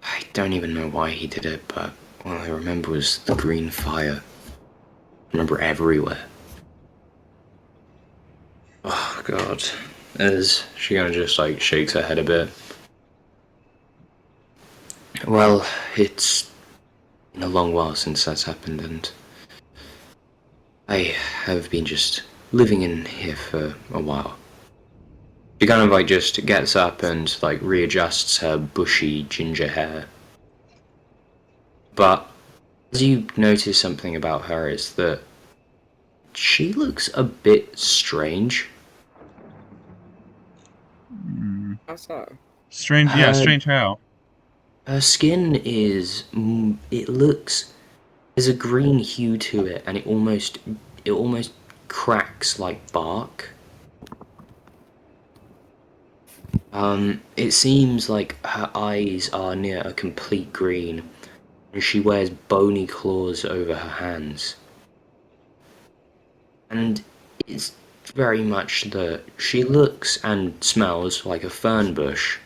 Speaker 1: I don't even know why he did it, but all I remember was the green fire. I remember everywhere. Oh, God. As she kind of just, shakes her head a bit. Well, it's been a long while since that's happened, and I have been just living in here for a while. She kind of, just gets up and, readjusts her bushy ginger hair. But as you notice something about her is that she looks a bit strange.
Speaker 3: How so?
Speaker 2: Strange, yeah, strange how?
Speaker 1: Her skin is, there's a green hue to it, and it almost cracks like bark. It seems like her eyes are near a complete green, and she wears bony claws over her hands. And it's very much that she looks and smells like a fern bush.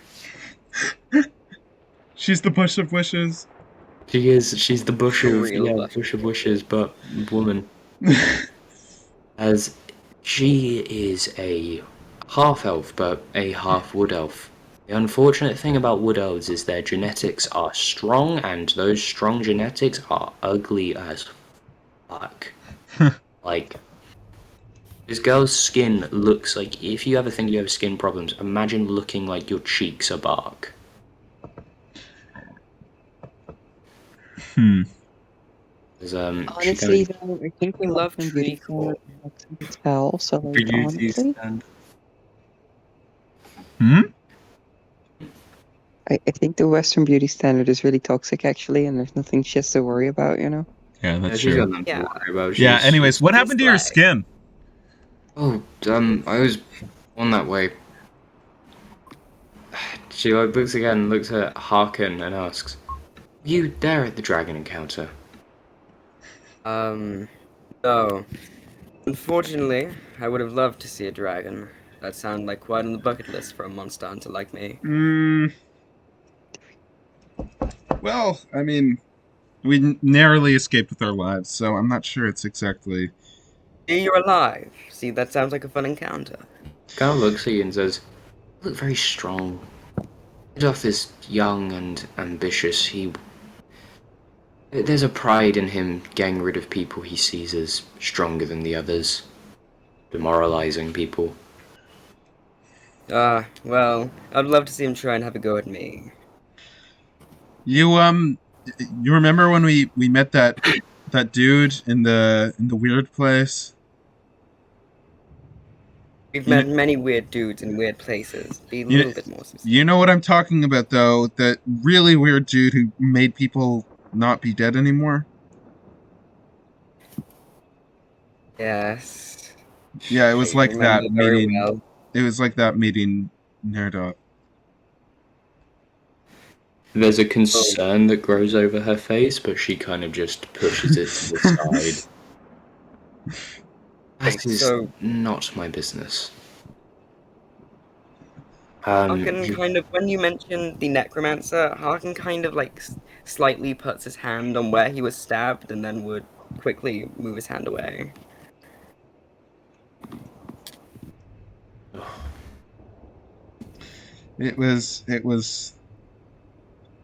Speaker 2: She's the bush of wishes.
Speaker 1: She's the bush of,
Speaker 3: Real
Speaker 1: bush of wishes, but woman. As she is a half-elf, but a half-wood elf. The unfortunate thing about wood elves is their genetics are strong, and those strong genetics are ugly as fuck. This girl's skin looks like, if you ever think you have skin problems, imagine looking like your cheeks are bark. 'Cause, she
Speaker 6: Honestly,
Speaker 1: kind
Speaker 6: though, I think
Speaker 3: We
Speaker 6: the
Speaker 3: love
Speaker 6: Western Beauty
Speaker 3: treacle.
Speaker 6: Standard looks like it's hell, so,
Speaker 1: of
Speaker 6: like,
Speaker 1: produces
Speaker 6: honestly,
Speaker 1: and
Speaker 2: Hmm?
Speaker 6: I think the Western Beauty Standard is really toxic, actually, and there's nothing she has to worry about, you know?
Speaker 2: Yeah, that's
Speaker 1: she's got
Speaker 2: true.
Speaker 1: nothing to
Speaker 3: Yeah.
Speaker 1: worry about.
Speaker 2: Yeah.
Speaker 1: She's
Speaker 2: Anyways, what
Speaker 3: She's
Speaker 2: happened to your
Speaker 3: slag.
Speaker 2: skin?
Speaker 1: oh, I was on that way. She like looks again, looks at Harkin and asks, "You there at the dragon encounter?"
Speaker 3: No. Unfortunately, I would have loved to see a dragon. That sounded like quite on the bucket list for a monster hunter like me.
Speaker 2: Well, I mean, we narrowly escaped with our lives, so I'm not sure it's exactly.
Speaker 3: You're alive. See, that sounds like a fun encounter.
Speaker 1: Kind of looks at you and says, "You look very strong. Adolf is young and ambitious. There's a pride in him getting rid of people he sees as stronger than the others, demoralizing people."
Speaker 3: Well, I'd love to see him try and have a go at me.
Speaker 2: You remember when we met that dude in the weird place?
Speaker 3: We've
Speaker 2: You know,
Speaker 3: met many weird dudes in weird places. Be a
Speaker 2: you,
Speaker 3: little bit more specific.
Speaker 2: you know what I'm talking about, though? That really weird dude who made people not be dead anymore?
Speaker 3: Yes.
Speaker 2: Yeah, it was
Speaker 3: I
Speaker 2: like
Speaker 3: remember
Speaker 2: that
Speaker 3: very
Speaker 2: meeting.
Speaker 3: well.
Speaker 2: It was like that meeting Nerdot.
Speaker 1: There's a concern that grows over her face, but she kind of just pushes it to the side. That is
Speaker 3: So,
Speaker 1: not my business.
Speaker 3: Harkin
Speaker 1: You,
Speaker 3: kind of, when you mentioned the necromancer, Harkin kind of like slightly puts his hand on where he was stabbed and then would quickly move his hand away.
Speaker 2: It was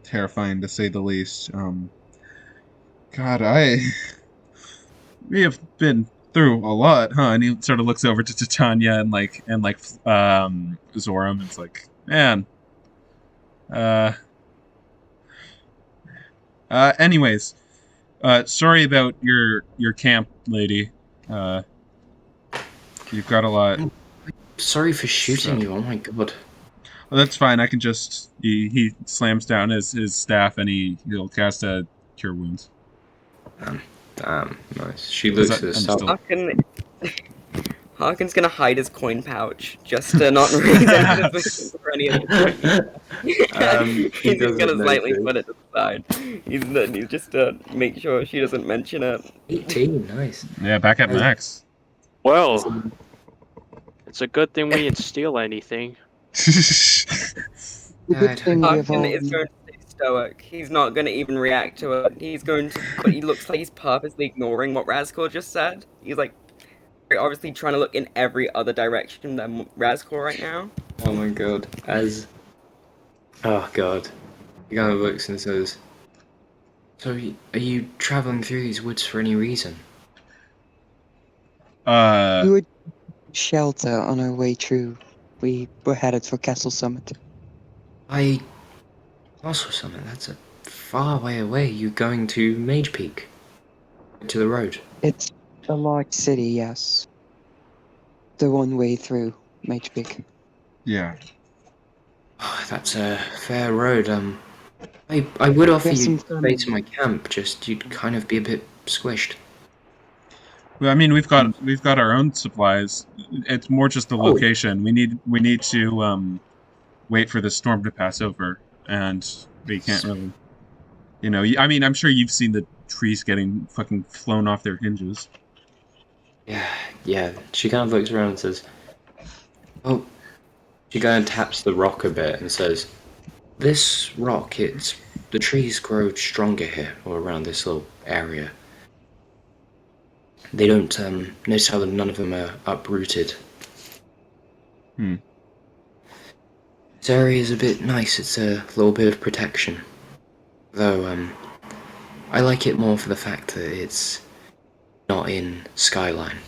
Speaker 2: terrifying to say the least. God, I we have been through a lot, huh? And he sort of looks over to Titania and Zoram, and it's like, man. Uh, Anyways, sorry about your camp, lady. Uh, you've got a lot.
Speaker 1: sorry for shooting
Speaker 2: So-
Speaker 1: you. Oh my god.
Speaker 2: Well, that's fine. I can just he slams down his staff and he'll cast a cure wounds.
Speaker 1: Nice. She looks at
Speaker 2: I'm
Speaker 1: herself.
Speaker 2: still-
Speaker 3: Harkin's gonna hide his coin pouch just to not raise any suspicion for any of the
Speaker 1: He
Speaker 3: He's just gonna
Speaker 1: doesn't
Speaker 3: slightly
Speaker 1: notice.
Speaker 3: put it to the side. He's just to make sure she doesn't mention it.
Speaker 1: 18, nice.
Speaker 2: Yeah, back at max.
Speaker 4: Well, it's a good thing we didn't steal anything.
Speaker 6: The good thing we have
Speaker 3: Harkin
Speaker 6: all...
Speaker 3: is going to stay stoic. He's not going to even react to it. He's going to, but he looks like he's purposely ignoring what Razcore just said. He's like, very obviously trying to look in every other direction than Razcore right now.
Speaker 1: Oh my god. Oh god. He kind of looks and says, "So, are you traveling through these woods for any reason?"
Speaker 6: We would shelter on our way through. We were headed for Castle Summit.
Speaker 1: I also summon. That's a far way away. You going to Mage Peak? To the road?
Speaker 6: It's a large city, yes. The one way through Mage Peak.
Speaker 2: Yeah.
Speaker 1: Oh, that's a fair road. I would offer
Speaker 6: There's
Speaker 1: you
Speaker 6: some
Speaker 1: space in my camp, just you'd kind of be a bit squished.
Speaker 2: Well, I mean, we've got our own supplies. It's more just the
Speaker 1: Oh.
Speaker 2: location. We need to wait for the storm to pass over, and we can't really. I mean, I'm sure you've seen the trees getting fucking flown off their hinges.
Speaker 1: Yeah. She kind of looks around and says, "Oh." She kind of taps the rock a bit and says, "This rock, the trees grow stronger here, or around this little area. They don't, notice how none of them are uprooted. This area is a bit nice, it's a little bit of protection. Though, I like it more for the fact that it's not in Skyline."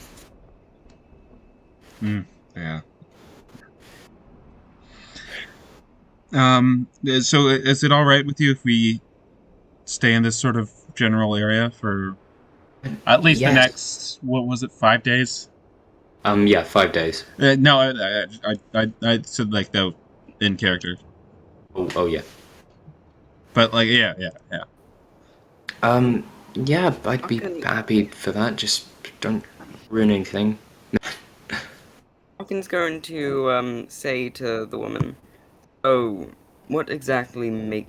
Speaker 2: Yeah. So is it all right with you if we stay in this sort of general area for At least the
Speaker 1: Yes.
Speaker 2: next, what was it, 5 days?
Speaker 1: Yeah, 5 days.
Speaker 2: No, I said like the in character,
Speaker 1: Oh yeah.
Speaker 2: but like yeah.
Speaker 1: Yeah, I'd be
Speaker 3: Hawken,
Speaker 1: happy for that. Just don't ruin anything.
Speaker 3: Hawken's going to say to the woman, "Oh, what exactly make?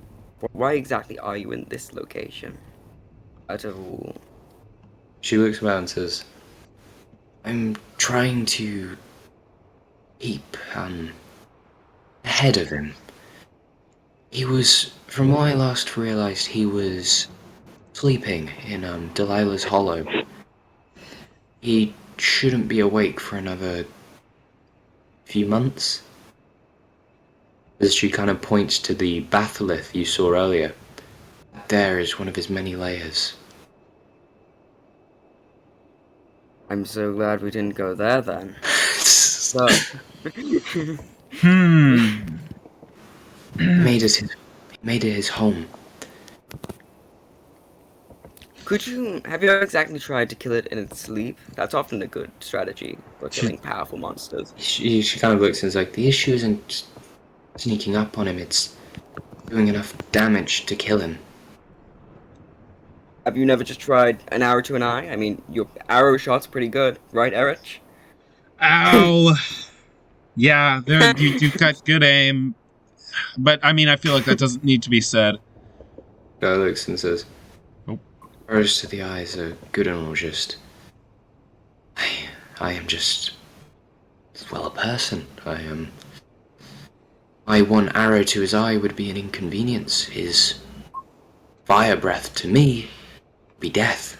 Speaker 3: Why exactly are you in this location? Out of all,
Speaker 1: She looks around and says, I'm trying to keep, ahead of him. He was, from what I last realized, he was sleeping in, Delilah's Hollow. He shouldn't be awake for another few months. As she kind of points to the batholith you saw earlier. There is one of his many layers.
Speaker 3: I'm so glad we didn't go there then." So,
Speaker 2: Hmm.
Speaker 1: He made it his home.
Speaker 3: have you exactly tried to kill it in its sleep? That's often a good strategy for killing powerful monsters.
Speaker 1: She kind of looks and is like, the issue isn't just sneaking up on him, it's doing enough damage to kill him.
Speaker 3: Have you never just tried an arrow to an eye? I mean, your arrow shot's pretty good, right, Errich?
Speaker 2: Ow. Yeah, you've got good aim, but I mean, I feel like that doesn't need to be said.
Speaker 1: Guy looks and says,
Speaker 2: Oh.
Speaker 1: arrows to the eyes are good and all, just I am just well a person. My one arrow to his eye would be an inconvenience. His fire breath to me would be death.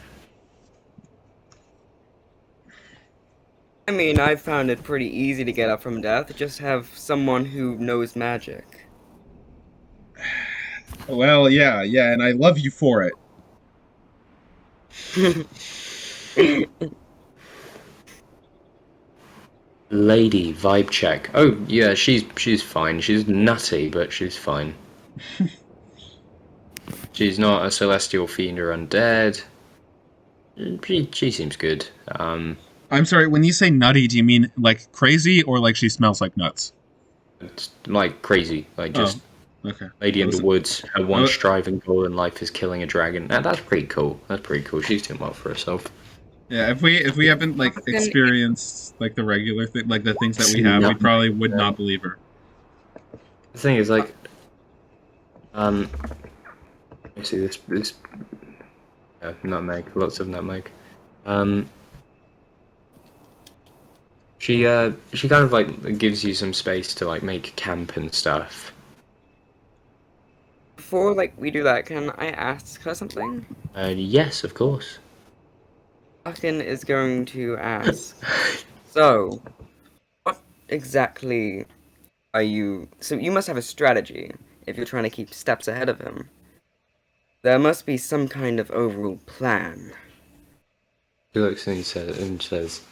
Speaker 3: I mean, I've found it pretty easy to get up from death. Just have someone who knows magic.
Speaker 2: Well, yeah, and I love you for it.
Speaker 1: Lady vibe check. Oh yeah, she's fine. She's nutty, but she's fine. She's not a celestial fiend or undead. She seems good.
Speaker 2: I'm sorry, when you say nutty, do you mean like crazy or like she smells like nuts?
Speaker 1: It's like crazy, like just
Speaker 2: Okay.
Speaker 1: lady in the
Speaker 2: Listen.
Speaker 1: woods. Her one
Speaker 2: Oh.
Speaker 1: striving goal in life is killing a dragon. That's pretty cool. That's pretty cool. She's doing well for herself.
Speaker 2: Yeah, if we haven't like experienced like the regular thing, like the things that we have, we probably would not believe her.
Speaker 1: The thing is, like, let's see this. Yeah, nutmeg, lots of nutmeg. She kind of like gives you some space to like make camp and stuff.
Speaker 3: Before, like, we do that, can I ask her something?
Speaker 1: Yes, of course.
Speaker 3: Hawken is going to ask, so, what exactly are you... So you must have a strategy if you're trying to keep steps ahead of him. There must be some kind of overall plan.
Speaker 1: She looks and says,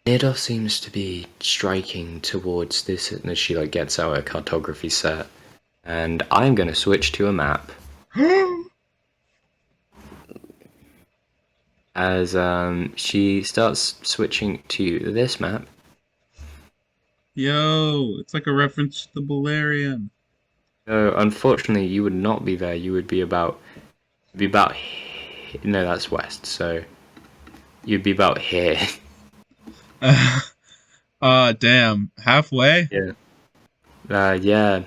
Speaker 1: Nidor seems to be striking towards this, and as she like gets out a cartography set, and I'm gonna switch to a map. As she starts switching to this map.
Speaker 2: Yo, it's like a reference to the Balerion.
Speaker 1: So unfortunately, you would not be there. You would be about, no, that's west. So you'd be about here.
Speaker 2: Damn, halfway.
Speaker 1: Yeah. Yeah.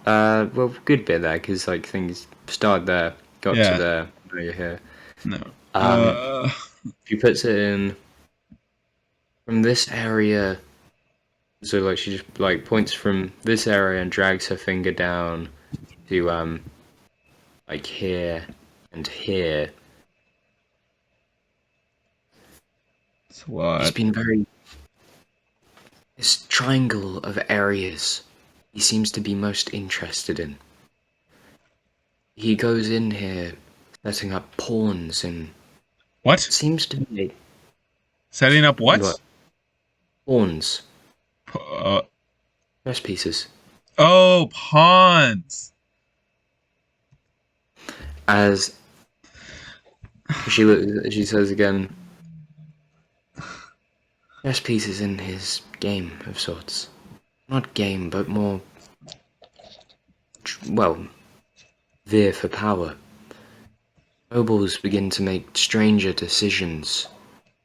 Speaker 1: Well, good bit there because like things start there, got
Speaker 2: Yeah.
Speaker 1: to there, now you're here.
Speaker 2: No.
Speaker 1: She puts it in from this area. So like she just like points from this area and drags her finger down to like here and here.
Speaker 2: It's what?
Speaker 1: He's been very this triangle of areas he seems to be most interested in. He goes in here setting up pawns and
Speaker 2: What?
Speaker 1: seems to be
Speaker 2: Setting up what?
Speaker 1: pawns,
Speaker 2: Uh,
Speaker 1: chess pieces.
Speaker 2: oh, pawns.
Speaker 1: As She says again, chess pieces in his game of sorts. Not game, but more, well, veer for power. Nobles begin to make stranger decisions,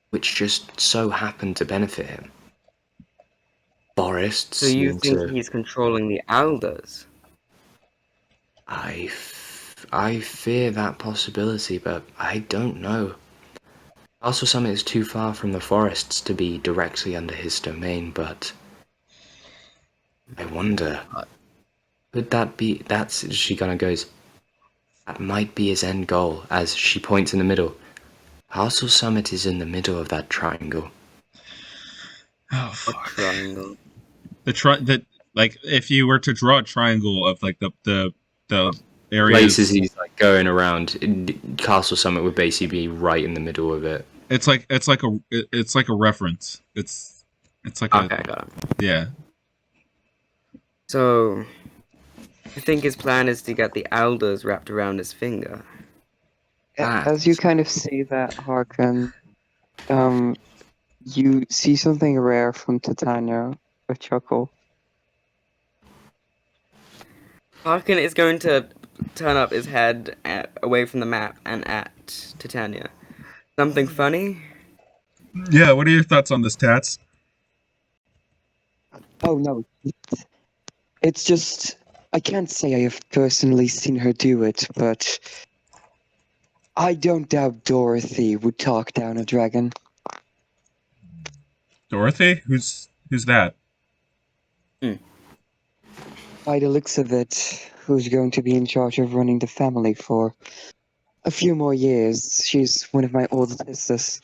Speaker 1: which just so happen to benefit him. Forests
Speaker 3: So you
Speaker 1: seem
Speaker 3: think
Speaker 1: to.
Speaker 3: he's controlling the elders?
Speaker 1: I fear that possibility, but I don't know. Castle Summit is too far from the forests to be directly under his domain, but I wonder, could that be? That's she kind of goes. That might be his end goal, as she points in the middle. Castle Summit is in the middle of that triangle.
Speaker 2: Oh
Speaker 3: A
Speaker 2: fuck.
Speaker 3: triangle.
Speaker 2: That like if you were to draw a triangle of like the
Speaker 1: Places
Speaker 2: areas,
Speaker 1: he's like going around, Castle Summit would basically be right in the middle of it.
Speaker 2: it's like a reference. It's like a
Speaker 3: Okay, got him.
Speaker 2: yeah.
Speaker 3: So, you think his plan is to get the elders wrapped around his finger?
Speaker 6: As you kind of see that, Harkin, you see something rare from Titania, a chuckle.
Speaker 3: Harkin is going to turn up his head away from the map and at Titania. Something funny?
Speaker 2: Yeah, what are your thoughts on this, Tats?
Speaker 6: Oh no, it's just I can't say I have personally seen her do it, but I don't doubt Dorothy would talk down a dragon.
Speaker 2: Dorothy? Who's that?
Speaker 6: By the looks of it, who's going to be in charge of running the family for a few more years? She's one of my old sisters.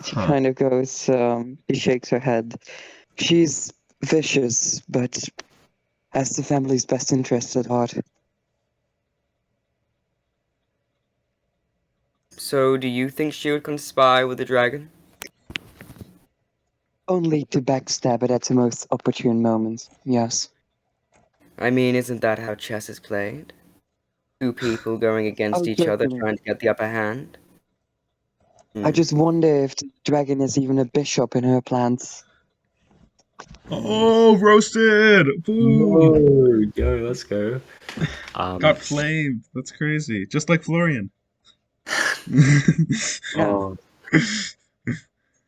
Speaker 6: She
Speaker 2: Huh.
Speaker 6: kind of goes, she shakes her head. She's vicious, but has the family's best interests at heart.
Speaker 3: So, do you think she would conspire with the dragon?
Speaker 6: Only to backstab it at the most opportune moments, yes.
Speaker 3: I mean, isn't that how chess is played? Two people going against
Speaker 6: Oh,
Speaker 3: each other
Speaker 6: definitely.
Speaker 3: trying to get the upper hand?
Speaker 6: I just wonder if the dragon is even a bishop in her plans.
Speaker 2: Oh, roasted! Boom!
Speaker 1: Oh, yo, let's go.
Speaker 2: Got flamed. That's crazy. Just like Florian.
Speaker 1: Oh,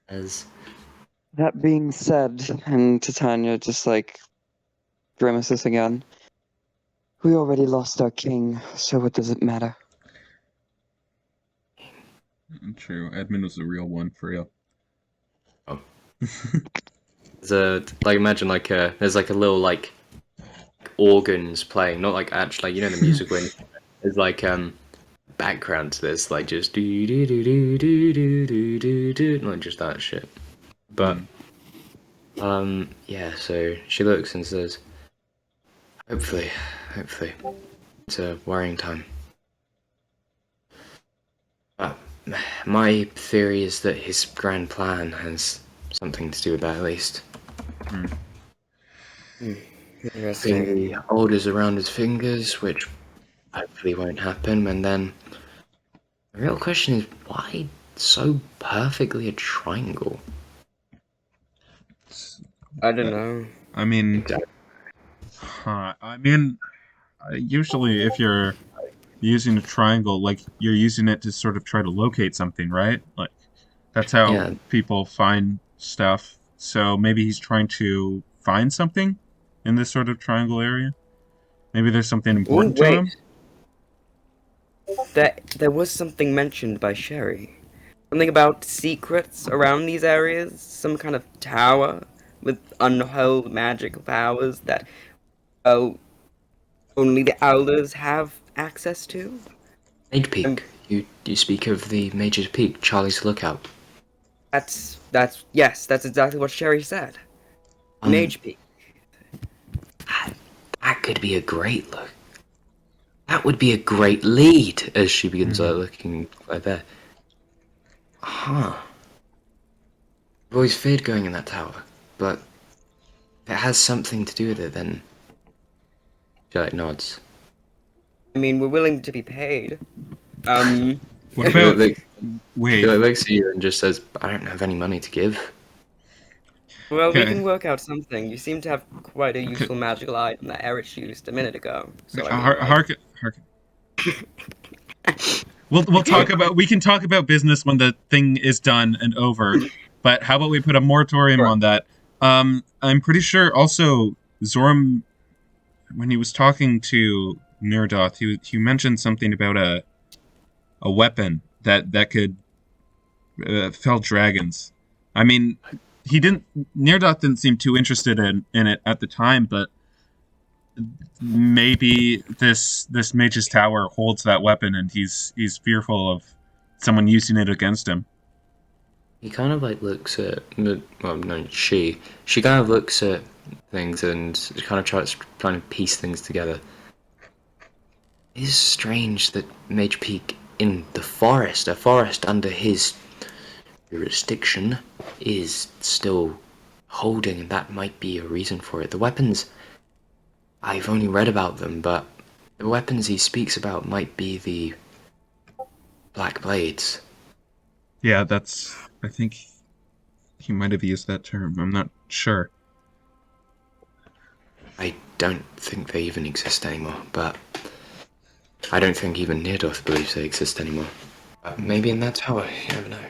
Speaker 1: as
Speaker 6: That being said, and Titania just like grimaces again. We already lost our king, so what does it matter?
Speaker 2: True. Edmund was the real one for real.
Speaker 1: Oh. there's a like imagine like there's like a little like organs playing, not like actually like you know the music when there's like background to this like just do do do do do do do do do not just that shit. But yeah, so she looks and says, hopefully it's a worrying time. But my theory is that his grand plan has something to do with that at least. Putting
Speaker 3: Interesting.
Speaker 1: the orders around his fingers, which hopefully won't happen, and then the real question is why so perfectly a triangle?
Speaker 3: I don't know.
Speaker 2: I mean, usually if you're using a triangle, like you're using it to sort of try to locate something, right? Like that's how
Speaker 1: Yeah.
Speaker 2: people find stuff. So maybe he's trying to find something in this sort of triangle area. Maybe there's something
Speaker 3: Ooh,
Speaker 2: important to
Speaker 3: wait.
Speaker 2: him.
Speaker 3: There was something mentioned by Sherry. Something about secrets around these areas? Some kind of tower with unheld magical powers that, well, only the elders have access to?
Speaker 1: Mage Peak. You speak of the Major's Peak, Charlie's Lookout.
Speaker 3: Yes, that's exactly what Sherry said. Mage Peak.
Speaker 1: That could be a great look. That would be a great lead as she begins looking like that. Huh. I've always feared going in that tower, but if it has something to do with it, then she like nods.
Speaker 3: I I mean, we're willing to be paid.
Speaker 2: What
Speaker 1: He
Speaker 2: about
Speaker 1: like,
Speaker 2: wait?
Speaker 1: he like looks at you and just says, "I don't have any money to give."
Speaker 3: Well, we
Speaker 2: Okay.
Speaker 3: can work out something. You seem to have quite a
Speaker 2: Okay.
Speaker 3: useful magical item that Errich used a minute ago. So I mean, like,
Speaker 2: Hark. We can talk about business when the thing is done and over. But how about we put a moratorium
Speaker 3: Sure.
Speaker 2: on that? I'm pretty sure also Zoram, when he was talking to Nerdoth, he mentioned something about a weapon that could fell dragons. I mean, he didn't. Neardoth didn't seem too interested in it at the time, but maybe this mage's tower holds that weapon, and he's fearful of someone using it against him.
Speaker 1: He kind of like looks at, well, no, she kind of looks at things and kind of trying to piece things together. It is strange that Mage Peak in the forest, a forest under his jurisdiction, is still holding, and that might be a reason for it. The weapons, I've only read about them, but the weapons he speaks about might be the Black Blades.
Speaker 2: Yeah, I think he might have used that term. I'm not sure.
Speaker 1: I don't think they even exist anymore, but I don't think even Neardoth believes they exist anymore. Maybe in that tower, you never know.